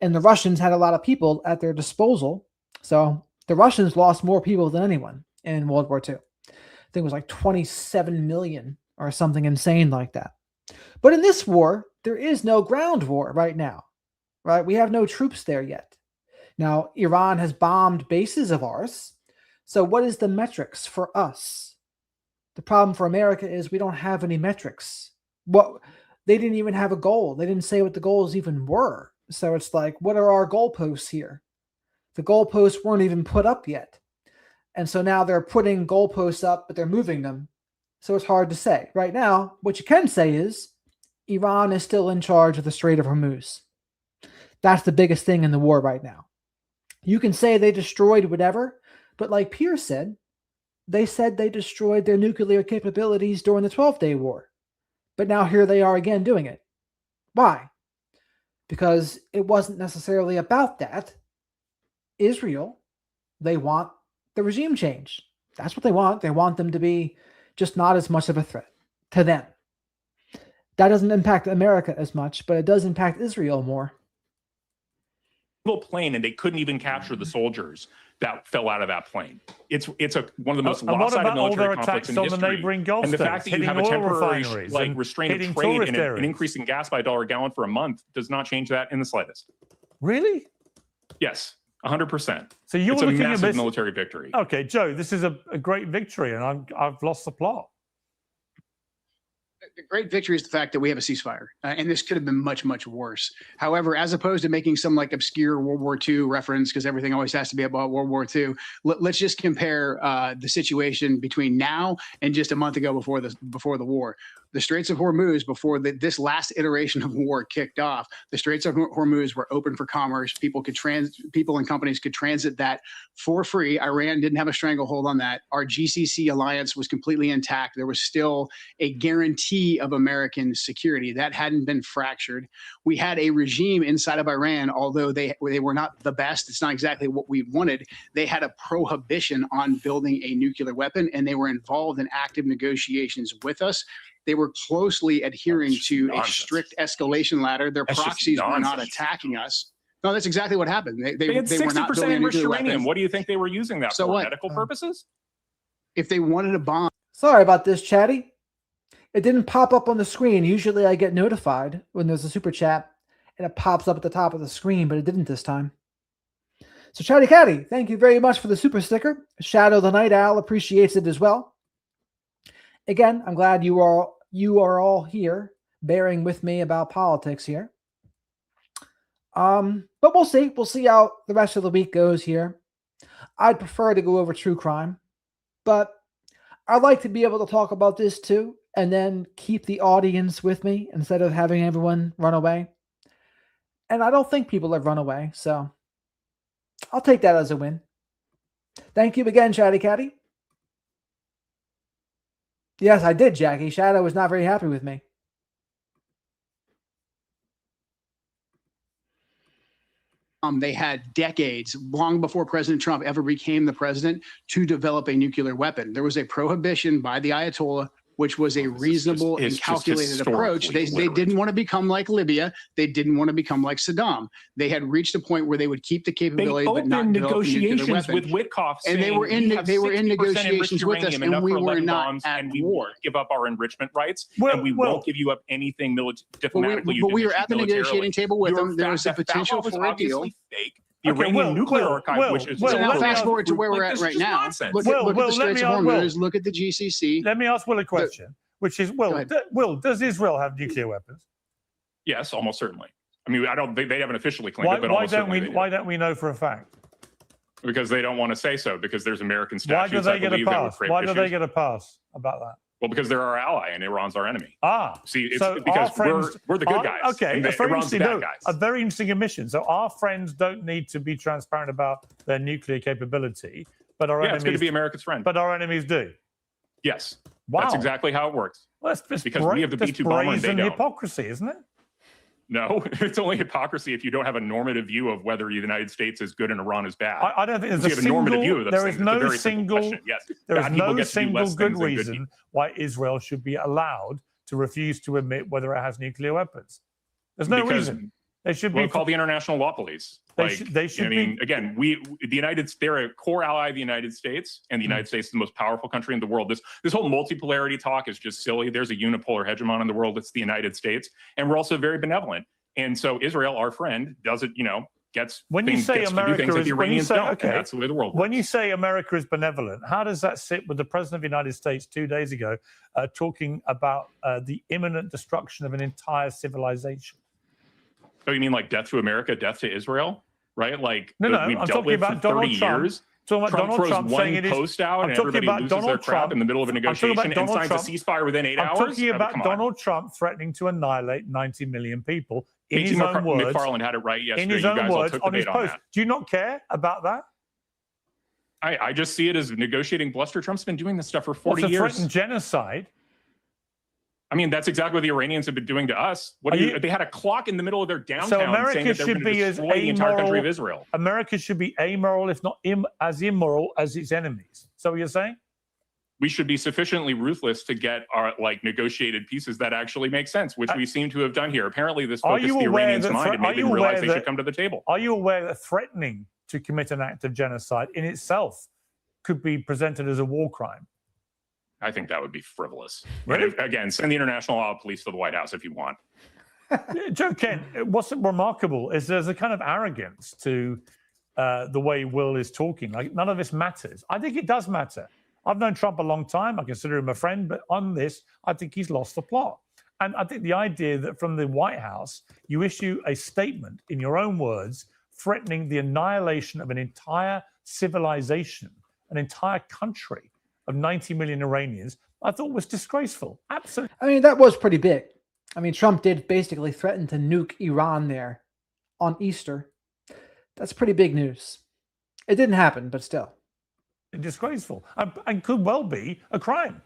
And the Russians had a lot of people at their disposal. So the Russians lost more people than anyone in World War II. I think it was like 27 million or something insane like that. But in this war, there is no ground war right now, right? We have no troops there yet. Now, Iran has bombed bases of ours. So what is the metrics for us? The problem for America is we don't have any metrics. They didn't even have a goal. They didn't say what the goals even were. So it's like, what are our goalposts here? The goalposts weren't even put up yet. And so now they're putting goalposts up, but they're moving them. So it's hard to say. Right now, what you can say is Iran is still in charge of the Strait of Hormuz. That's the biggest thing in the war right now. You can say they destroyed whatever, but like Pierce said they destroyed their nuclear capabilities during the 12-Day War. But now here they are again doing it. Why? Because it wasn't necessarily about that. Israel, they want the regime change. That's what they want. They want them to be just not as much of a threat to them. That doesn't impact America as much, but it does impact Israel more. Plane, and they couldn't even capture the soldiers that fell out of that plane. It's one of the most lopsided military conflicts in history. And the fact that you have a temporary restraint of trade and an increase in gas by $1 a gallon for a month does not change that in the slightest. Really? Yes, 100%. So you're it's a looking massive at this military victory. Okay, Joe, this is a great victory, and I've lost the plot. The great victory is the fact that we have a ceasefire, and this could have been much, much worse. However, as opposed to making some obscure World War II reference, because everything always has to be about World War II, let's just compare the situation between now and just a month ago before the war. The Straits of Hormuz, before this last iteration of war kicked off, the Straits of Hormuz were open for commerce. People and companies could transit that for free. Iran didn't have a stranglehold on that. Our GCC alliance was completely intact. There was still a guarantee of American security. That hadn't been fractured. We had a regime inside of Iran, although they were not the best. It's not exactly what we wanted. They had a prohibition on building a nuclear weapon, and they were involved in active negotiations with us. They were closely adhering to a strict escalation ladder. Their proxies were not attacking us. No, that's exactly what happened. They had 60% were not building enriched nuclear uranium. weapons. What do you think they were using that So for? what? Medical purposes? If they wanted a bomb. Sorry about this, Chatty. It didn't pop up on the screen. Usually I get notified when there's a super chat and it pops up at the top of the screen, but it didn't this time. So Chatty Catty, thank you very much for the super sticker. Shadow the Night Owl appreciates it as well. Again, I'm glad you are all here bearing with me about politics here. But we'll see. We'll see how the rest of the week goes here. I'd prefer to go over true crime, but I'd like to be able to talk about this too, and then keep the audience with me instead of having everyone run away. And I don't think people have run away, so I'll take that as a win. Thank you again, Chatty Catty. Yes, I did, Jackie. Shadow was not very happy with me. They had decades, long before President Trump ever became the president, to develop a nuclear weapon. There was a prohibition by the Ayatollah, which was a reasonable and calculated approach. They didn't want to become like Libya. They didn't want to become like Saddam. They had reached a point where they would keep the capability, but not develop a nuclear weapon. With Witkoff, and they were in negotiations with us, and we were not at war. Give up our enrichment rights, and we won't give you up anything diplomatically. But we were at the negotiating table with them. There was a potential for a deal. Fake. The Iranian nuclear archive, which is now fast forward to where we're at right now. Look at the Straits of Hormuz. Look at the GCC. Let me ask Will a question, which is, Will, does Israel have nuclear weapons? Yes, almost certainly. I mean, they haven't officially claimed it, but why don't we know for a fact? Because they don't want to say so, because there's American statutes. Why do they get a pass? Why do they get a pass about that? Well, because they're our ally and Iran's our enemy. See, it's so because we're the good guys. Okay, Iran's the bad guys. A very interesting admission. So our friends don't need to be transparent about their nuclear capability, but our enemies. It's good to be America's friend. But our enemies do. Yes. Wow. That's exactly how it works. Well, that's because we have the B-2 bomber and they don't. Hypocrisy, isn't it? No, it's only hypocrisy if you don't have a normative view of whether the United States is good and Iran is bad. I don't think there's a normative view of those there is things. no single. Yes. There is no single good reason why Israel should be allowed to refuse to admit whether it has nuclear weapons. There's no reason. They should be called the International Law Police. They should I mean, again, they're a core ally of the United States, and the United States is the most powerful country in the world. This whole multipolarity talk is just silly. There's a unipolar hegemon in the world. It's the United States, and we're also very benevolent. And so Israel, our friend, does it, gets when you say America is, the Iranians don't. Okay, that's the way the world works. When you say America is benevolent, how does that sit with the President of the United States 2 days ago talking about the imminent destruction of an entire civilization? So you mean like death to America, death to Israel, right? Like no, we've I'm dealt talking about Donald Trump. Years. Trump throws Trump one post out and everybody loses their crap in the middle of a negotiation and signs a ceasefire within 8 hours. I'm talking about Donald Trump threatening to annihilate 90 million people in his own words. McFarland had it right yesterday. In his own words on his post. Do you not care about that? I just see it as negotiating bluster. Trump's been doing this stuff for 40 years. Threaten genocide. I mean, that's exactly what the Iranians have been doing to us. They had a clock in the middle of their downtown so America saying that they were going to destroy the entire country of Israel. America should be amoral, if not as immoral as its enemies. So what you're saying? We should be sufficiently ruthless to get our negotiated pieces that actually make sense, which we seem to have done here. Apparently, this focused the Iranians' mind and made them realize they should come to the table. Are you aware that threatening to commit an act of genocide in itself could be presented as a war crime? I think that would be frivolous. Really? Again, send the International Law Police to the White House if you want. Joe Kent, what's remarkable is there's a kind of arrogance to the way Will is talking. Like none of this matters. I think it does matter. I've known Trump a long time. I consider him a friend, but on this, I think he's lost the plot. And I think the idea that from the White House, you issue a statement in your own words, threatening the annihilation of an entire civilization, an entire country of 90 million Iranians, I thought was disgraceful. Absolutely. I mean, that was pretty big. I mean, Trump did basically threaten to nuke Iran there on Easter. That's pretty big news. It didn't happen, but still. Disgraceful and could well be a crime.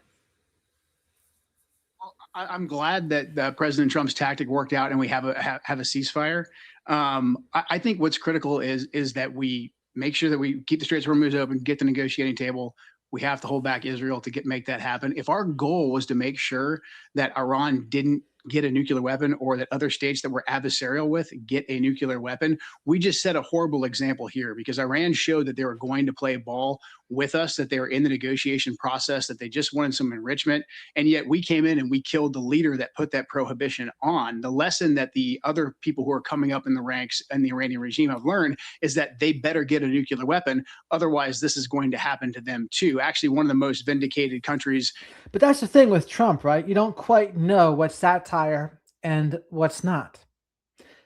I'm glad that President Trump's tactic worked out and we have a ceasefire. I think what's critical is that we make sure that we keep the Straits of Hormuz open, get the negotiating table. We have to hold back Israel to make that happen. If our goal was to make sure that Iran didn't get a nuclear weapon or that other states that we're adversarial with get a nuclear weapon, we just set a horrible example here because Iran showed that they were going to play ball with us, that they were in the negotiation process, that they just wanted some enrichment. And yet we came in and we killed the leader that put that prohibition on. The lesson that the other people who are coming up in the ranks in the Iranian regime have learned is that they better get a nuclear weapon. Otherwise, this is going to happen to them too. Actually, one of the most vindicated countries. But that's the thing with Trump, right? You don't quite know what's satire and what's not.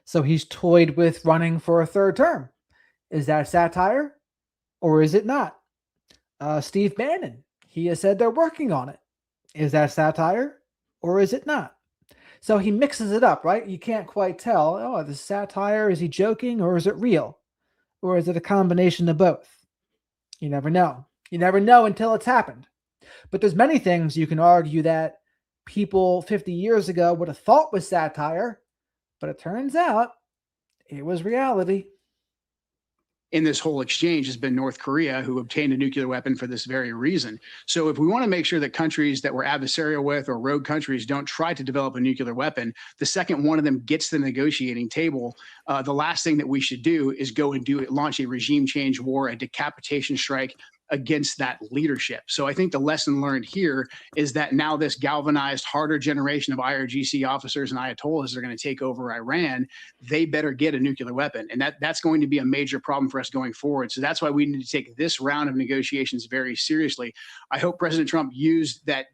So he's toyed with running for a third term. Is that satire or is it not? Steve Bannon, he has said they're working on it. Is that satire or is it not? So he mixes it up, right? You can't quite tell, oh, this satire, is he joking or is it real? Or is it a combination of both? You never know. You never know until it's happened. But there's many things you can argue that people 50 years ago would have thought was satire, but it turns out it was reality. in this whole exchange has been North Korea, who obtained a nuclear weapon for this very reason. So if we want to make sure that countries that we're adversarial with or rogue countries don't try to develop a nuclear weapon, the second one of them gets to the negotiating table, the last thing that we should do is go and launch a regime change war, a decapitation strike against that leadership. So I think the lesson learned here is that now this galvanized, harder generation of IRGC officers and Ayatollahs are going to take over Iran. They better get a nuclear weapon. And that's going to be a major problem for us going forward. So that's why we need to take this round of negotiations very seriously. I hope President Trump used that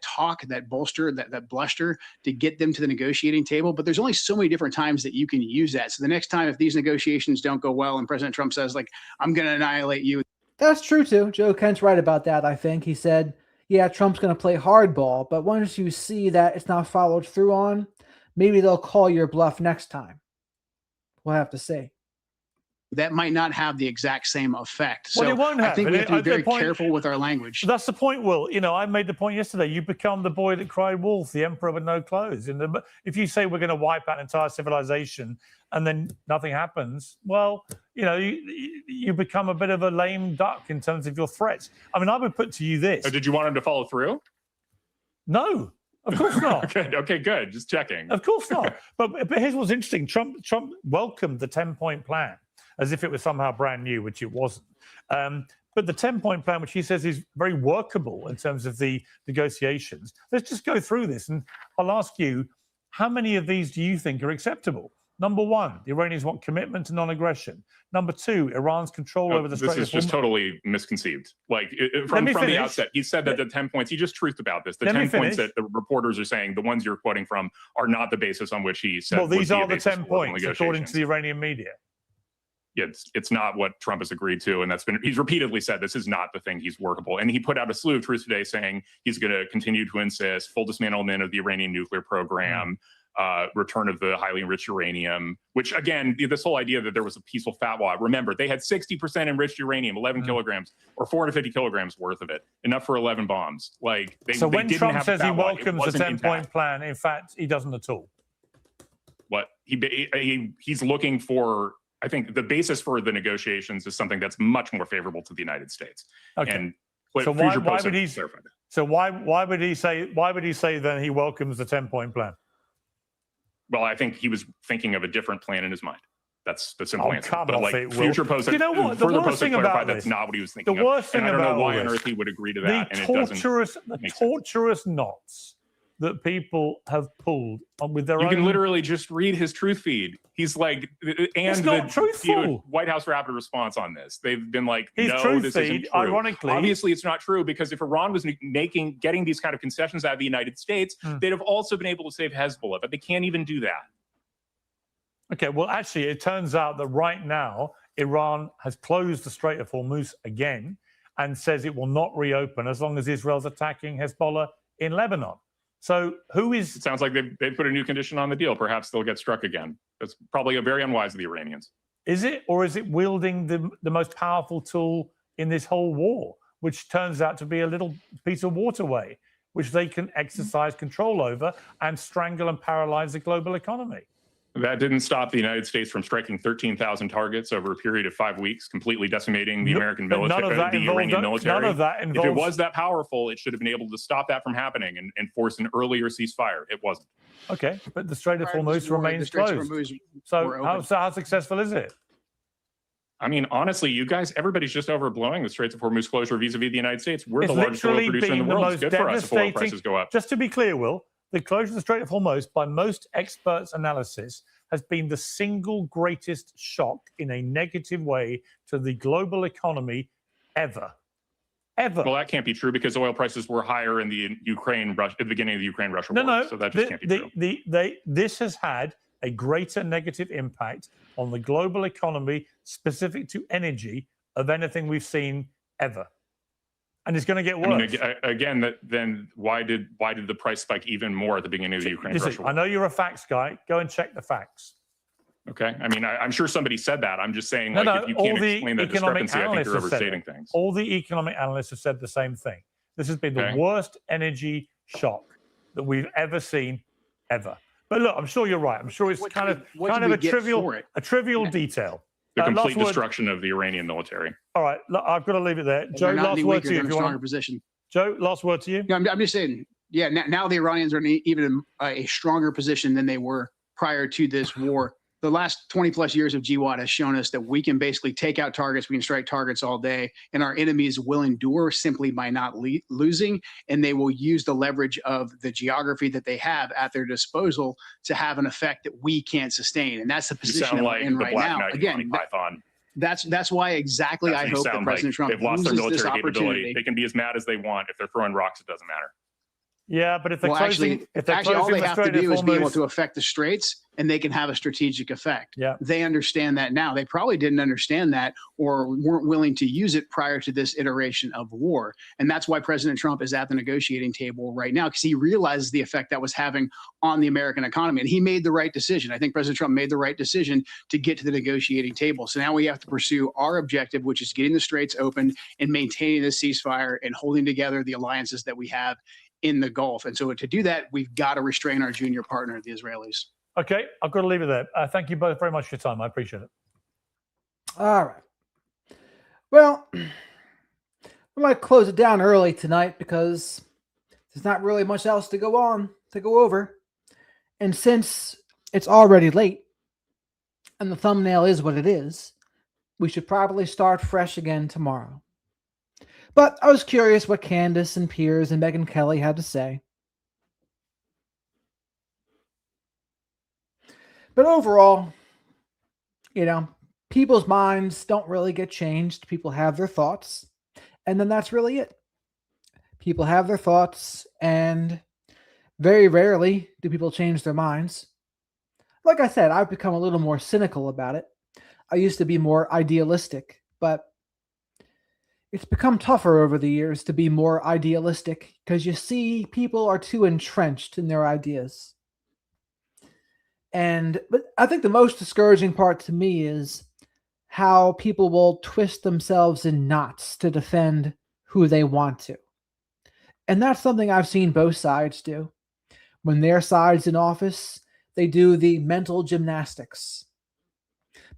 talk, that bolster, that bluster to get them to the negotiating table. But there's only so many different times that you can use that. So the next time, if these negotiations don't go well and President Trump says, like, I'm going to annihilate you. That's true, too. Joe Kent's right about that, I think. He said, yeah, Trump's going to play hardball, but once you see that it's not followed through on, maybe they'll call your bluff next time. We'll have to see. That might not have the exact same effect. Well, so it won't have. I think we have to be very careful with our language. That's the point, Will. You know, I made the point yesterday. You become the boy that cried wolf, the emperor with no clothes. If you say we're going to wipe out an entire civilization and then nothing happens, well, you know, you become a bit of a lame duck in terms of your threats. I mean, I would put to you this. Did you want him to follow through? No. Of course not. Okay, good. Just checking. Of course not. But here's what's interesting. Trump welcomed the 10-point plan as if it was somehow brand new, which it wasn't. But the 10-point plan, which he says is very workable in terms of the negotiations. Let's just go through this. And I'll ask you, how many of these do you think are acceptable? Number one, the Iranians want commitment to non-aggression. Number two, Iran's control over the Strait of Hormuz. This is just totally misconceived. Like from the outset, he said that the 10 points, he just truthed about this. The 10 points that the reporters are saying, the ones you're quoting from, are not the basis on which he said. Well, these are the 10 points, according to the Iranian media. It's not what Trump has agreed to, and he's repeatedly said this is not the thing he's workable. And he put out a slew of truths today saying he's going to continue to insist full dismantlement of the Iranian nuclear program, return of the highly enriched uranium, which again, this whole idea that there was a peaceful fatwa. Remember, they had 60% enriched uranium, 11 kilograms or 450 kilograms worth of it, enough for 11 bombs. Like so when Trump says he welcomes the 10-point intact. plan, in fact, he doesn't at all. What he's looking for. I think the basis for the negotiations is something that's much more favorable to the United States. Okay. And so why would he? So why would he say then he welcomes the 10-point plan? Well, I think he was thinking of a different plan in his mind. That's the simple answer. Come but off like it, future posts, you know what? The further worst posts thing clarify about that's this, not what he was thinking the worst of. thing And I don't about know why on this, earth he would agree to that. The torturous knots that people have pulled with their own. You can literally just read his truth feed. He's like, and it's not truthful. White House rapid response on this. They've been like, His no, truth this feed, isn't true. ironically, Obviously, it's not true because if Iran was getting these kind of concessions out of the United States, they'd have also been able to save Hezbollah, but they can't even do that. Okay, well, actually, it turns out that right now, Iran has closed the Strait of Hormuz again and says it will not reopen as long as Israel's attacking Hezbollah in Lebanon. So who is... It sounds like they put a new condition on the deal. Perhaps they'll get struck again. That's probably very unwise of the Iranians. Is it? Or is it wielding the most powerful tool in this whole war, which turns out to be a little piece of waterway, which they can exercise control over and strangle and paralyze the global economy? That didn't stop the United States from striking 13,000 targets over a period of 5 weeks, completely decimating the American military, the Iranian military. None of that involves... If it was that powerful, it should have been able to stop that from happening and force an earlier ceasefire. It wasn't. Okay, but the Strait of Hormuz remains closed. So how successful is it? I mean, honestly, you guys, everybody's just overblowing the Straits of Hormuz closure vis-a-vis the United States. We're the largest oil producer in the world. It's good for us if oil prices go up. Just to be clear, Will, the closure of the Strait of Hormuz, by most experts' analysis, has been the single greatest shock in a negative way to the global economy ever. Ever. Well, that can't be true because oil prices were higher in the at the beginning of the Ukraine-Russia war. No, so that just can't be true. This has had a greater negative impact on the global economy specific to energy of anything we've seen ever. And it's going to get worse. I mean, again, then why did the price spike even more at the beginning of the Ukraine-Russia war? I know you're a facts guy. Go and check the facts. Okay. I mean, I'm sure somebody said that. I'm just saying, if you can't explain that discrepancy, I think you're overstating things. All the economic analysts have said the same thing. This has been the worst energy shock that we've ever seen, ever. But look, I'm sure you're right. I'm sure it's kind of a trivial detail. The complete last word. destruction of the Iranian military. All right, I've got to leave it there. And Joe, they're not last any word weaker, to you. they're in If a you stronger want. position. Joe, last word to you. Yeah, I'm just saying, yeah, now the Iranians are in even in a stronger position than they were prior to this war. The last 20 plus years of GWAT has shown us that we can basically take out targets, we can strike targets all day, and our enemies will endure simply by not losing, and they will use the leverage of the geography that they have at their disposal to have an effect that we can't sustain. And that's the You position sound that like we're in the right Black now. Knight, Again, Monty Python. that's why exactly That's I what you hope that sound President Trump They've lost their uses this military capability. opportunity. They can be as mad as they want. If they're throwing rocks, it doesn't matter. Yeah, but if they're Well, closing, actually, all they the have to Strait of do is be able Hormuz- to affect the straits, and they can have a strategic effect. Yeah. They understand that now. They probably didn't understand that or weren't willing to use it prior to this iteration of war. And that's why President Trump is at the negotiating table right now, because he realizes the effect that was having on the American economy. And he made the right decision. I think President Trump made the right decision to get to the negotiating table. So now we have to pursue our objective, which is getting the straits open and maintaining the ceasefire and holding together the alliances that we have in the Gulf. And so to do that, we've got to restrain our junior partner, the Israelis. Okay, I've got to leave it there. Thank you both very much for your time. I appreciate it. All right. Well, we might close it down early tonight because there's not really much else to go over. And since it's already late and the thumbnail is what it is, we should probably start fresh again tomorrow. But I was curious what Candace and Piers and Megyn Kelly had to say. But overall, people's minds don't really get changed. People have their thoughts, and then that's really it. People have their thoughts, and very rarely do people change their minds. Like I said, I've become a little more cynical about it. I used to be more idealistic, but it's become tougher over the years to be more idealistic because you see people are too entrenched in their ideas. But I think the most discouraging part to me is how people will twist themselves in knots to defend who they want to. And that's something I've seen both sides do. When their side's in office, they do the mental gymnastics.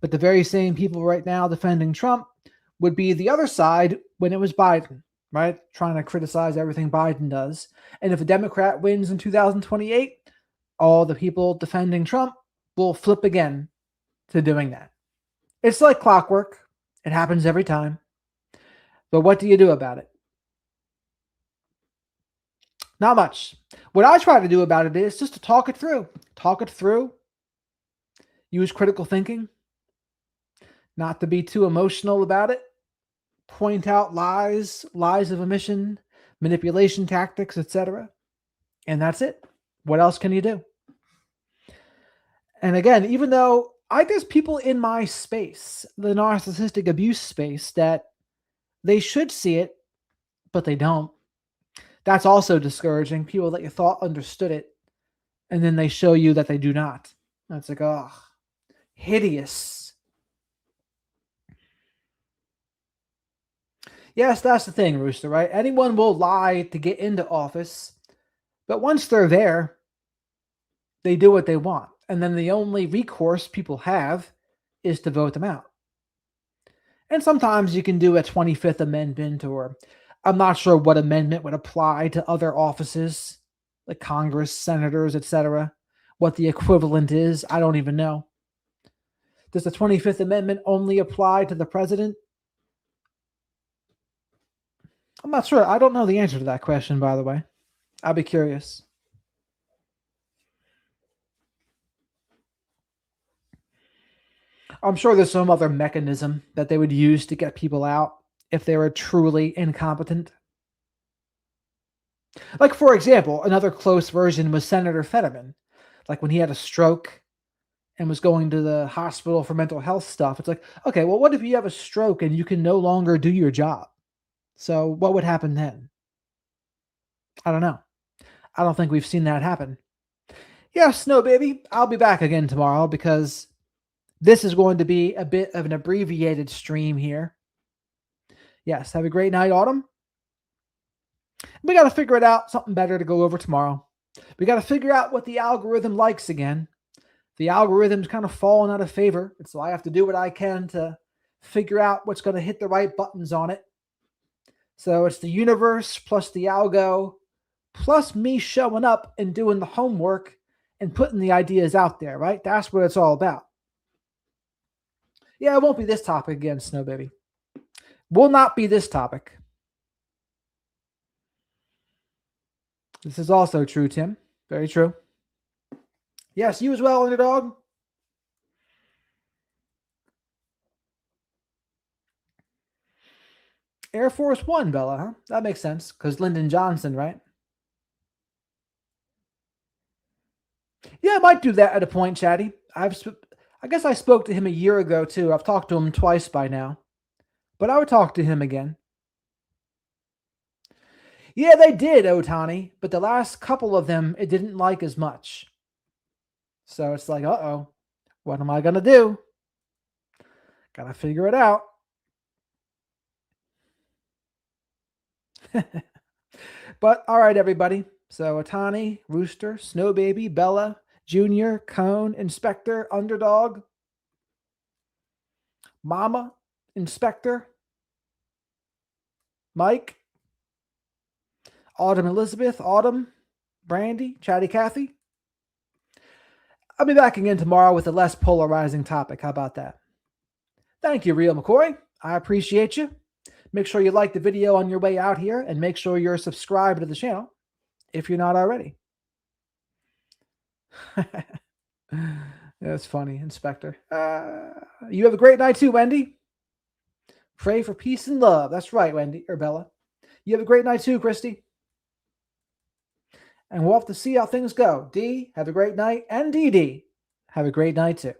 But the very same people right now defending Trump would be the other side when it was Biden, right? Trying to criticize everything Biden does. And if a Democrat wins in 2028, all the people defending Trump will flip again to doing that. It's like clockwork. It happens every time. But what do you do about it? Not much. What I try to do about it is just to talk it through. Talk it through. Use critical thinking. Not to be too emotional about it. Point out lies of omission, manipulation tactics, etc. And that's it. What else can you do? And again, even though there's people in my space, the narcissistic abuse space, that they should see it, but they don't. That's also discouraging. People that you thought understood it, and then they show you that they do not. That's like, oh, hideous. Yes, that's the thing, Rooster, right? Anyone will lie to get into office, but once they're there, they do what they want. And then the only recourse people have is to vote them out. And sometimes you can do a 25th Amendment, or I'm not sure what amendment would apply to other offices, like Congress, senators, etc. What the equivalent is, I don't even know. Does the 25th Amendment only apply to the president? I'm not sure. I don't know the answer to that question, by the way. I'll be curious. I'm sure there's some other mechanism that they would use to get people out if they were truly incompetent. Like, for example, another close version was Senator Fetterman. Like when he had a stroke and was going to the hospital for mental health stuff. It's like, okay, well, what if you have a stroke and you can no longer do your job? So what would happen then? I don't know. I don't think we've seen that happen. Yes, no, baby. I'll be back again tomorrow because this is going to be a bit of an abbreviated stream here. Yes, have a great night, Autumn. We got to figure it out, something better to go over tomorrow. We got to figure out what the algorithm likes again. the algorithm's kind of fallen out of favor. And so I have to do what I can to figure out what's going to hit the right buttons on it. So it's the universe plus the algo plus me showing up and doing the homework and putting the ideas out there, right? That's what it's all about. Yeah, it won't be this topic again, Snow Baby. Will not be this topic. This is also true, Tim. Very true. Yes, you as well, Underdog. Air Force One, Bella, huh? That makes sense, because Lyndon Johnson, right? Yeah, I might do that at a point, Chatty. I guess I spoke to him a year ago, too. I've talked to him twice by now. But I would talk to him again. Yeah, they did, Otani. But the last couple of them, it didn't like as much. So it's like, uh-oh. What am I going to do? Got to figure it out. But, all right, everybody. So Otani, Rooster, Snow Baby, Bella, Junior, Cone, Inspector, Underdog, Mama, Inspector, Mike, Autumn Elizabeth, Autumn, Brandy, Chatty Cathy. I'll be back again tomorrow with a less polarizing topic. How about that? Thank you, Real McCoy. I appreciate you. Make sure you like the video on your way out here and make sure you're subscribed to the channel if you're not already. That's funny, Inspector. You have a great night too, Wendy. Pray for peace and love. That's right, Wendy or Bella. You have a great night too, Christy. And we'll have to see how things go. D, have a great night. And DD, have a great night too.